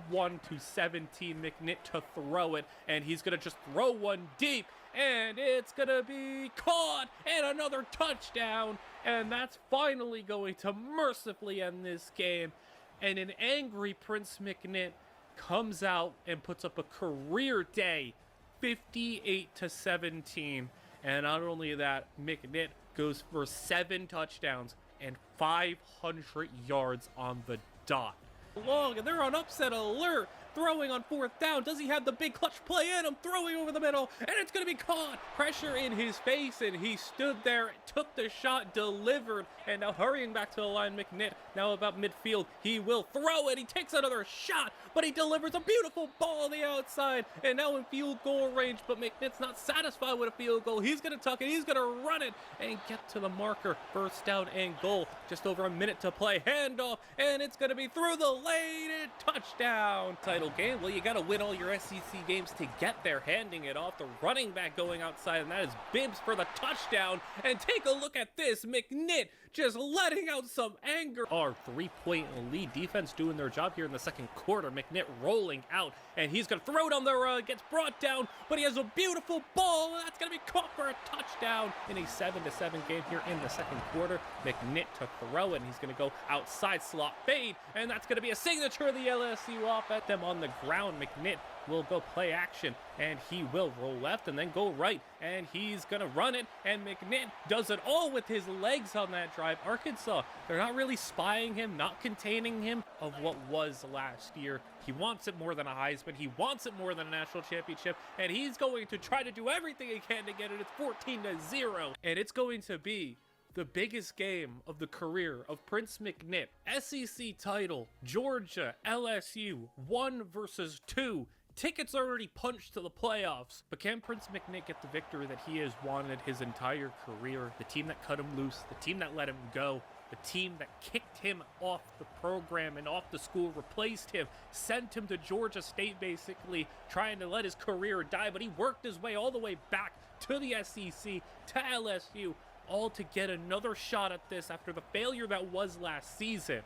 McNitt to throw it, and he's going to just throw one deep, and it's going to be caught, and another touchdown. And that's finally going to mercifully end this game. And an angry Prince McNitt comes out and puts up a career day, 58-17. And not only that, McNitt goes for 7 touchdowns and 500 yards on the dot. Long, and they're on upset alert. Throwing on 4th down. Does he have the big clutch play in him? Throwing over the middle, and it's going to be caught. Pressure in his face, and he stood there, took the shot, delivered, and now hurrying back to the line. McNitt now about midfield. He will throw it. He takes another shot, but he delivers a beautiful ball on the outside, and now in field goal range, but McNitt's not satisfied with a field goal. He's going to tuck it. He's going to run it and get to the marker. First down and goal. Just over a minute to play. Handoff, and it's going to be through the lane and touchdown. Title game. Well, you got to win all your SEC games to get there. Handing it off, the running back going outside, and that is Bibbs for the touchdown. And take a look at this. McNitt just letting out some anger. Our 3-point lead. Defense doing their job here in the second quarter. McNitt rolling out, and he's going to throw it on the run. Gets brought down, but he has a beautiful ball. That's going to be caught for a touchdown in a 7-7 game here in the second quarter. McNitt to throw it, and he's going to go outside slot fade, and that's going to be a signature of the LSU offense. Them on the ground. McNitt will go play action, and he will roll left and then go right, and he's gonna run it, and McNitt does it all with his legs on that drive. Arkansas, they're not really spying him, not containing him of what was last year. He wants it more than a Heisman. He wants it more than a national championship, and he's going to try to do everything he can to get it. It's 14-0, and it's going to be the biggest game of the career of Prince McNitt. SEC title, Georgia, LSU, 1 versus 2. Tickets already punched to the playoffs. But can Prince McNitt get the victory that he has wanted his entire career? The team that cut him loose, the team that let him go, the team that kicked him off the program and off the school, replaced him, sent him to Georgia State basically, trying to let his career die, but he worked his way all the way back to the SEC, to LSU, all to get another shot at this after the failure that was last season.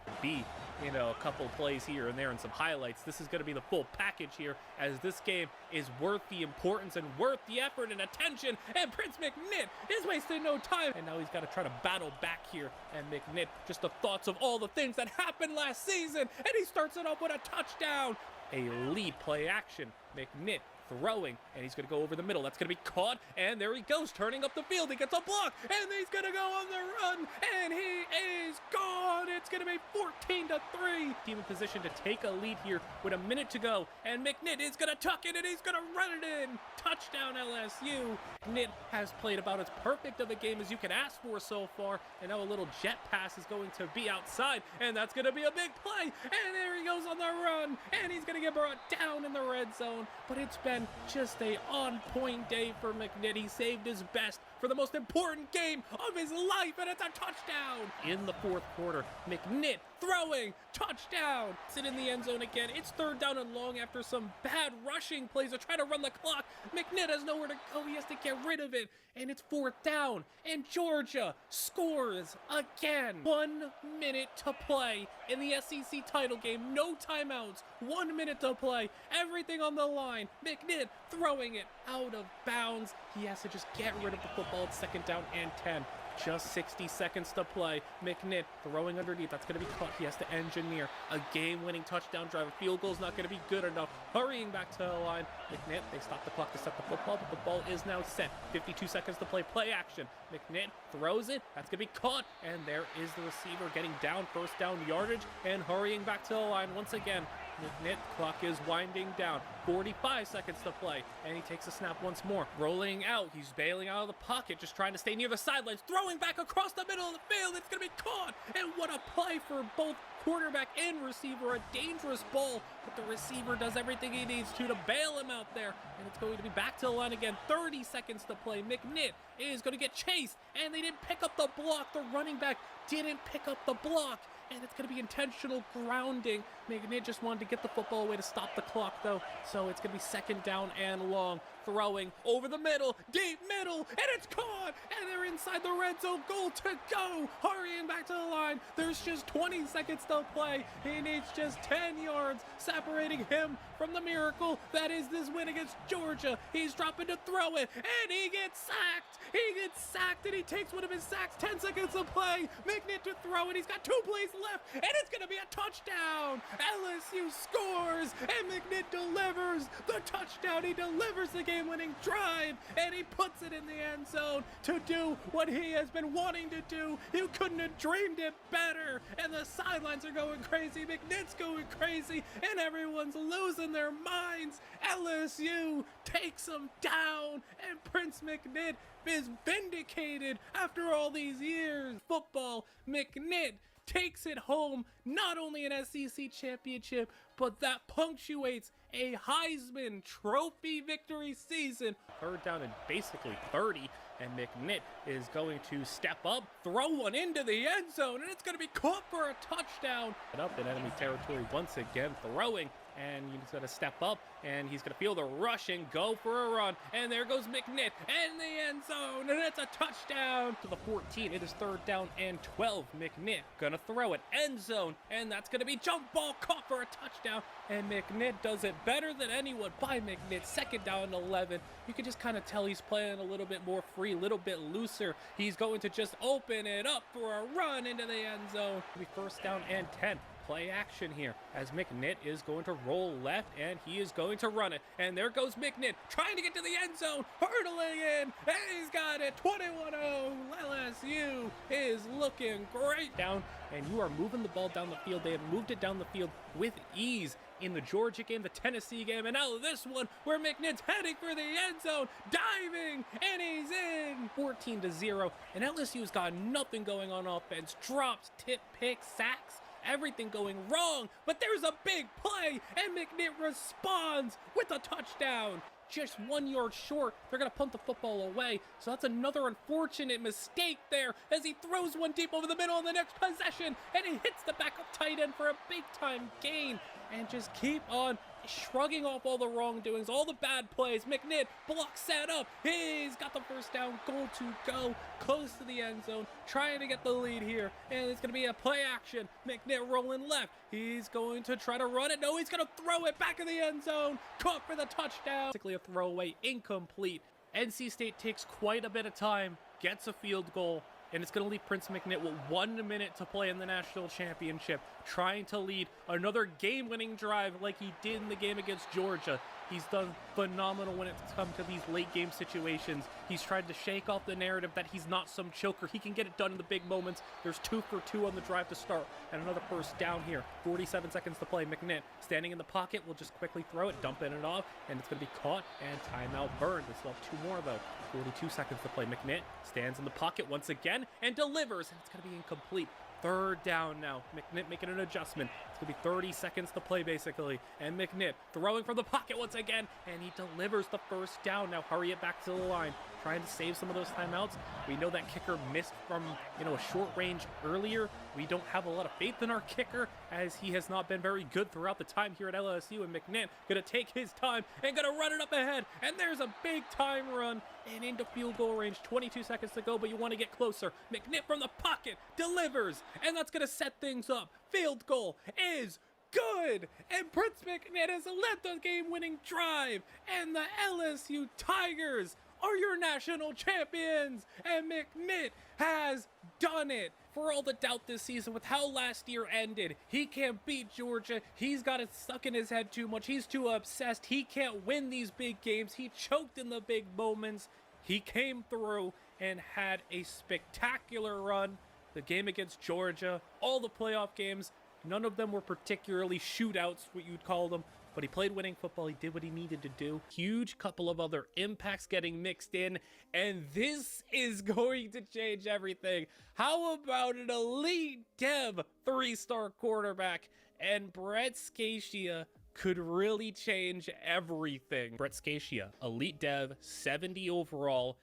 A couple plays here and there and some highlights. This is going to be the full package here, as this game is worth the importance and worth the effort and attention, and Prince McNitt is wasting no time, and now he's got to try to battle back here. And McNitt, just the thoughts of all the things that happened last season, and he starts it off with a touchdown. A lead play action. McNitt throwing, and he's going to go over the middle. That's going to be caught, and there he goes, turning up the field. He gets a block, and he's going to go on the run, and he is gone. It's going to be 14-3. Team in position to take a lead here with a minute to go, and McNitt is going to tuck it, and he's going to run it in. Touchdown LSU. McNitt has played about as perfect of a game as you can ask for so far, and now a little jet pass is going to be outside, and that's going to be a big play, and there he goes on the run, and he's going to get brought down in the red zone. But it's been just a on-point day for McNitt. He saved his best for the most important game of his life, and it's a touchdown in the fourth quarter. McNitt throwing, touchdown. Sit in the end zone again. It's 3rd down and long after some bad rushing plays to try to run the clock. McNitt has nowhere to go. He has to get rid of it, and it's 4th down, and Georgia scores again. 1 minute to play in the SEC title game. No timeouts. 1 minute to play. Everything on the line. McNitt throwing it out of bounds. He has to just get rid of the football. It's 2nd down and 10. Just 60 seconds to play. McNitt throwing underneath. That's going to be caught. He has to engineer a game-winning touchdown drive. A field goal is not going to be good enough. Hurrying back to the line. McNitt, they stop the clock to set the football, but the ball is now set. 52 seconds to play. Play action. McNitt throws it. That's going to be caught. And there is the receiver getting down. First down yardage and hurrying back to the line once again. McNitt, clock is winding down. 45 seconds to play, and he takes a snap once more. Rolling out, he's bailing out of the pocket, just trying to stay near the sidelines, throwing back across the middle of the field. It's going to be caught, and what a play for both quarterback and receiver. A dangerous ball, but the receiver does everything he needs to bail him out there, and it's going to be back to the line again. 30 seconds to play. McNitt is going to get chased, and they didn't pick up the block. The running back didn't pick up the block, and it's going to be intentional grounding. McNitt just wanted to get the football away to stop the clock, though, so it's going to be second down and long. Throwing over the middle, deep middle, and it's caught, and they're inside the red zone. Goal to go. Hurrying back to the line. There's just 20 seconds to play. He needs just 10 yards separating him from the miracle that is this win against Georgia. He's dropping to throw it, and he gets sacked. He gets sacked, and he takes one of his sacks. 10 seconds to play. McNitt to throw it. He's got 2 plays left, and it's going to be a touchdown. LSU scores, and McNitt delivers the touchdown. He delivers the game-winning drive, and he puts it in the end zone to do what he has been wanting to do. You couldn't have dreamed it better, and the sidelines are going crazy. McNitt's going crazy, and everyone's losing their minds. LSU takes him down, and Prince McNitt is vindicated after all these years. Football, McNitt takes it home, not only an SEC championship, but that punctuates a Heisman Trophy victory season. Third down and basically 30, and McNitt is going to step up, throw one into the end zone, and it's going to be caught for a touchdown. And up in enemy territory once again, throwing, and he's going to step up, and he's going to feel the rush and go for a run. And there goes McNitt in the end zone, and it's a touchdown to the 14. It is third down and 12. McNitt going to throw it, end zone, and that's going to be jump ball caught for a touchdown. And McNitt does it better than anyone by McNitt. Second down and 11. You can just kind of tell he's playing a little bit more free, a little bit looser. He's going to just open it up for a run into the end zone. It'll be first down and 10. Play action here as McNitt is going to roll left, and he is going to run it. And there goes McNitt trying to get to the end zone, hurtling in, and he's got it. 21-0. LSU is looking great down, and you are moving the ball down the field. They have moved it down the field with ease in the Georgia game, the Tennessee game, and now this one where McNitt's heading for the end zone, diving, and he's in. 14-0, and LSU's got nothing going on offense. Drops, tip, picks, sacks, everything going wrong, but there's a big play, and McNitt responds with a touchdown. Just 1 yard short, they're going to punt the football away, so that's another unfortunate mistake there as he throws one deep over the middle on the next possession, and he hits the backup tight end for a big-time gain, and just keep on shrugging off all the wrongdoings, all the bad plays. McNitt block set up. He's got the first down, goal to go, close to the end zone, trying to get the lead here, and it's going to be a play action. McNitt rolling left. He's going to try to run it. No, he's going to throw it back in the end zone. Caught for the touchdown. Basically a throwaway, incomplete. NC State takes quite a bit of time, gets a field goal, and it's going to leave Prince McNitt with 1 minute to play in the national championship, trying to lead another game-winning drive like he did in the game against Georgia. He's done phenomenal when it's come to these late-game situations. He's tried to shake off the narrative that he's not some choker. He can get it done in the big moments. There's 2 for 2 on the drive to start, and another first down here. 47 seconds to play. McNitt standing in the pocket will just quickly throw it, dumping it off, and it's going to be caught, and timeout burned. They still have 2 more, though. 42 seconds to play. McNitt stands in the pocket once again and delivers, and it's going to be incomplete. Third down now. McNitt making an adjustment. It's going to be 30 seconds to play, basically. And McNitt throwing from the pocket once again, and he delivers the first down. Now hurry it back to the line, trying to save some of those timeouts. We know that kicker missed from, a short range earlier. We don't have a lot of faith in our kicker, as he has not been very good throughout the time here at LSU. And McNitt going to take his time and going to run it up ahead. And there's a big time run and into field goal range. 22 seconds to go, but you want to get closer. McNitt from the pocket delivers, and that's going to set things up. Field goal is good, and Prince McNitt has led the game-winning drive, and the LSU Tigers are your national champions, and McNitt has done it. For all the doubt this season with how last year ended, he can't beat Georgia. He's got it stuck in his head too much. He's too obsessed. He can't win these big games. He choked in the big moments. He came through and had a spectacular run. The game against Georgia, all the playoff games, none of them were particularly shootouts, what you'd call them, but he played winning football. He did what he needed to do. Huge couple of other impacts getting mixed in, and this is going to change everything. How about an elite dev 3-star quarterback? And Brett Scatia could really change everything. Brett Scatia, elite dev, 70 overall,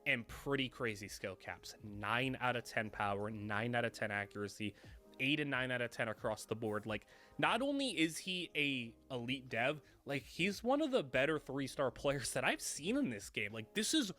and pretty crazy skill caps. 9 out of 10 power, 9 out of 10 accuracy, 8 and 9 out of 10 across the board. Like, not only is he a elite dev, like, he's one of the better 3-star players that I've seen in this game. Like, this is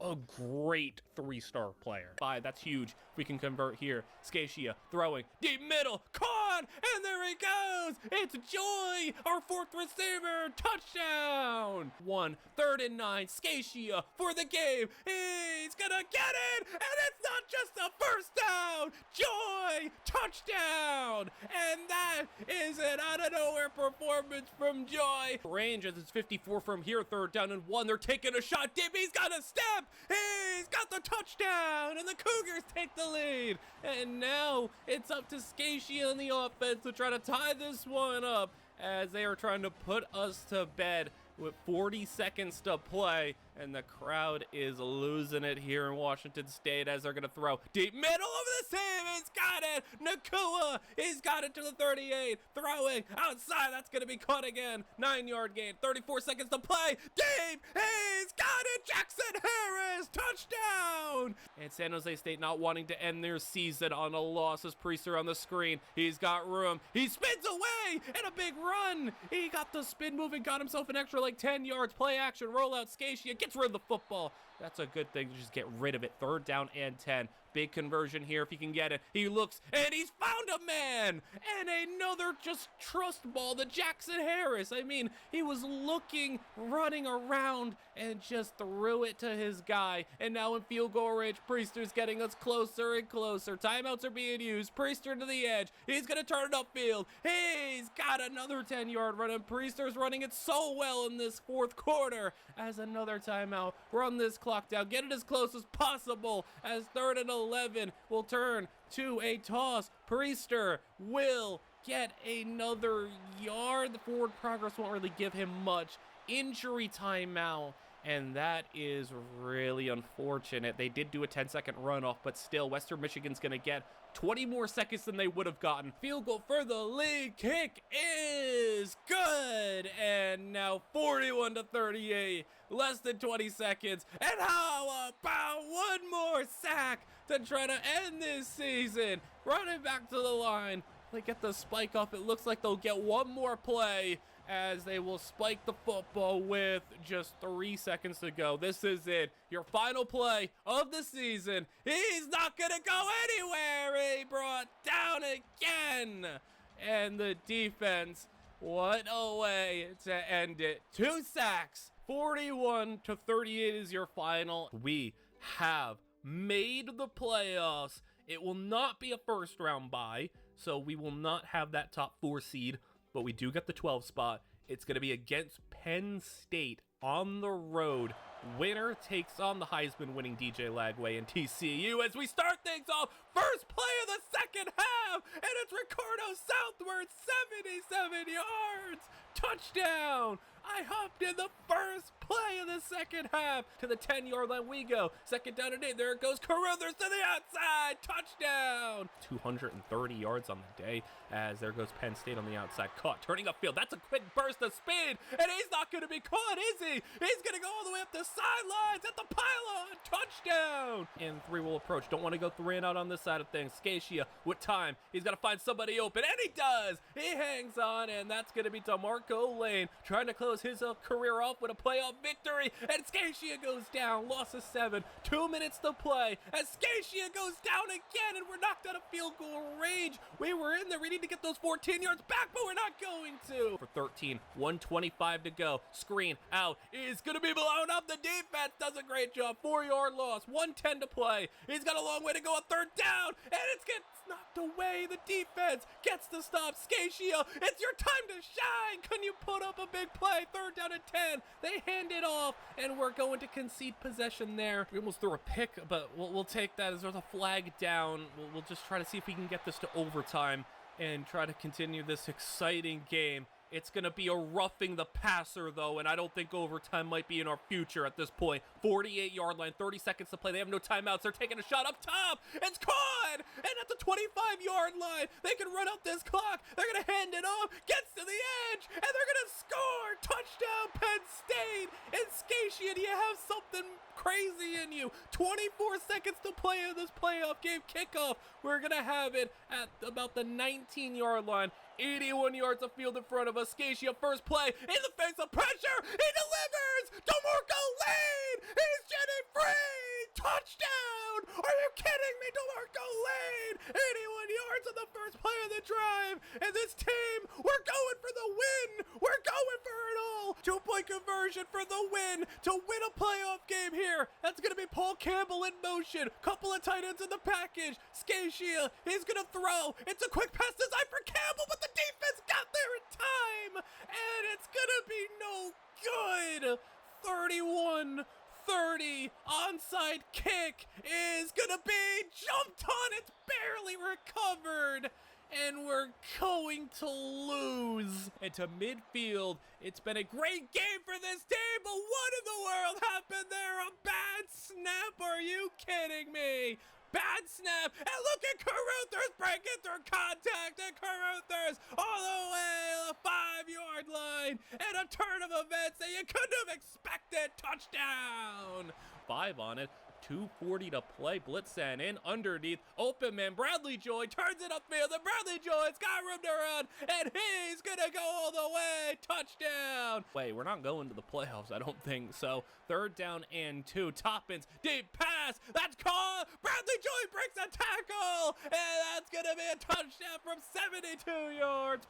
a great 3-star player. That's huge. We can convert here. Scatia throwing deep middle, caught, and there he goes. It's Joy, our 4th receiver, touchdown. 3rd and 9. Scatia for the game. He's gonna get it, and it's not just a first down. Joy, touchdown, and that is an out of nowhere performance from Joy. Range as it's 54 from here. 3rd down and 1. They're taking a shot deep. He's got a step. He's got the touchdown, and the Cougars take the lead. And now it's up to Scatia and the offense to try to tie this one up as they are trying to put us to bed with 40 seconds to play, and the crowd is losing it here in Washington State as they're going to throw deep middle over the seam. He's got it. Nakua, he's got it to the 38. Throwing outside. That's going to be caught again. 9-yard gain. 34 seconds to play. Deep. He's got it. Jackson Harris. Touchdown. And San Jose State not wanting to end their season on a loss as Priester on the screen. He's got room. He spins away and a big run. He got the spin move and got himself an extra 10 yards. Play action, rollout. Scatia gets rid of the football. That's a good thing to just get rid of it. 3rd down and 10. Big conversion here if he can get it. He looks and he's found a man. And another just trust ball to Jackson Harris. I mean, he was looking, running around, and just threw it to his guy. And now in field goal range, Priester's getting us closer and closer. Timeouts are being used. Priester to the edge. He's going to turn it upfield. He's got another 10-yard run, and Priester's running it so well in this 4th quarter. As another timeout, run this clock down. Get it as close as possible as 3rd and 11 will turn to a toss. Priester will get another yard. The forward progress won't really give him much. Injury timeout, and that is really unfortunate. They did do a 10-second runoff, but still, Western Michigan's going to get 20 more seconds than they would have gotten. Field goal for the lead. Kick is good, and now 41-38, less than 20 seconds. And how about one more sack to try to end this season? Running back to the line. They get the spike off. It looks like they'll get one more play as they will spike the football with just 3 seconds to go. This is it. Your final play of the season. He's not going to go anywhere. He brought down again. And the defense, what a way to end it. 2 sacks. 41-38 is your final. We have made the playoffs. It will not be a first round bye, so we will not have that top 4 seed, but we do get the 12 spot. It's going to be against Penn State on the road. Winner takes on the Heisman winning DJ Lagway and TCU as we start things off. First play of the second half, and it's Ricardo southward, 77 yards. Touchdown. I hopped in the first play of the second half. To the 10-yard line we go. 2nd down and 8. There it goes. Carruthers to the outside. Touchdown. 230 yards on the day as there goes Penn State on the outside. Caught. Turning upfield. That's a quick burst of speed. And he's not going to be caught, is he? He's going to go all the way up the sidelines at the pylon. Touchdown. And 3 will approach. Don't want to go 3 and out on this side of things. Scatia with time. He's got to find somebody open. And he does. He hangs on. And that's going to be DeMarco Lane trying to close close his career off with a playoff victory, and Scacia goes down, loss of 7, 2 minutes to play, as Scacia goes down again, and we're knocked out of field goal range. We were in there, we need to get those 14 yards back, but we're not going to. For 13, 1:25 to go, screen out, is gonna be blown up. The defense does a great job, 4-yard loss, 1:10 to play. He's got a long way to go, a third down, and it gets knocked away. The defense gets the stop. Scacia, it's your time to shine. Can you put up a big play? 3rd down and 10. They hand it off, and we're going to concede possession there. We almost threw a pick, but we'll take that as there's a flag down. We'll just try to see if we can get this to overtime and try to continue this exciting game. It's going to be a roughing the passer, though, and I don't think overtime might be in our future at this point. 48-yard line, 30 seconds to play. They have no timeouts. They're taking a shot up top. It's caught! And at the 25-yard line, they can run out this clock. They're going to hand it off, gets to the edge, and they're going to score! Touchdown, Penn State! And Scacia, do you have something crazy in you? 24 seconds to play in this playoff game kickoff. We're going to have it at about the 19-yard line. 81 yards of field in front of us. Scacia, first play, in the face of pressure, he delivers! DeMarco Lane! He's getting free! Touchdown! Are you kidding me? DeMarco Lane! 81 yards on the first play of the drive! And this team, we're going for the win! We're going for it all! 2-point conversion for the win to win a playoff game here. That's going to be Paul Campbell in motion. Couple of tight ends in the package. Scacia, he's going to throw. It's a quick pass design for Campbell, but the defense got there in time, and it's gonna be no good. 31-30 onside kick is gonna be jumped on. It's barely recovered, and we're going to lose. Into midfield. It's been a great game for this team, but what in the world happened there? A bad snap? Are you kidding me? Bad snap, and look at Caruthers breaking through contact, and Caruthers all the way to the 5-yard line, and a turn of events that you couldn't have expected. Touchdown! 5 on it. 2:40 to play. Blitz and in underneath. Open man. Bradley Joy turns it upfield. And Bradley Joy's got room to run. And he's going to go all the way. Touchdown. Wait, we're not going to the playoffs. I don't think so. 3rd down and 2. Toppins. Deep pass. That's caught. Bradley Joy breaks a tackle. And that's going to be a touchdown from 72 yards.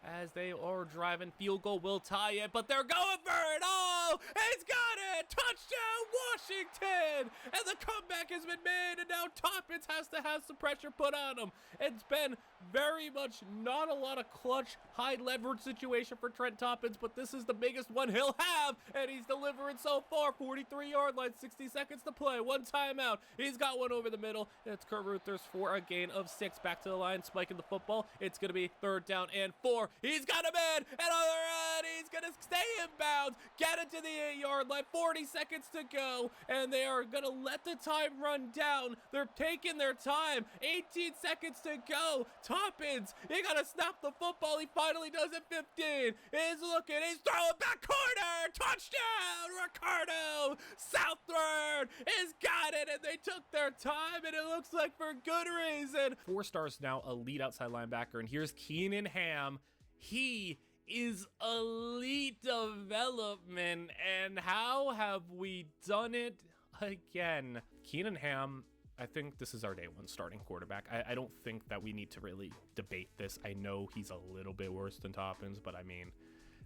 As they are driving, field goal will tie it, but they're going for it all. He's got it. Touchdown, Washington. And the comeback has been made, and now Toppins has to have some pressure put on him. It's been very much not a lot of clutch, high leverage situation for Trent Toppins, but this is the biggest one he'll have, and he's delivering so far. 43-yard line, 60 seconds to play, 1 timeout. He's got one over the middle. It's Caruthers for a gain of 6. Back to the line, spiking the football. It's going to be 3rd down and 4. He's got him in, and on the run, he's going to stay in bounds, get it to the 8-yard line, 40 seconds to go, and they are going to let the time run down. They're taking their time. 18 seconds to go. Toppins, he got to snap the football. He finally does it. 15. He's looking. He's throwing back corner. Touchdown. Ricardo Southward has got it, and they took their time, and it looks like for good reason. 4 stars now, elite outside linebacker, and here's Keenan Ham. He is elite development, and how have we done it again? Keenan Ham, I think this is our day 1 starting quarterback. I don't think that we need to really debate this. I know he's a little bit worse than Toppins, but I mean,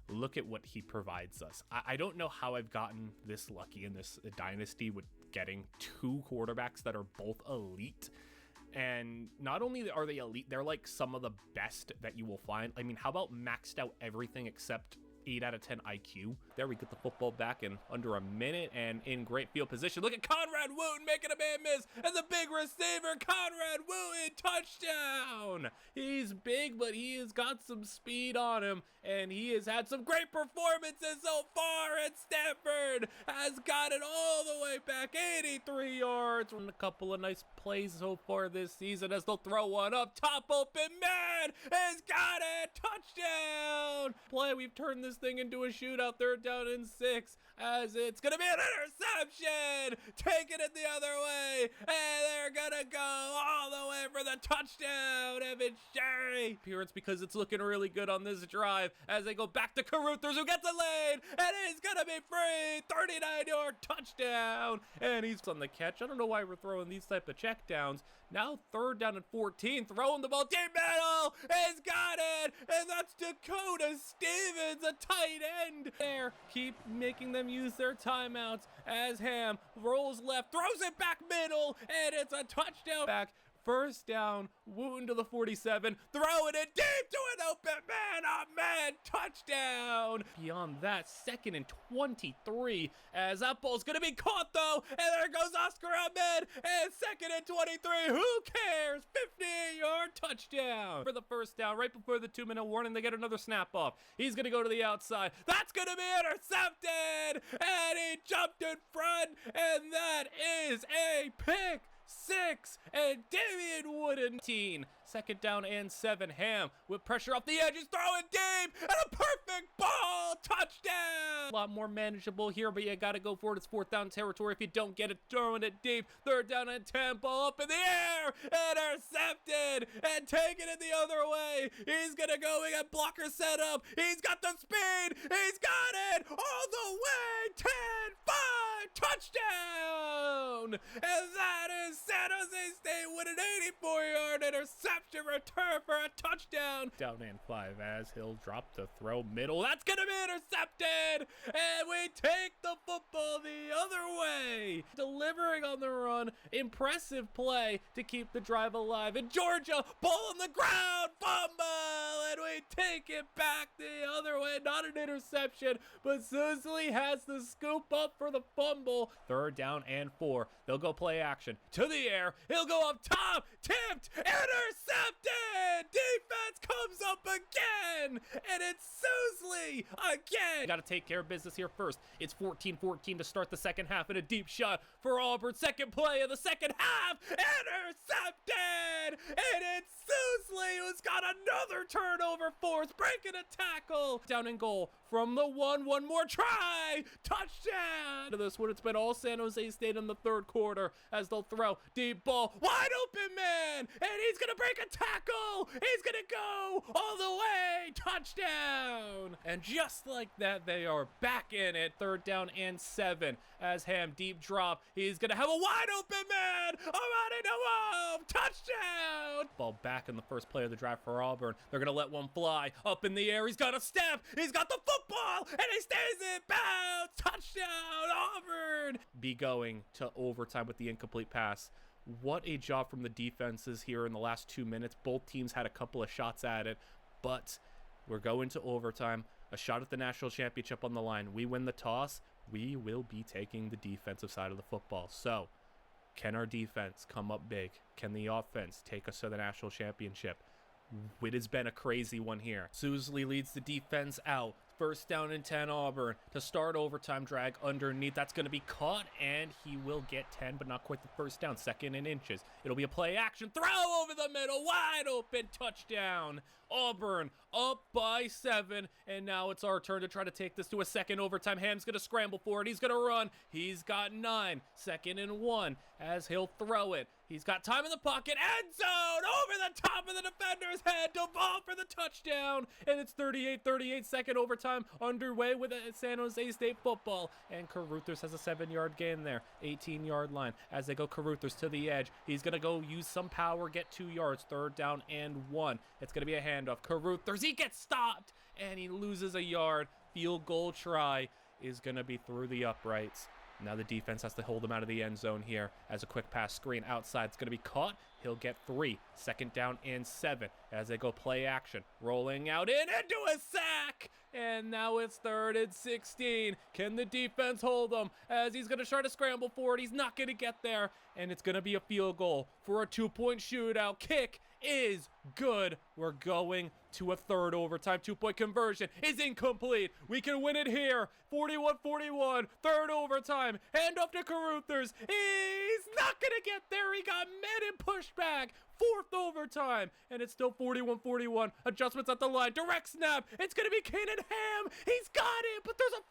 look at what he provides us. I don't know how I've gotten this lucky in this dynasty with getting 2 quarterbacks that are both elite. And not only are they elite, they're like some of the best that you will find. I mean, how about maxed out everything except 8 out of 10 IQ? There, we get the football back in under a minute and in great field position. Look at Conrad Wooten making a man miss, and the big receiver, Conrad Wooten, touchdown! He's big, but he has got some speed on him, and he has had some great performances so far, and Stanford has got it all the way back, 83 yards. And a couple of nice plays so far this season as they'll throw one up top. Open man has got it. Touchdown. Play. We've turned this this thing into a shootout. 3rd down and 6, as it's going to be an interception. Taking it the other way, and they're going to go all the way for the touchdown. Evan Sherry. Appearance because it's looking really good on this drive as they go back to Caruthers, who gets a lane, and he's going to be free. 39-yard touchdown, and he's on the catch. I don't know why we're throwing these type of check downs. Now 3rd down and 14, throwing the ball deep middle. He's got it, and that's Dakota Stevens, a tight end there. Keep making them use their timeouts as Ham rolls left, throws it back middle, and it's a touchdown. Back. 1st down, Wooten to the 47, throwing it deep to an open man, Ahmed, touchdown. Beyond that, 2nd and 23, as that ball's gonna be caught though, and there goes Oscar Ahmed, and 2nd and 23, who cares? 58-yard touchdown for the 1st down. Right before the 2-minute warning, they get another snap off. He's gonna go to the outside. That's gonna be intercepted, and he jumped in front, and that is a pick 6, and Damian Wooden 2nd down and 7. Ham with pressure off the edges, throwing deep, and a perfect ball, touchdown. A lot more manageable here, but you gotta go for it. It's 4th down territory if you don't get it, throwing it deep. 3rd down and 10, ball up in the air, intercepted, and taking it the other way. He's gonna go, we got blocker set up, he's got the speed, he's got it, all the way, 10-5, touchdown, and that is San Jose State with an 84-yard interception return for a touchdown. Down and 5 as he'll drop the throw middle. That's going to be intercepted, and we take the football the other way. Delivering on the run, impressive play to keep the drive alive. And Georgia, ball on the ground, fumble, and we take it back the other way. Not an interception, but Susley has the scoop up for the fumble. 3rd down and 4. They'll go play action to the air. He'll go up top, tipped, intercepted. Defense comes up again, and it's Susley again. Got to take care of business here first. It's 14-14 to start the 2nd half, and a deep shot for Auburn. 2nd play of the 2nd half, intercepted, and it's Susley who's got another turnover force, breaking a tackle. Down and goal from the one more try, touchdown. To this one, it's been all San Jose State in the 3rd quarter as they'll throw deep ball, wide open man, and he's gonna break a tackle. He's gonna go all the way, touchdown. And just like that, they are back in it. 3rd down and 7 as Ham deep drop. He's gonna have a wide open man around into him, touchdown. Ball back in the first play of the drive for Auburn. They're gonna let one fly up in the air. He's got a step. He's got the football, and he stays in bounds. Touchdown, Auburn. Be going to overtime with the incomplete pass. What a job from the defenses here in the last 2 minutes. Both teams had a couple of shots at it, but we're going to overtime. A shot at the national championship on the line. We win the toss, we will be taking the defensive side of the football. So, can our defense come up big? Can the offense take us to the national championship? It has been a crazy one here. Susley leads the defense out. 1st down and 10 Auburn to start overtime. Drag underneath. That's going to be caught, and he will get 10, but not quite the 1st down. 2nd and inches. It'll be a play action. Throw over the middle. Wide open. Touchdown. Auburn up by 7, and now it's our turn to try to take this to a 2nd overtime. Ham's going to scramble for it. He's going to run. He's got 9. 2nd and 1 as he'll throw it. He's got time in the pocket. End zone over the top of the defender's head to ball for the touchdown. And it's 38-38, 2nd overtime underway with a San Jose State football. And Caruthers has a 7-yard gain there. 18-yard line as they go Caruthers to the edge. He's going to go use some power, get 2 yards. 3rd down and 1. It's going to be a handoff. Caruthers, he gets stopped and he loses a yard. Field goal try is going to be through the uprights. Now the defense has to hold him out of the end zone here as a quick pass screen outside. It's going to be caught. He'll get 3. 2nd down and 7 as they go play action. Rolling out into a sack. And now it's 3rd and 16. Can the defense hold him as he's going to try to scramble for it? He's not going to get there. And it's going to be a field goal for a 2-point shootout. Kick is good. We're going to a third overtime. 2-point conversion is incomplete. We can win it here. 41-41, third overtime. Hand off to Caruthers. He's not going to get there. He got met and pushed back. Fourth overtime, and it's still 41-41. Adjustments at the line. Direct snap. It's going to be Keenan Ham. He's got it, but there's a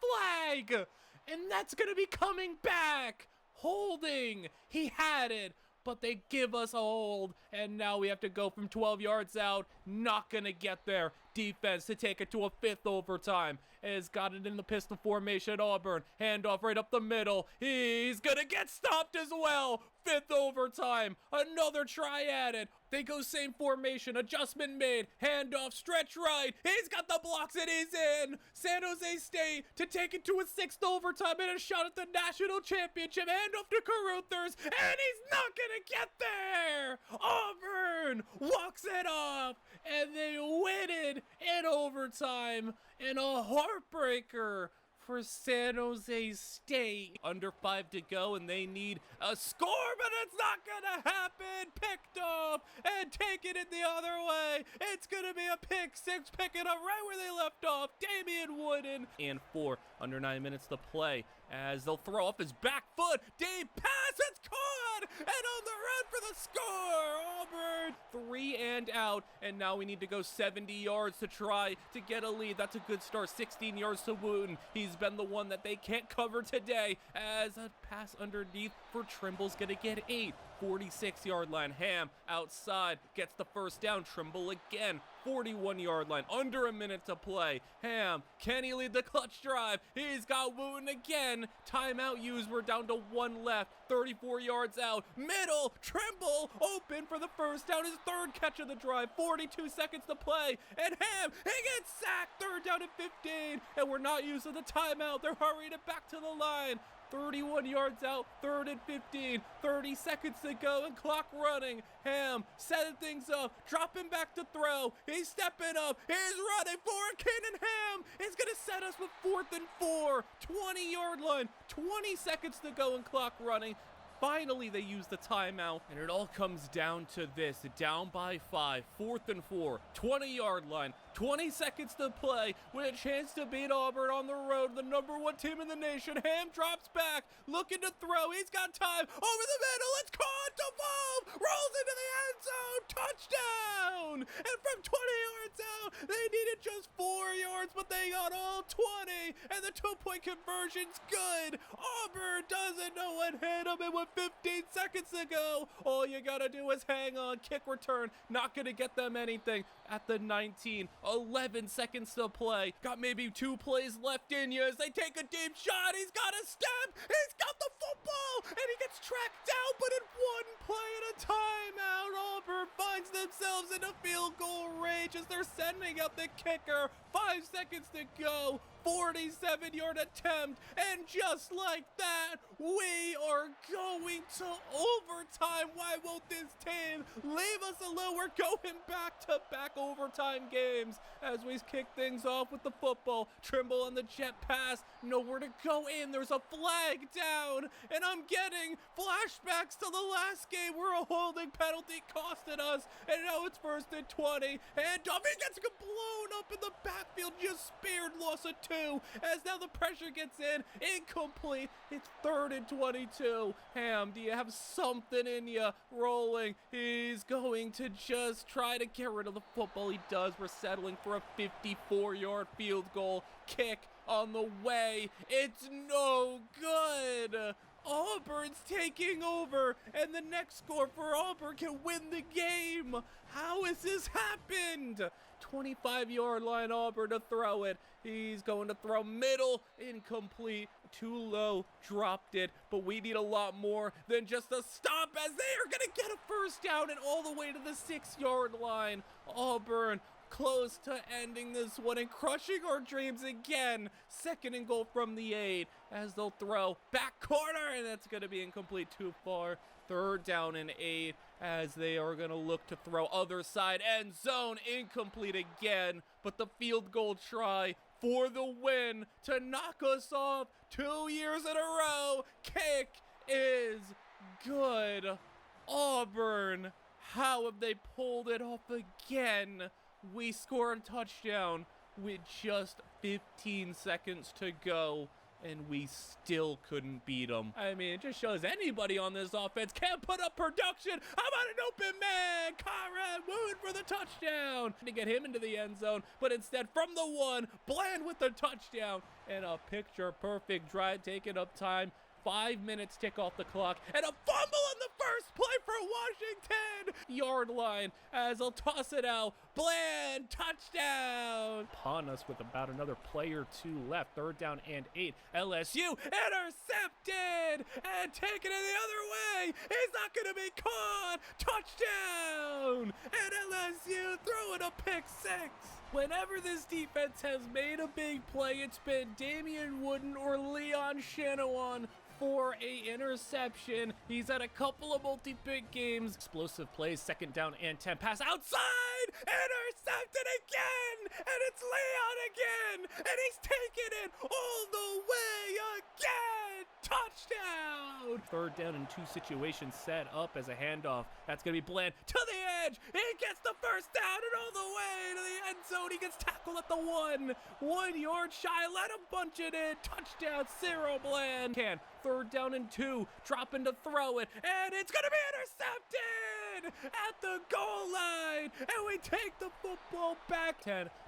flag. And that's going to be coming back. Holding. He had it, but they give us a hold, and now we have to go from 12 yards out. Not going to get there. Defense to take it to a fifth overtime. Has got it in the pistol formation. Auburn. Handoff right up the middle. He's going to get stopped as well. Fifth overtime. Another try at it. They go same formation. Adjustment made. Handoff. Stretch right. He's got the blocks and he's in. San Jose State to take it to a sixth overtime and a shot at the national championship. Handoff to Caruthers. And he's not going to get there. Auburn walks it off. And they win it in overtime in a heartbreaker for San Jose State. Under 5 to go, and they need a score, but it's not gonna happen. Picked off and taken it the other way. It's gonna be a pick six, picking up right where they left off. Damian Wooden. And 4, under 9 minutes to play, as they'll throw off his back foot. Deep pass, it's caught, and on the run for the score. Auburn 3 and out, and now we need to go 70 yards to try to get a lead. That's a good start. 16 yards to Wooden. He's been the one that they can't cover today, as a pass underneath for Trimble's gonna get 8. 46-yard line. Ham outside gets the first down. Trimble again. 41-yard line. Under a minute to play. Ham, can he lead the clutch drive? He's got Wooten again. Timeout used. We're down to 1 left. 34 yards out. Middle. Trimble open for the first down. His third catch of the drive. 42 seconds to play. And Ham, he gets sacked. Third down at 15. And we're not using the timeout. They're hurrying it back to the line. 31 yards out, 3rd and 15, 30 seconds to go and clock running. Ham setting things up, dropping back to throw. He's stepping up, he's running for it. Keenan Ham is going to set us with 4th and 4, 20-yard line, 20 seconds to go and clock running. Finally, they use the timeout, and it all comes down to this. Down by 5, 4th and 4, 20-yard line, 20 seconds to play, with a chance to beat Auburn on the road, the #1 team in the nation. Ham drops back, looking to throw. He's got time, over the middle, it's caught, DeVolve rolls into the end zone, touchdown! And from 20 yards out, they needed just 4 yards, but they got all 20, and the 2-point conversion's good. Auburn doesn't know what hit them, and with 15 seconds to go, all you gotta do is hang on. Kick return, not gonna get them anything. At the 19, 11 seconds to play. Got maybe 2 plays left in you as they take a deep shot. He's got a step, he's got the football, and he gets tracked down, but in 1 play at a timeout, Auburn finds themselves in a field goal range as they're sending out the kicker. 5 seconds to go. 47-yard attempt, and just like that, we are going to overtime. Why won't this team leave us alone? We're going back-to-back overtime games as we kick things off with the football. Trimble on the jet pass, nowhere to go in. There's a flag down, and I'm getting flashbacks to the last game where a holding penalty costed us, and now it's 1st and 20, and Duffy gets blown up in the backfield, just spared loss of 2. As now the pressure gets in, incomplete. It's 3rd and 22. Ham, do you have something in you? Rolling. He's going to just try to get rid of the football. He does. We're settling for a 54-yard field goal. Kick on the way. It's no good. Auburn's taking over, and the next score for Auburn can win the game. How has this happened? 25-yard line, Auburn to throw it. He's going to throw middle, incomplete, too low, dropped it. But we need a lot more than just a stop, as they are going to get a first down and all the way to the 6-yard line. Auburn close to ending this one and crushing our dreams again. 2nd and goal from the 8 as they'll throw back corner, and that's going to be incomplete, too far. 3rd down and 8 as they are going to look to throw other side end zone, incomplete again, but the field goal try for the win to knock us off 2 years in a row. Kick is good. Auburn How have they pulled it off again? We score a touchdown with just 15 seconds to go, and we still couldn't beat them. I mean, it just shows anybody on this offense can't put up production. How about an open man? Conrad Wood for the touchdown to get him into the end zone, but instead from the one, Bland with the touchdown, and a picture-perfect drive taking up time. 5 minutes tick off the clock, and a fumble on the first play for Washington! Yard line as I'll toss it out. Bland, touchdown! Upon us with about another play or two left. 3rd down and 8. LSU intercepted and taken it the other way. He's not going to be caught. Touchdown! And LSU throwing a pick 6. Whenever this defense has made a big play, it's been Damian Wooden or Leon Shanahan for a interception. He's had a couple of multi-big games. Explosive plays, 2nd down and 10. Pass outside, intercepted again, and it's Leon again, and he's taking it all the way again. Touchdown! 3rd down and 2 situation set up as a handoff. That's going to be Bland to the edge. He gets the 1st down and all the way to the end zone. He gets tackled at the 1 yard shy. Let him punch it in. Touchdown, Cyril Bland. 3rd down and 2, dropping to throw it, and it's going to be intercepted at the goal line, and we take the football back.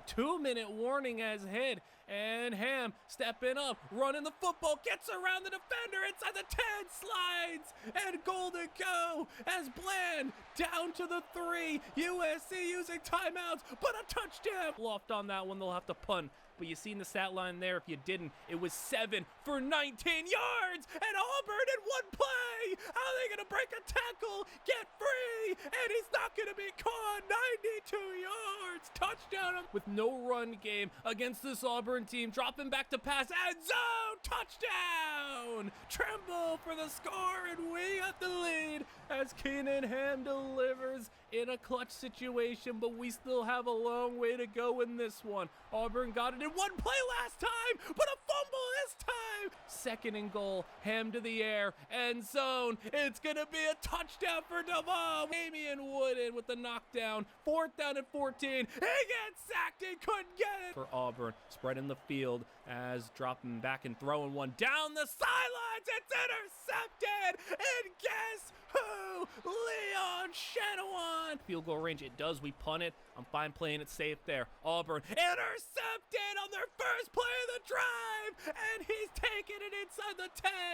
2-minute warning has hit, and Ham stepping up, running the football, gets around the defender inside the 10, slides, and goal to go as Bland down to the 3. USC using timeouts, but a touchdown. Loft on that one, they'll have to punt. But you seen the stat line there. If you didn't, it was 7 for 19 yards. And Auburn in one play. How are they going to break a tackle, get free, and he's not going to be caught? 92 yards. Touchdown with no run game against this Auburn team. Dropping back to pass. End zone. Touchdown. Tremble for the score, and we got the lead as Keenan Ham delivers in a clutch situation, but we still have a long way to go in this one. Auburn got it in one play last time, but a fumble this time. 2nd and goal, Ham to the air, end zone. It's gonna be a touchdown for Duvall. Damian Wooden with the knockdown. 4th down and 14. He gets sacked and couldn't get it. For Auburn, spreading the field as dropping back and throwing one down the sidelines. It's intercepted, and guess who? Leon Shanahan. Field goal range, it does. We punt it. I'm fine playing it safe there. Auburn intercepted on their first play of the drive, and he's taking it inside the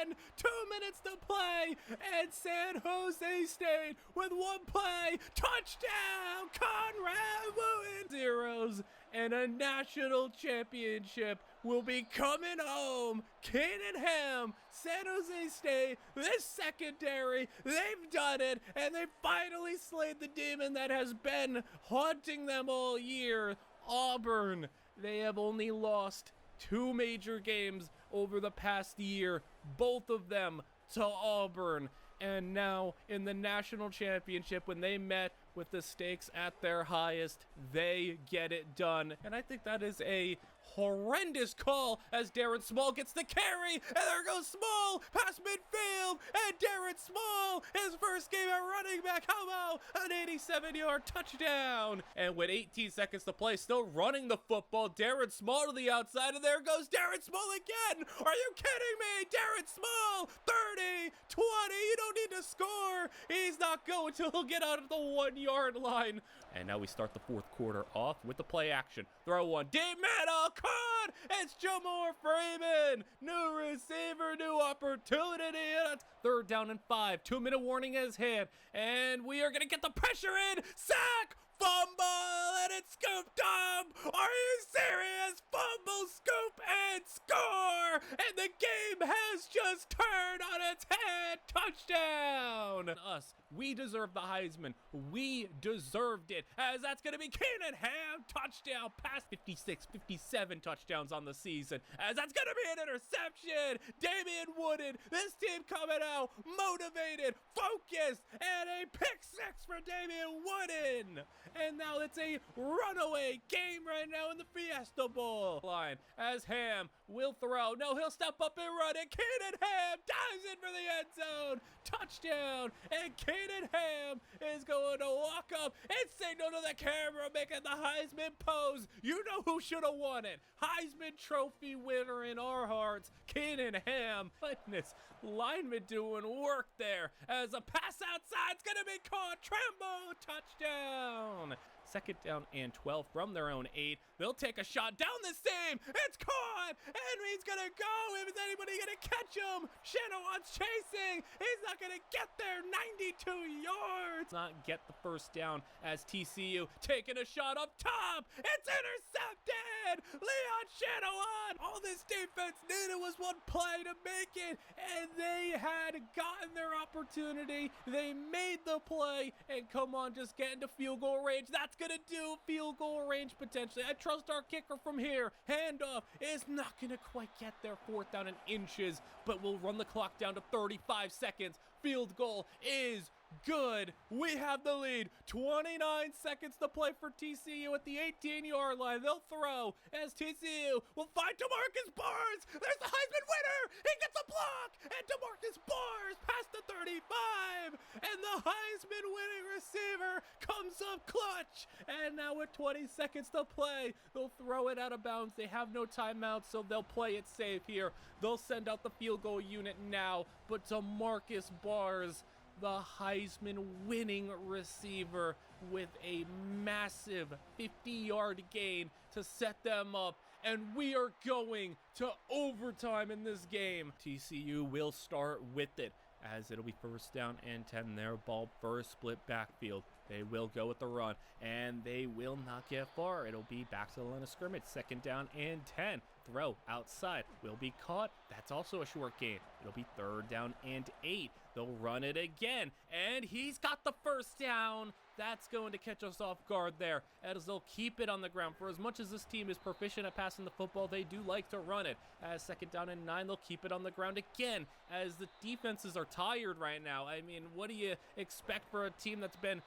10. 2 minutes to play, and San Jose State with one play. Touchdown, Conrad Wooden. Zeros, and a national championship will be coming home. Keenan Ham, San Jose State, this secondary, they've done it, and they finally slayed the demon that has been haunting them all year. Auburn, they have only lost 2 major games over the past year, both of them to Auburn. And now in the national championship, when they met with the stakes at their highest, they get it done. And I think that is a horrendous call as Darren Small gets the carry, and there goes Small past midfield, and Darren Small, his first game at running back, how about an 87-yard touchdown? And with 18 seconds to play, still running the football, Darren Small to the outside, and there goes Darren Small again. Are you kidding me? Darren Small, 30, 20, you don't need to score. He's not going till he'll get out of the 1 yard line. And now we start the 4th quarter off with the play action. Throw one deep middle, caught. It's Jamar Freeman. New receiver, new opportunity. And 3rd down and 5. 2-minute warning has hit, and we are gonna get the pressure in. Sack, fumble, and it's scooped up. Are you serious? Fumble, scoop, and score. And the game has just turned on its head. Touchdown. Us, we deserve the Heisman. We deserved it, as that's going to be Keenan Ham. Touchdown, pass. 56, 57 touchdowns on the season, as that's going to be an interception. Damian Wooden, this team coming out motivated, focused, and a pick 6 for Damian Wooden. and now it's a runaway game right now in the Fiesta Bowl line as Ham will throw. No, he'll step up and run, and Keenan Ham dives in for the end zone. Touchdown, and Keenan Ham is going to walk up and signal to the camera, making the Heisman pose. You know who should have won it? Heisman Trophy winner in our hearts, Keenan Ham. Goodness, lineman doing work there as a pass outside's going to be caught. Trambo, touchdown. Second down and 12 from their own 8. They'll take a shot down the seam. It's caught, and he's going to go. Is anybody going to catch him? Shanahan's chasing. He's not going to get there. 92 yards. Not get the first down as TCU taking a shot up top. It's intercepted. Leon Shanahan. All this defense needed was one play to make it, and they had gotten their opportunity. They made the play, and come on, just get into field goal range. That's gonna do field goal range potentially. I trust our kicker from here. Handoff is not gonna quite get there. 4th down and inches, but we'll run the clock down to 35 seconds. Field goal is good. We have the lead. 29 seconds to play for TCU at the 18-yard line. They'll throw as TCU will find DeMarcus Barnes. There's the Heisman winner. He gets a block, and DeMarcus Barnes past the 35, and the Heisman winning receiver comes up clutch. And now with 20 seconds to play, they'll throw it out of bounds. They have no timeouts, so they'll play it safe here. They'll send out the field goal unit now, but DeMarcus Barnes, the Heisman winning receiver, with a massive 50-yard gain to set them up, and we are going to overtime in this game. TCU will start with it as it'll be 1st down and 10. Their ball first, split backfield. They will go with the run, and they will not get far. It'll be back to the line of scrimmage. 2nd down and 10. Throw outside will be caught. That's also a short gain. It'll be 3rd down and 8. They'll run it again, and he's got the 1st down. That's going to catch us off guard there, as they'll keep it on the ground. For as much as this team is proficient at passing the football, they do like to run it. As 2nd down and 9, they'll keep it on the ground again, as the defenses are tired right now. I mean, what do you expect for a team that's been,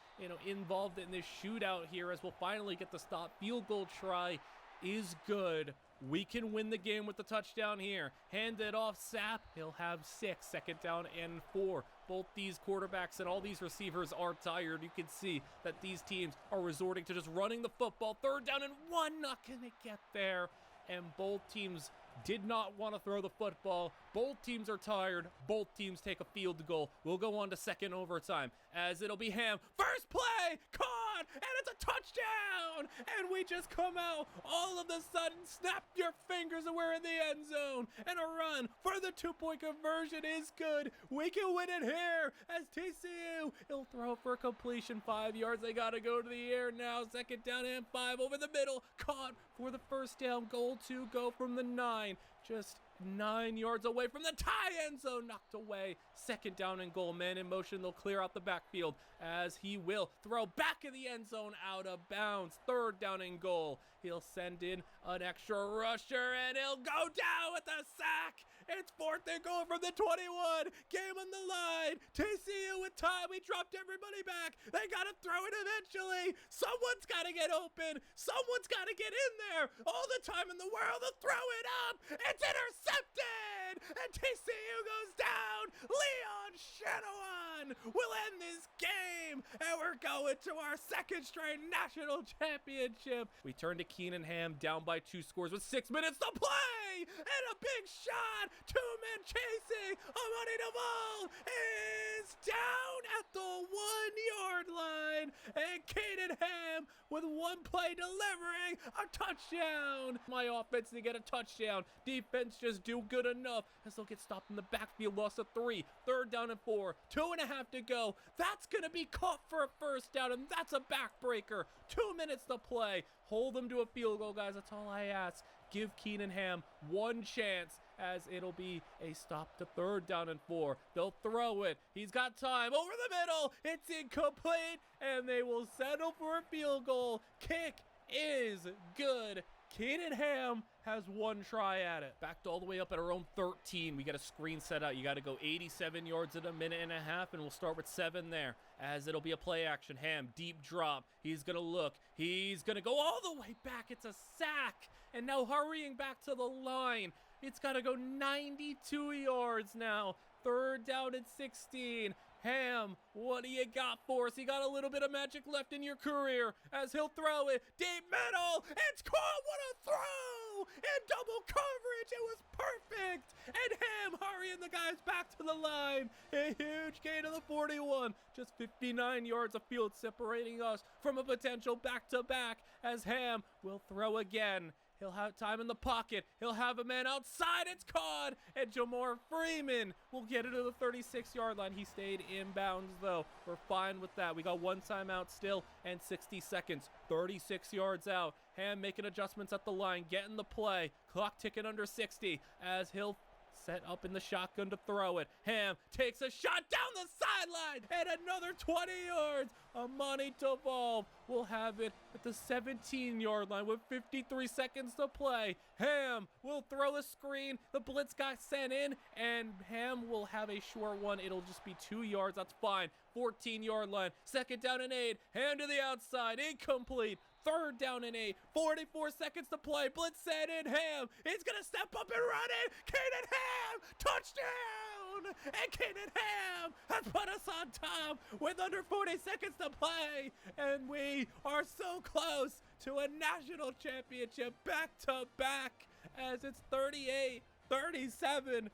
involved in this shootout here, as we'll finally get the stop. Field goal try is good. We can win the game with the touchdown here. Hand it off, Sapp. He'll have 6. 2nd down and 4. Both these quarterbacks and all these receivers are tired. You can see that these teams are resorting to just running the football. 3rd down and 1. Not going to get there. And both teams did not want to throw the football. Both teams are tired. Both teams take a field goal. We'll go on to second overtime, as it'll be Ham. First play, caught, and it's a touchdown! And we just come out, all of a sudden, snap your fingers, and we're in the end zone. And a run for the 2-point conversion is good. We can win it here, as TCU, he'll throw for a completion, 5 yards. They got to go to the air now. 2nd down and 5 over the middle. Caught for the 1st down. Goal to go from the 9. Just 9 yards away from the tie end zone, knocked away. 2nd down and goal. Man in motion. They'll clear out the backfield, as he will throw back in the end zone, out of bounds. 3rd down and goal. He'll send in an extra rusher, and he'll go down with a sack. It's 4th and goal from the 21. Game on the line. TCU with time. We dropped everybody back. They got to throw it eventually. Someone's got to get open. Someone's got to get in there. All the time in the world. They'll throw it up. It's intercepted. And TCU goes down. Leon Shanahan will end this game. And we're going to our 2nd straight national championship. We turn to Keenan Ham, down by 2 scores with 6 minutes to play. And a big shot. 2 men chasing. Amani Duvall is down at the 1-yard line. And Keenan Ham with 1 play delivering a touchdown. My offense to get a touchdown. Defense just do good enough, as they'll get stopped in the backfield. Loss of 3. 3rd down and 4. 2.5 to go. That's going to be caught for a 1st down, and that's a backbreaker. 2 minutes to play. Hold them to a field goal, guys. That's all I ask. Give Keenan Ham 1 chance, as it'll be a stop to 3rd down and 4. They'll throw it. He's got time. Over the middle. It's incomplete, and they will settle for a field goal. Kick is good. Keenan Ham has one try at it. Backed all the way up at our own 13. We got a screen set out. You got to go 87 yards in a minute and a half, and we'll start with 7 there, as it'll be a play action. Ham, deep drop. He's going to look. He's going to go all the way back. It's a sack. And now hurrying back to the line. It's got to go 92 yards now. 3rd down and 16. Ham, what do you got for us? You got a little bit of magic left in your career as he'll throw it deep middle. It's caught. What a throw! In double coverage. It was perfect. And Ham hurrying the guys back to the line. A huge gain of the 41. Just 59 yards of field separating us from a potential back-to-back as Ham will throw again. He'll have time in the pocket. He'll have a man outside. It's caught. And Jamar Freeman will get it to the 36-yard line. He stayed inbounds, though. We're fine with that. We got 1 timeout still and 60 seconds. 36 yards out. Ham making adjustments at the line. Getting the play. Clock ticking under 60 as he'll set up in the shotgun to throw it. Ham takes a shot down the sideline and another 20 yards. Amani Toval will have it at the 17-yard line with 53 seconds to play. Ham will throw a screen. The blitz got sent in, and Ham will have a short one. It'll just be 2 yards. That's fine. 14-yard line. 2nd down and 8. Ham to the outside. Incomplete. 3rd down and 8. 44 seconds to play. Blitz set in. Ham is going to step up and run it. Keenan Ham. Touchdown. And Keenan Ham has put us on top with under 40 seconds to play. And we are so close to a national championship back-to-back as it's 38-37.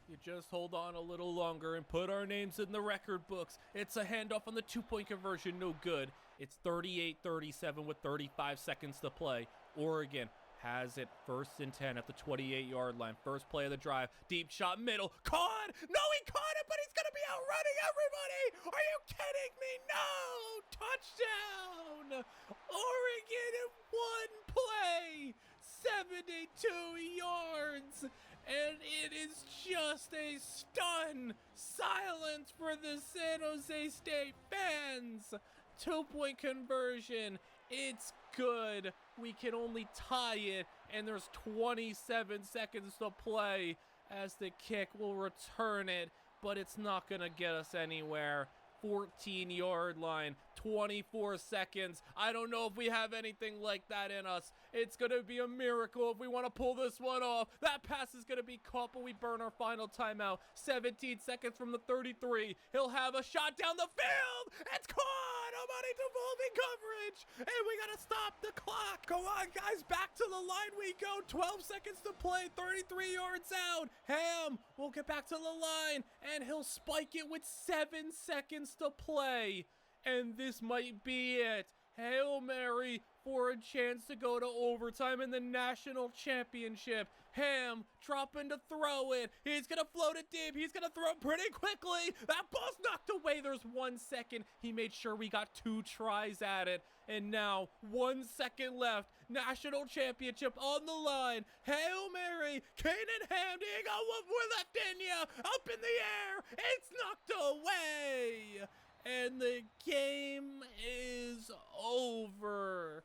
You just hold on a little longer and put our names in the record books. It's a handoff on the 2-point conversion, no good. It's 38-37 with 35 seconds to play. Oregon has it 1st and 10 at the 28-yard line. First play of the drive. Deep shot, middle. Caught! No, he caught it, but he's going to be outrunning everybody! Are you kidding me? No! Touchdown! Oregon in 1 play! 72 yards! And it is just a stun silence for the San Jose State fans. 2-point conversion. It's good. We can only tie it, and there's 27 seconds to play as the kick will return it, but it's not going to get us anywhere. 14-yard line, 24 seconds. I don't know if we have anything like that in us. It's going to be a miracle if we want to pull this one off. That pass is going to be caught, but we burn our final timeout. 17 seconds from the 33. He'll have a shot down the field. It's caught. Amani Devolving coverage. And we got to stop the clock. Go on, guys. Back to the line we go. 12 seconds to play. 33 yards out. Ham will get back to the line, and he'll spike it with 7 seconds to play. And this might be it. Hail Mary for a chance to go to overtime in the national championship. Ham dropping to throw it. He's going to float it deep. He's going to throw it pretty quickly. That ball's knocked away. There's 1 second. He made sure we got 2 tries at it. And now 1 second left. National championship on the line. Hail Mary. Keenan Ham. You got 1 more left in you. Up in the air. It's knocked away. And the game is over.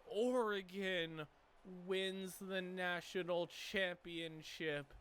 Oregon wins the national championship.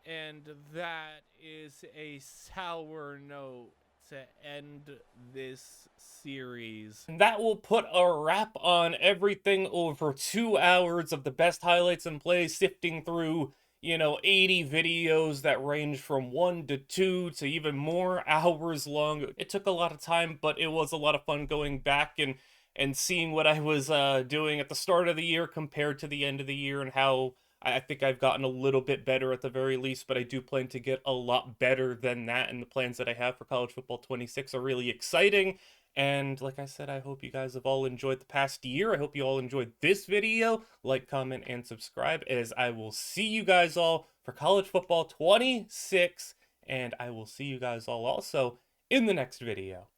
And that is a sour note to end this series. And that will put a wrap on everything. Over 2 hours of the best highlights and plays, sifting through 80 videos that range from 1 to 2 to even more hours long. It took a lot of time, but it was a lot of fun going back and seeing what I was doing at the start of the year compared to the end of the year, and how I think I've gotten a little bit better at the very least, but I do plan to get a lot better than that, and the plans that I have for College Football 26 are really exciting. And like I said, I hope you guys have all enjoyed the past year. I hope you all enjoyed this video. Like, comment, and subscribe, as I will see you guys all for College Football 26. And I will see you guys all also in the next video.